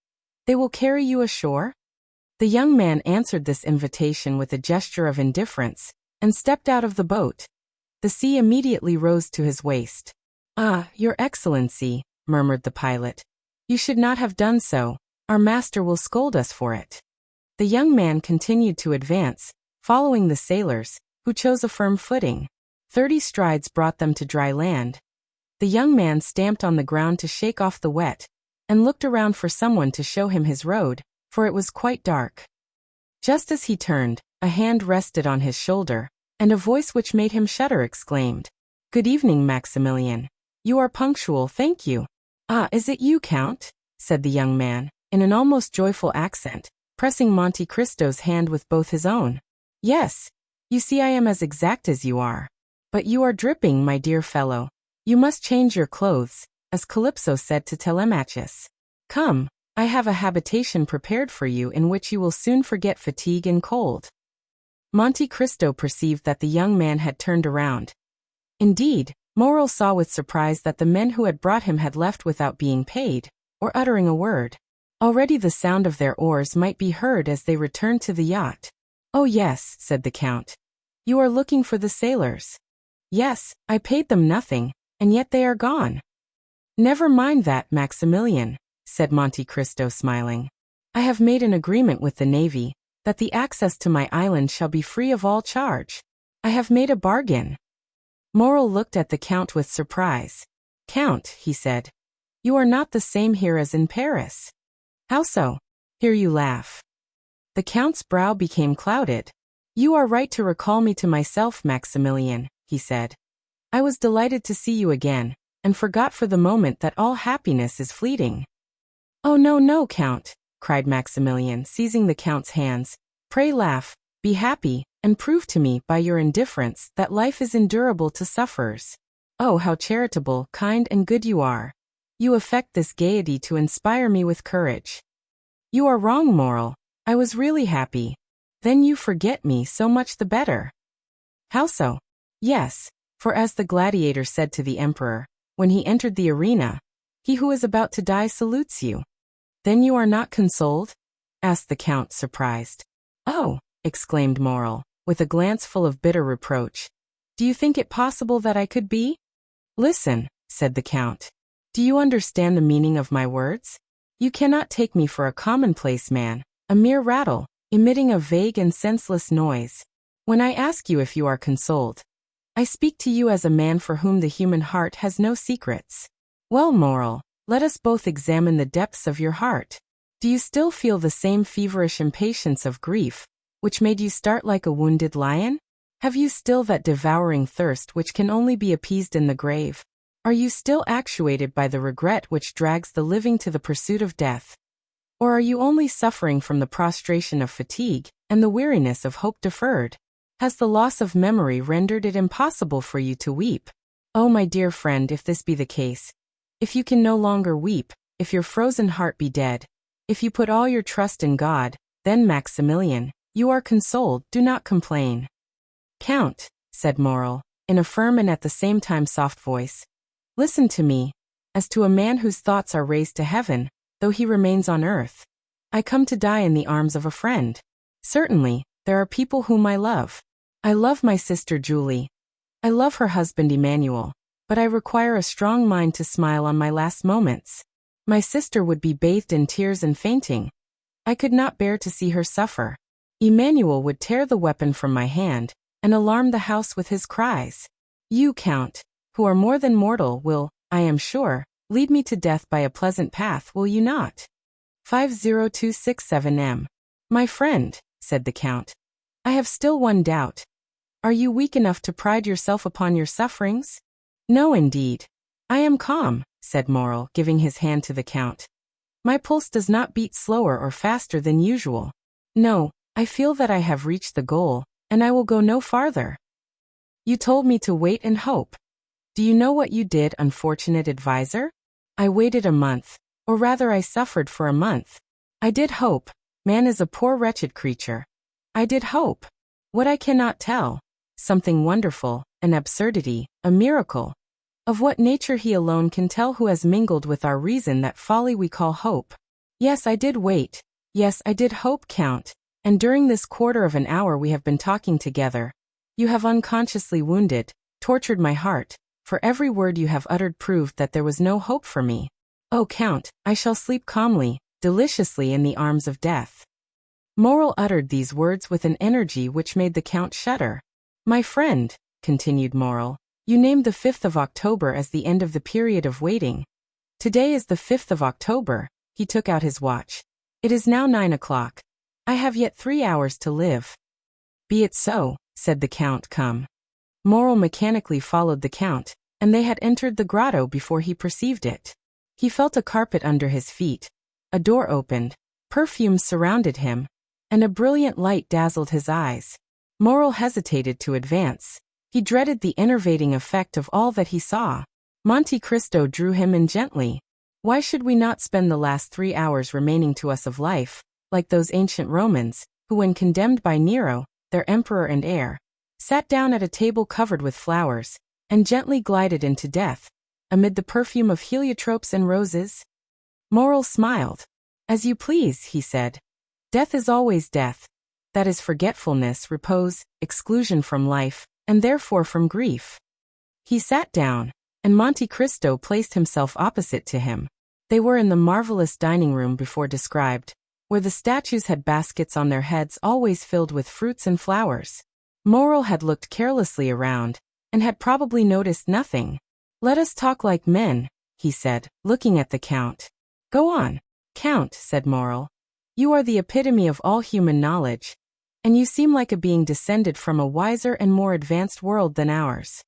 They will carry you ashore? The young man answered this invitation with a gesture of indifference, and stepped out of the boat. The sea immediately rose to his waist. Ah, your excellency, murmured the pilot. You should not have done so. Our master will scold us for it. The young man continued to advance, following the sailors, who chose a firm footing. 30 strides brought them to dry land. The young man stamped on the ground to shake off the wet, and looked around for someone to show him his road, for it was quite dark. Just as he turned, a hand rested on his shoulder, and a voice which made him shudder exclaimed, "Good evening, Maximilian. You are punctual, thank you." "Ah, is it you, Count?" said the young man, in an almost joyful accent, pressing Monte Cristo's hand with both his own. "Yes. You see I am as exact as you are. But you are dripping, my dear fellow. You must change your clothes, as Calypso said to Telemachus. Come, I have a habitation prepared for you in which you will soon forget fatigue and cold." Monte Cristo perceived that the young man had turned around. Indeed, Morrel saw with surprise that the men who had brought him had left without being paid, or uttering a word. Already the sound of their oars might be heard as they returned to the yacht. "Oh yes," said the Count. "You are looking for the sailors." "Yes, I paid them nothing, and yet they are gone." "Never mind that, Maximilian," said Monte Cristo smiling. "I have made an agreement with the Navy, that the access to my island shall be free of all charge. I have made a bargain." Morrel looked at the Count with surprise. "Count," he said, "you are not the same here as in Paris." "How so?" "Here you laugh." The Count's brow became clouded. "You are right to recall me to myself, Maximilian," he said. "I was delighted to see you again, and forgot for the moment that all happiness is fleeting." "Oh no, no, Count," cried Maximilian, seizing the Count's hands. "Pray laugh, be happy, and prove to me, by your indifference, that life is endurable to sufferers. Oh, how charitable, kind, and good you are. You affect this gaiety to inspire me with courage." "You are wrong, Morrel. I was really happy." "Then you forget me, so much the better." "How so?" "Yes, for as the gladiator said to the emperor, when he entered the arena, 'He who is about to die salutes you.'" "Then you are not consoled?" asked the Count, surprised. "Oh," exclaimed Morrel, with a glance full of bitter reproach. "Do you think it possible that I could be?" "Listen," said the Count. "Do you understand the meaning of my words? You cannot take me for a commonplace man, a mere rattle, emitting a vague and senseless noise. When I ask you if you are consoled, I speak to you as a man for whom the human heart has no secrets. Well, Morrel, let us both examine the depths of your heart. Do you still feel the same feverish impatience of grief, which made you start like a wounded lion? Have you still that devouring thirst which can only be appeased in the grave? Are you still actuated by the regret which drags the living to the pursuit of death? Or are you only suffering from the prostration of fatigue, and the weariness of hope deferred? Has the loss of memory rendered it impossible for you to weep? Oh, my dear friend, if this be the case, if you can no longer weep, if your frozen heart be dead, if you put all your trust in God, then, Maximilian, you are consoled, do not complain." "Count," said Morrel, in a firm and at the same time soft voice, "listen to me, as to a man whose thoughts are raised to heaven, though he remains on earth. I come to die in the arms of a friend. Certainly, there are people whom I love. I love my sister Julie. I love her husband Emmanuel, but I require a strong mind to smile on my last moments. My sister would be bathed in tears and fainting. I could not bear to see her suffer. Emmanuel would tear the weapon from my hand, and alarm the house with his cries. You, Count, who are more than mortal, will, I am sure, lead me to death by a pleasant path, will you not?" 50267 "My friend," said the Count, "I have still one doubt. Are you weak enough to pride yourself upon your sufferings? No, indeed. I am calm, said Moral, giving his hand to the Count. My pulse does not beat slower or faster than usual. No, I feel that I have reached the goal, and I will go no farther. You told me to wait and hope. Do you know what you did, unfortunate advisor? I waited a month, or rather I suffered for a month. I did hope. Man is a poor wretched creature. I did hope. What I cannot tell. Something wonderful, an absurdity, a miracle. Of what nature he alone can tell who has mingled with our reason that folly we call hope. Yes, I did wait. Yes, I did hope, Count. And during this quarter of an hour we have been talking together, you have unconsciously wounded, tortured my heart, for every word you have uttered proved that there was no hope for me. Oh, Count, I shall sleep calmly, deliciously in the arms of death. Moral uttered these words with an energy which made the Count shudder. My friend, continued Moral, you named the 5th of October as the end of the period of waiting. Today is the 5th of October, he took out his watch. It is now 9 o'clock. I have yet 3 hours to live. Be it so, said the Count. Come. Moral mechanically followed the Count, and they had entered the grotto before he perceived it. He felt a carpet under his feet. A door opened. Perfumes surrounded him, and a brilliant light dazzled his eyes. Moral hesitated to advance. He dreaded the enervating effect of all that he saw. Monte Cristo drew him in gently. Why should we not spend the last 3 hours remaining to us of life, like those ancient Romans, who when condemned by Nero, their emperor and heir, sat down at a table covered with flowers, and gently glided into death, amid the perfume of heliotropes and roses? Moral smiled. As you please, he said. Death is always death. That is forgetfulness, repose, exclusion from life, and therefore from grief. He sat down, and Monte Cristo placed himself opposite to him. They were in the marvelous dining room before described, where the statues had baskets on their heads always filled with fruits and flowers. Moral had looked carelessly around, and had probably noticed nothing. Let us talk like men, he said, looking at the Count. Go on. Count, said Moral. You are the epitome of all human knowledge, and you seem like a being descended from a wiser and more advanced world than ours.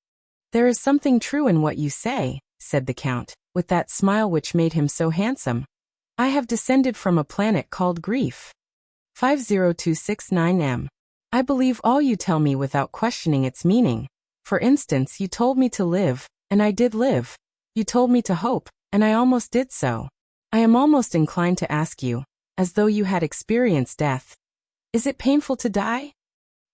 There is something true in what you say, said the Count, with that smile which made him so handsome. I have descended from a planet called Grief. 50269M. I believe all you tell me without questioning its meaning. For instance, you told me to live, and I did live. You told me to hope, and I almost did so. I am almost inclined to ask you, as though you had experienced death, is it painful to die?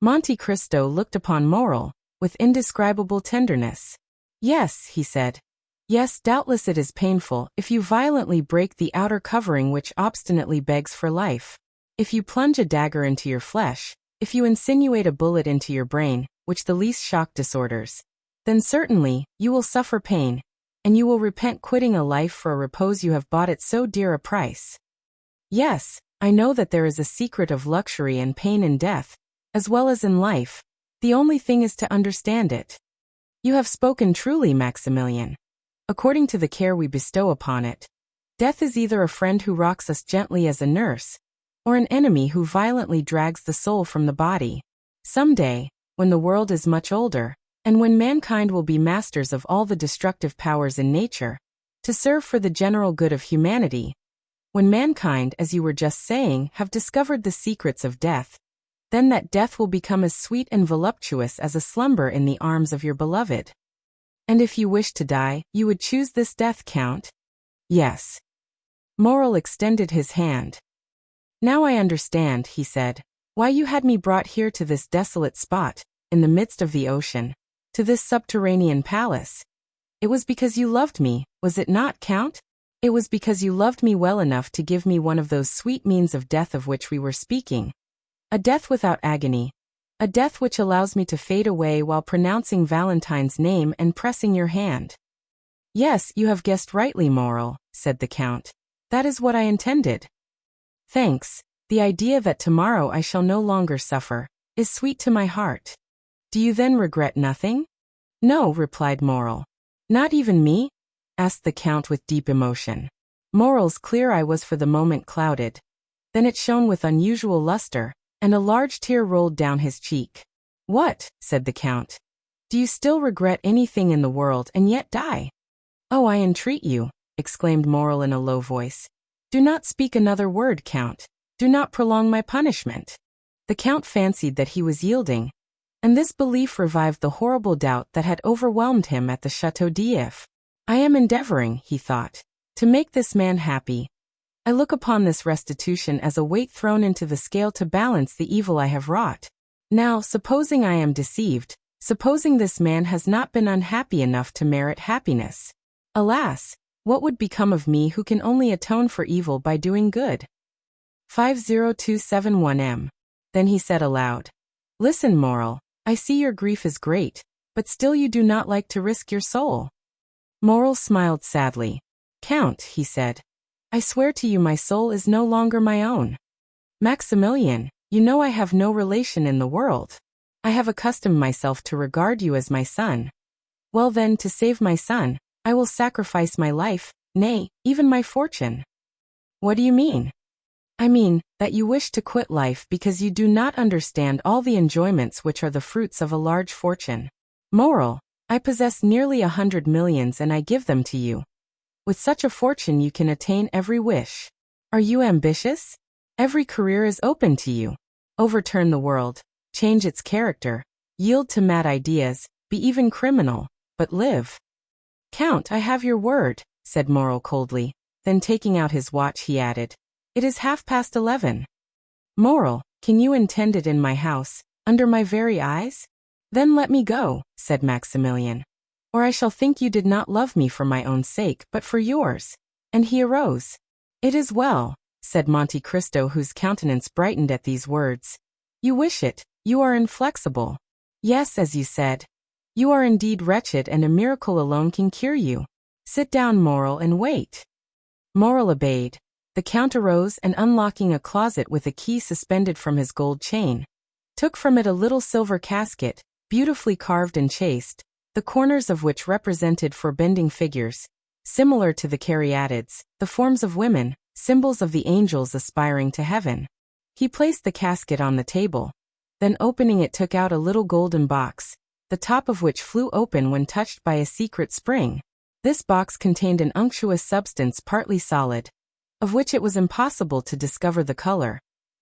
Monte Cristo looked upon Moral with indescribable tenderness. Yes, he said. Yes, doubtless it is painful if you violently break the outer covering which obstinately begs for life. If you plunge a dagger into your flesh, if you insinuate a bullet into your brain, which the least shock disorders, then certainly you will suffer pain, and you will repent quitting a life for a repose you have bought at so dear a price. Yes, I know that there is a secret of luxury and pain in death, as well as in life. The only thing is to understand it. You have spoken truly, Maximilian. According to the care we bestow upon it, death is either a friend who rocks us gently as a nurse, or an enemy who violently drags the soul from the body. Some day, when the world is much older, and when mankind will be masters of all the destructive powers in nature, to serve for the general good of humanity, when mankind, as you were just saying, have discovered the secrets of death, then that death will become as sweet and voluptuous as a slumber in the arms of your beloved. And if you wish to die, you would choose this death, Count? Yes. Moral extended his hand. Now I understand, he said, why you had me brought here to this desolate spot, in the midst of the ocean, to this subterranean palace. It was because you loved me, was it not, Count? It was because you loved me well enough to give me one of those sweet means of death of which we were speaking. A death without agony. A death which allows me to fade away while pronouncing Valentine's name and pressing your hand. Yes, you have guessed rightly, Moral, said the Count. That is what I intended. Thanks. The idea that tomorrow I shall no longer suffer is sweet to my heart. Do you then regret nothing? No, replied Moral. Not even me? Asked the Count with deep emotion. Moral's clear eye was for the moment clouded. Then it shone with unusual luster, and a large tear rolled down his cheek. What? Said the Count. Do you still regret anything in the world and yet die? Oh, I entreat you, exclaimed Morel in a low voice. Do not speak another word, Count. Do not prolong my punishment. The Count fancied that he was yielding, and this belief revived the horrible doubt that had overwhelmed him at the Château d'If. I am endeavoring, he thought, to make this man happy. I look upon this restitution as a weight thrown into the scale to balance the evil I have wrought. Now, supposing I am deceived, supposing this man has not been unhappy enough to merit happiness. Alas, what would become of me who can only atone for evil by doing good? 50271M. Then he said aloud, Listen, Morel, I see your grief is great, but still you do not like to risk your soul. Morel smiled sadly. Count, he said, I swear to you my soul is no longer my own. Maximilian, you know I have no relation in the world. I have accustomed myself to regard you as my son. Well then, to save my son, I will sacrifice my life, nay, even my fortune. What do you mean? I mean, that you wish to quit life because you do not understand all the enjoyments which are the fruits of a large fortune. Morel, I possess nearly 100 millions and I give them to you. With such a fortune you can attain every wish. Are you ambitious? Every career is open to you. Overturn the world, change its character, yield to mad ideas, be even criminal, but live. Count, I have your word, said Morel coldly. Then taking out his watch he added, It is 11:30. Morel, can you intend it in my house, under my very eyes? Then let me go, said Maximilian. Or I shall think you did not love me for my own sake but for yours. And he arose. It is well, said Monte Cristo, whose countenance brightened at these words. You wish it, you are inflexible. Yes, as you said. You are indeed wretched and a miracle alone can cure you. Sit down, Morel, and wait. Morel obeyed. The Count arose and unlocking a closet with a key suspended from his gold chain, took from it a little silver casket, beautifully carved and chased, the corners of which represented forebending figures, similar to the caryatids, the forms of women, symbols of the angels aspiring to heaven. He placed the casket on the table, then opening it took out a little golden box, the top of which flew open when touched by a secret spring. This box contained an unctuous substance partly solid, of which it was impossible to discover the color,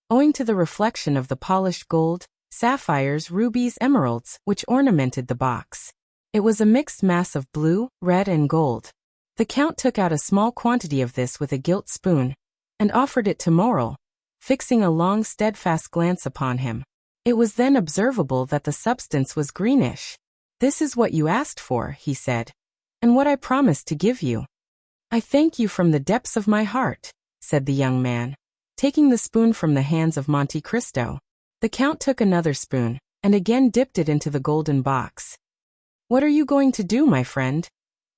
owing to the reflection of the polished gold, sapphires, rubies, emeralds, which ornamented the box. It was a mixed mass of blue, red, and gold. The Count took out a small quantity of this with a gilt spoon, and offered it to Morel, fixing a long steadfast glance upon him. It was then observable that the substance was greenish. This is what you asked for, he said, and what I promised to give you. I thank you from the depths of my heart, said the young man, taking the spoon from the hands of Monte Cristo. The Count took another spoon, and again dipped it into the golden box. What are you going to do, my friend?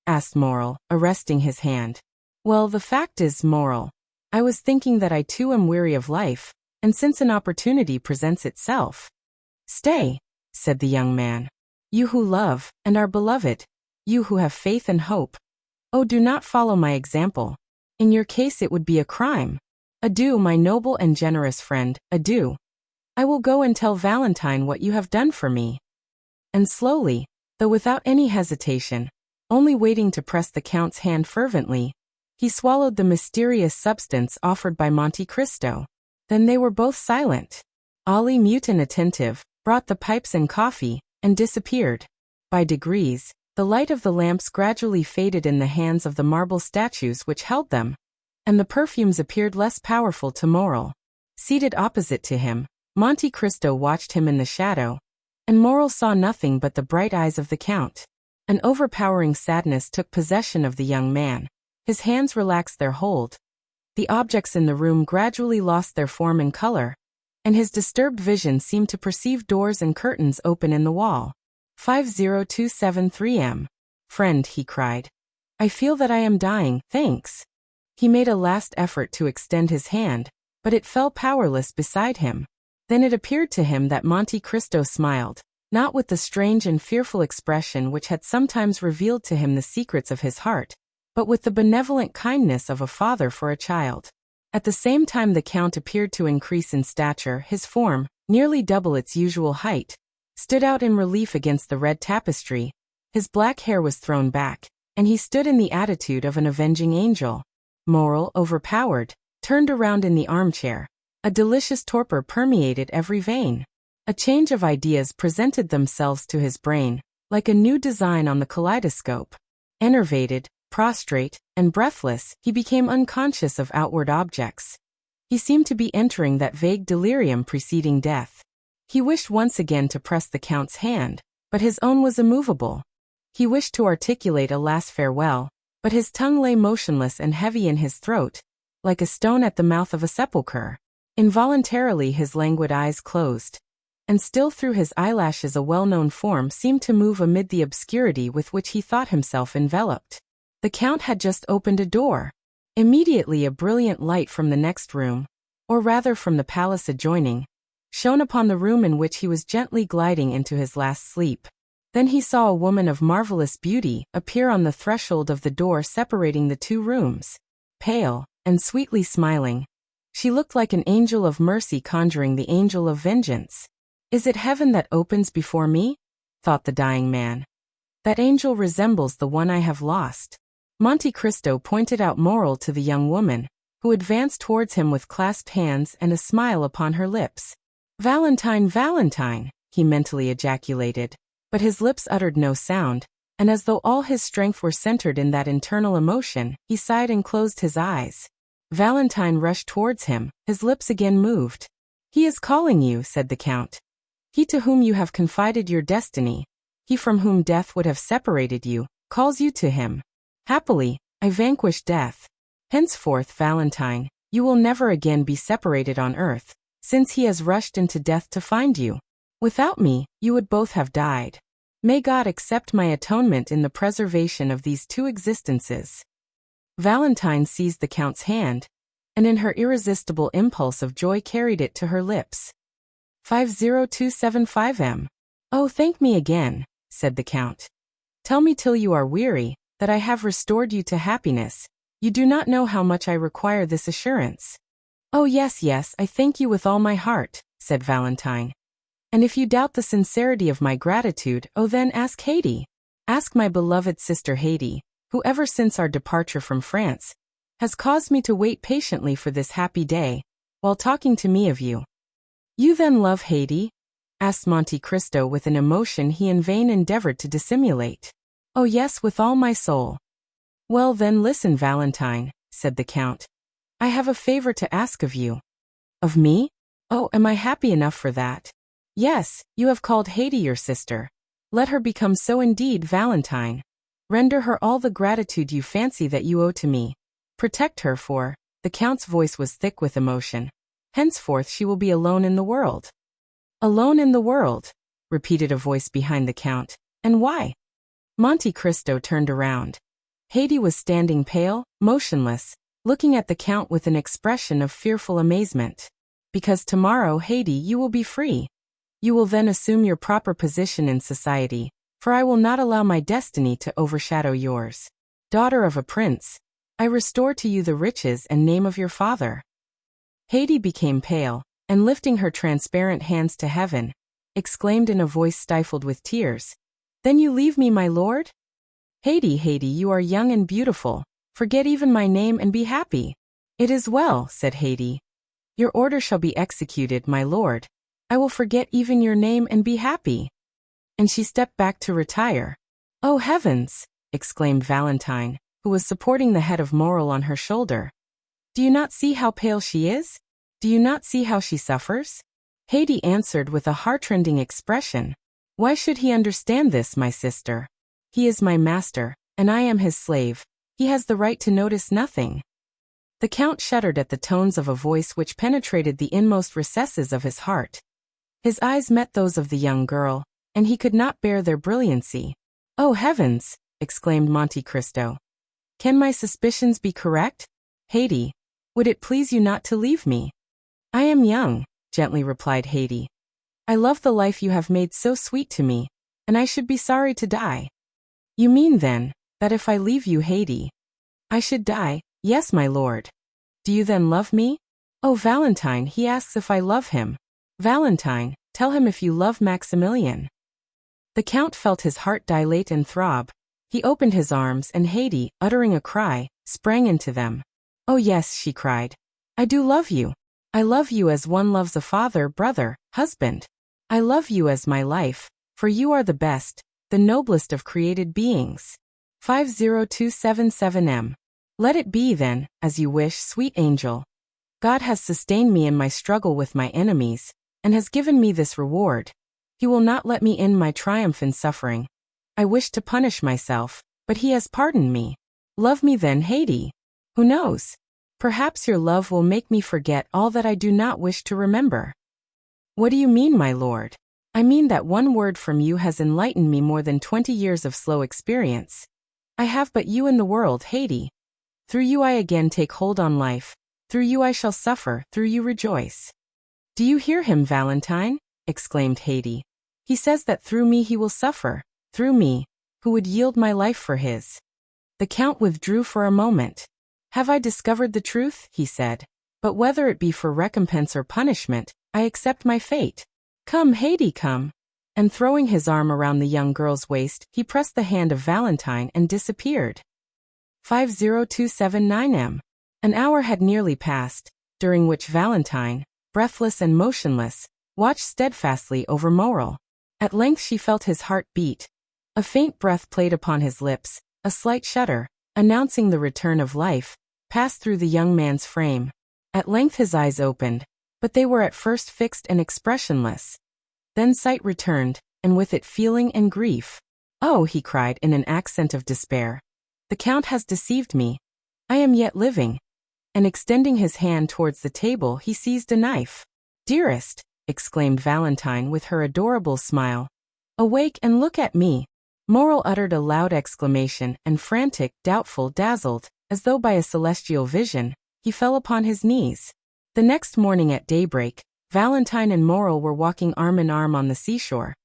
Asked Morel, arresting his hand. Well, the fact is, Morel, I was thinking that I too am weary of life, and since an opportunity presents itself. Stay, said the young man. You who love, and are beloved, you who have faith and hope. Oh, do not follow my example. In your case it would be a crime. Adieu, my noble and generous friend, adieu. I will go and tell Valentine what you have done for me. And slowly, though without any hesitation, only waiting to press the Count's hand fervently, he swallowed the mysterious substance offered by Monte Cristo. Then they were both silent. Ali, mute and attentive, brought the pipes and coffee, and disappeared. By degrees, the light of the lamps gradually faded in the hands of the marble statues which held them, and the perfumes appeared less powerful to Morel. Seated opposite to him, Monte Cristo watched him in the shadow, and Morel saw nothing but the bright eyes of the Count. An overpowering sadness took possession of the young man. His hands relaxed their hold. The objects in the room gradually lost their form and color, and his disturbed vision seemed to perceive doors and curtains open in the wall. 50273M. Friend, he cried. I feel that I am dying, thanks. He made a last effort to extend his hand, but it fell powerless beside him. Then it appeared to him that Monte Cristo smiled, not with the strange and fearful expression which had sometimes revealed to him the secrets of his heart, but with the benevolent kindness of a father for a child. At the same time the Count appeared to increase in stature, his form, nearly double its usual height, stood out in relief against the red tapestry. His black hair was thrown back, and he stood in the attitude of an avenging angel. Moral, overpowered, turned around in the armchair. A delicious torpor permeated every vein. A change of ideas presented themselves to his brain, like a new design on the kaleidoscope. Enervated, prostrate, and breathless, he became unconscious of outward objects. He seemed to be entering that vague delirium preceding death. He wished once again to press the Count's hand, but his own was immovable. He wished to articulate a last farewell, but his tongue lay motionless and heavy in his throat, like a stone at the mouth of a sepulchre. Involuntarily his languid eyes closed, and still through his eyelashes a well-known form seemed to move amid the obscurity with which he thought himself enveloped. The Count had just opened a door. Immediately a brilliant light from the next room, or rather from the palace adjoining, shone upon the room in which he was gently gliding into his last sleep. Then he saw a woman of marvelous beauty appear on the threshold of the door separating the two rooms. Pale, and sweetly smiling, she looked like an angel of mercy conjuring the angel of vengeance. "Is it heaven that opens before me?" thought the dying man. "That angel resembles the one I have lost." Monte Cristo pointed out Moral to the young woman, who advanced towards him with clasped hands and a smile upon her lips. "Valentine, Valentine," he mentally ejaculated, but his lips uttered no sound, and as though all his strength were centered in that internal emotion, he sighed and closed his eyes. Valentine rushed towards him, his lips again moved. "He is calling you," said the Count. "He to whom you have confided your destiny, he from whom death would have separated you, calls you to him. Happily, I vanquished death. Henceforth, Valentine, you will never again be separated on earth, since he has rushed into death to find you. Without me, you would both have died. May God accept my atonement in the preservation of these two existences." Valentine seized the Count's hand, and in her irresistible impulse of joy carried it to her lips. 50275M. "Oh, thank me again," said the Count. "Tell me till you are weary, that I have restored you to happiness. You do not know how much I require this assurance." "Oh yes, yes, I thank you with all my heart," said Valentine. "And if you doubt the sincerity of my gratitude, oh then ask Haydée. Ask my beloved sister Haydée, who ever since our departure from France, has caused me to wait patiently for this happy day, while talking to me of you." "You then love Haydée?" asked Monte Cristo with an emotion he in vain endeavored to dissimulate. "Oh yes, with all my soul." "Well then listen, Valentine," said the Count. "I have a favor to ask of you." "Of me? Oh, am I happy enough for that?" "Yes, you have called Haydée your sister. Let her become so indeed, Valentine. Render her all the gratitude you fancy that you owe to me. Protect her, for," the Count's voice was thick with emotion, "henceforth she will be alone in the world." "Alone in the world," repeated a voice behind the Count. "And why?" Monte Cristo turned around. Haydée was standing pale, motionless, looking at the Count with an expression of fearful amazement. "Because tomorrow, Haydée, you will be free. You will then assume your proper position in society, for I will not allow my destiny to overshadow yours. Daughter of a prince, I restore to you the riches and name of your father." Haydée became pale, and lifting her transparent hands to heaven, exclaimed in a voice stifled with tears, "Then you leave me, my lord? Haydée, Haydée, you are young and beautiful. Forget even my name and be happy." "It is well," said Haydée. "Your order shall be executed, my lord. I will forget even your name and be happy." And she stepped back to retire. "Oh heavens!" exclaimed Valentine, who was supporting the head of Moral on her shoulder. "Do you not see how pale she is? Do you not see how she suffers?" Haydée answered with a heartrending expression, "Why should he understand this, my sister? He is my master, and I am his slave. He has the right to notice nothing." The Count shuddered at the tones of a voice which penetrated the inmost recesses of his heart. His eyes met those of the young girl, and he could not bear their brilliancy. "Oh heavens!" exclaimed Monte Cristo. "Can my suspicions be correct? Haydée, would it please you not to leave me?" "I am young," gently replied Haydée. "I love the life you have made so sweet to me, and I should be sorry to die." "You mean, then, that if I leave you, Haydée, I should die?" "Yes, my lord." "Do you then love me?" "Oh, Valentine, he asks if I love him. Valentine, Tell him if you love Maximilian." The Count felt his heart dilate and throb. He opened his arms and Haydée, uttering a cry, sprang into them. "Oh yes," she cried. "I do love you. I love you as one loves a father, brother, husband. I love you as my life, for you are the best, the noblest of created beings." 50277M. Let it be then, as you wish, sweet angel. God has sustained me in my struggle with my enemies, and has given me this reward. He will not let me end my triumph in suffering. I wished to punish myself, but he has pardoned me. Love me then, Haydée. Who knows? Perhaps your love will make me forget all that I do not wish to remember. What do you mean, my lord? I mean that one word from you has enlightened me more than 20 years of slow experience. I have but you in the world, Haydée. Through you I again take hold on life. Through you I shall suffer, through you rejoice. Do you hear him, Valentine? Exclaimed Haydée. He says that through me he will suffer, through me, who would yield my life for his. The Count withdrew for a moment. Have I discovered the truth? He said. But whether it be for recompense or punishment, I accept my fate. Come, Haydée, come. And throwing his arm around the young girl's waist, he pressed the hand of Valentine and disappeared. 50279M. An hour had nearly passed, during which Valentine, breathless and motionless, watched steadfastly over Morel. At length she felt his heart beat. A faint breath played upon his lips, a slight shudder, announcing the return of life, passed through the young man's frame. At length his eyes opened, but they were at first fixed and expressionless. Then sight returned, and with it feeling and grief. "Oh," he cried in an accent of despair. "The Count has deceived me. I am yet living." And extending his hand towards the table, he seized a knife. "Dearest," exclaimed Valentine with her adorable smile. "Awake and look at me." Morel uttered a loud exclamation, and frantic, doubtful, dazzled, as though by a celestial vision, he fell upon his knees. The next morning at daybreak, Valentine and Morel were walking arm in arm on the seashore.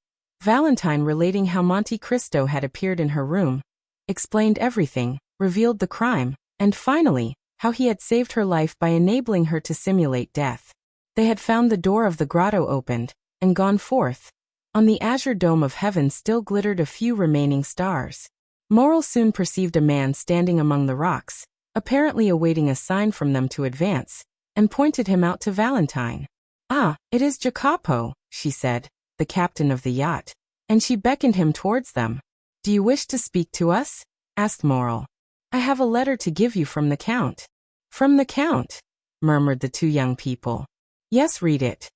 Valentine, relating how Monte Cristo had appeared in her room, explained everything, revealed the crime, and finally, how he had saved her life by enabling her to simulate death. They had found the door of the grotto opened, and gone forth. On the azure dome of heaven still glittered a few remaining stars. Morel soon perceived a man standing among the rocks, apparently awaiting a sign from them to advance, and pointed him out to Valentine. "Ah, it is Jacopo," she said, "the captain of the yacht," and she beckoned him towards them. "Do you wish to speak to us?" asked Morel. "I have a letter to give you from the Count." "From the Count?" murmured the two young people. "Yes, read it."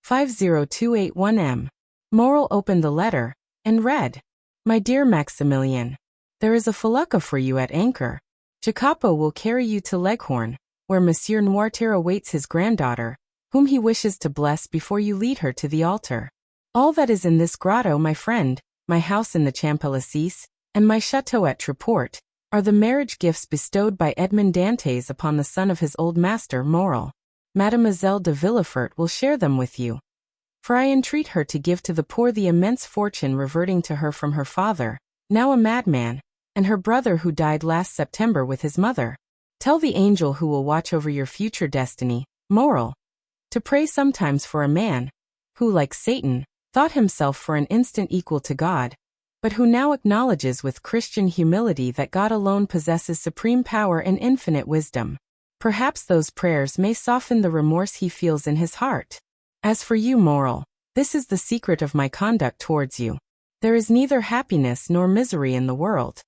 50281M. Morel opened the letter, and read, "My dear Maximilian, there is a felucca for you at anchor. Jacopo will carry you to Leghorn, where Monsieur Noirtier awaits his granddaughter, whom he wishes to bless before you lead her to the altar. All that is in this grotto, my friend, my house in the Champs-Élysées, and my chateau at Treport, are the marriage gifts bestowed by Edmond Dantès upon the son of his old master, Morel. Mademoiselle de Villefort will share them with you. For I entreat her to give to the poor the immense fortune reverting to her from her father, now a madman, and her brother who died last September with his mother. Tell the angel who will watch over your future destiny, Morel, to pray sometimes for a man, who, like Satan, thought himself for an instant equal to God, but who now acknowledges with Christian humility that God alone possesses supreme power and infinite wisdom. Perhaps those prayers may soften the remorse he feels in his heart. As for you, Morel, this is the secret of my conduct towards you. There is neither happiness nor misery in the world.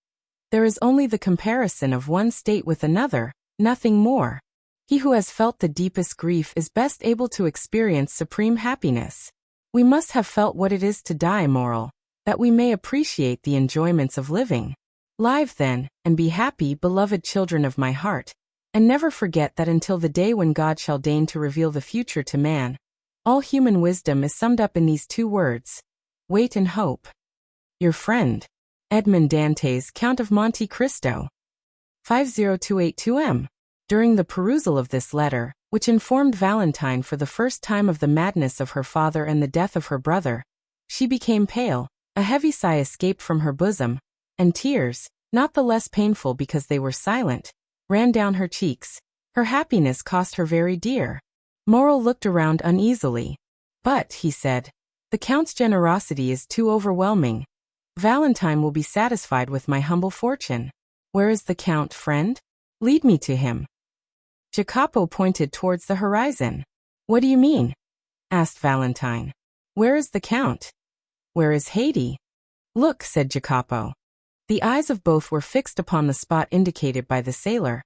There is only the comparison of one state with another, nothing more. He who has felt the deepest grief is best able to experience supreme happiness. We must have felt what it is to die, Morel, that we may appreciate the enjoyments of living. Live then, and be happy, beloved children of my heart, and never forget that until the day when God shall deign to reveal the future to man, all human wisdom is summed up in these two words: wait and hope. Your friend, Edmond Dantès, Count of Monte Cristo. 50282M. During the perusal of this letter, which informed Valentine for the first time of the madness of her father and the death of her brother, she became pale, a heavy sigh escaped from her bosom, and tears, not the less painful because they were silent, ran down her cheeks. Her happiness cost her very dear. Morel looked around uneasily. "But," he said, The Count's generosity is too overwhelming. Valentine will be satisfied with my humble fortune. Where is the Count, friend? Lead me to him." Jacopo pointed towards the horizon. "What do you mean?" asked Valentine. "Where is the Count? Where is Haiti?" "Look," said Jacopo. The eyes of both were fixed upon the spot indicated by the sailor,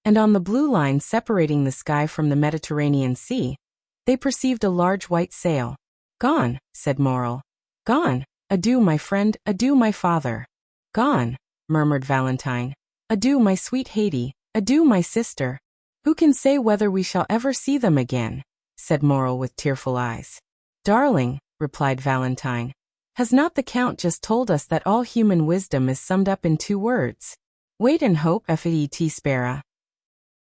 and on the blue line separating the sky from the Mediterranean Sea, they perceived a large white sail. "Gone," said Morrel. "Gone. Adieu, my friend, adieu, my father." "Gone," murmured Valentine. "Adieu, my sweet Haiti, adieu, my sister." "Who can say whether we shall ever see them again?" said Morrel with tearful eyes. "Darling," replied Valentine, "has not the Count just told us that all human wisdom is summed up in 2 words? Wait and hope, fet spera."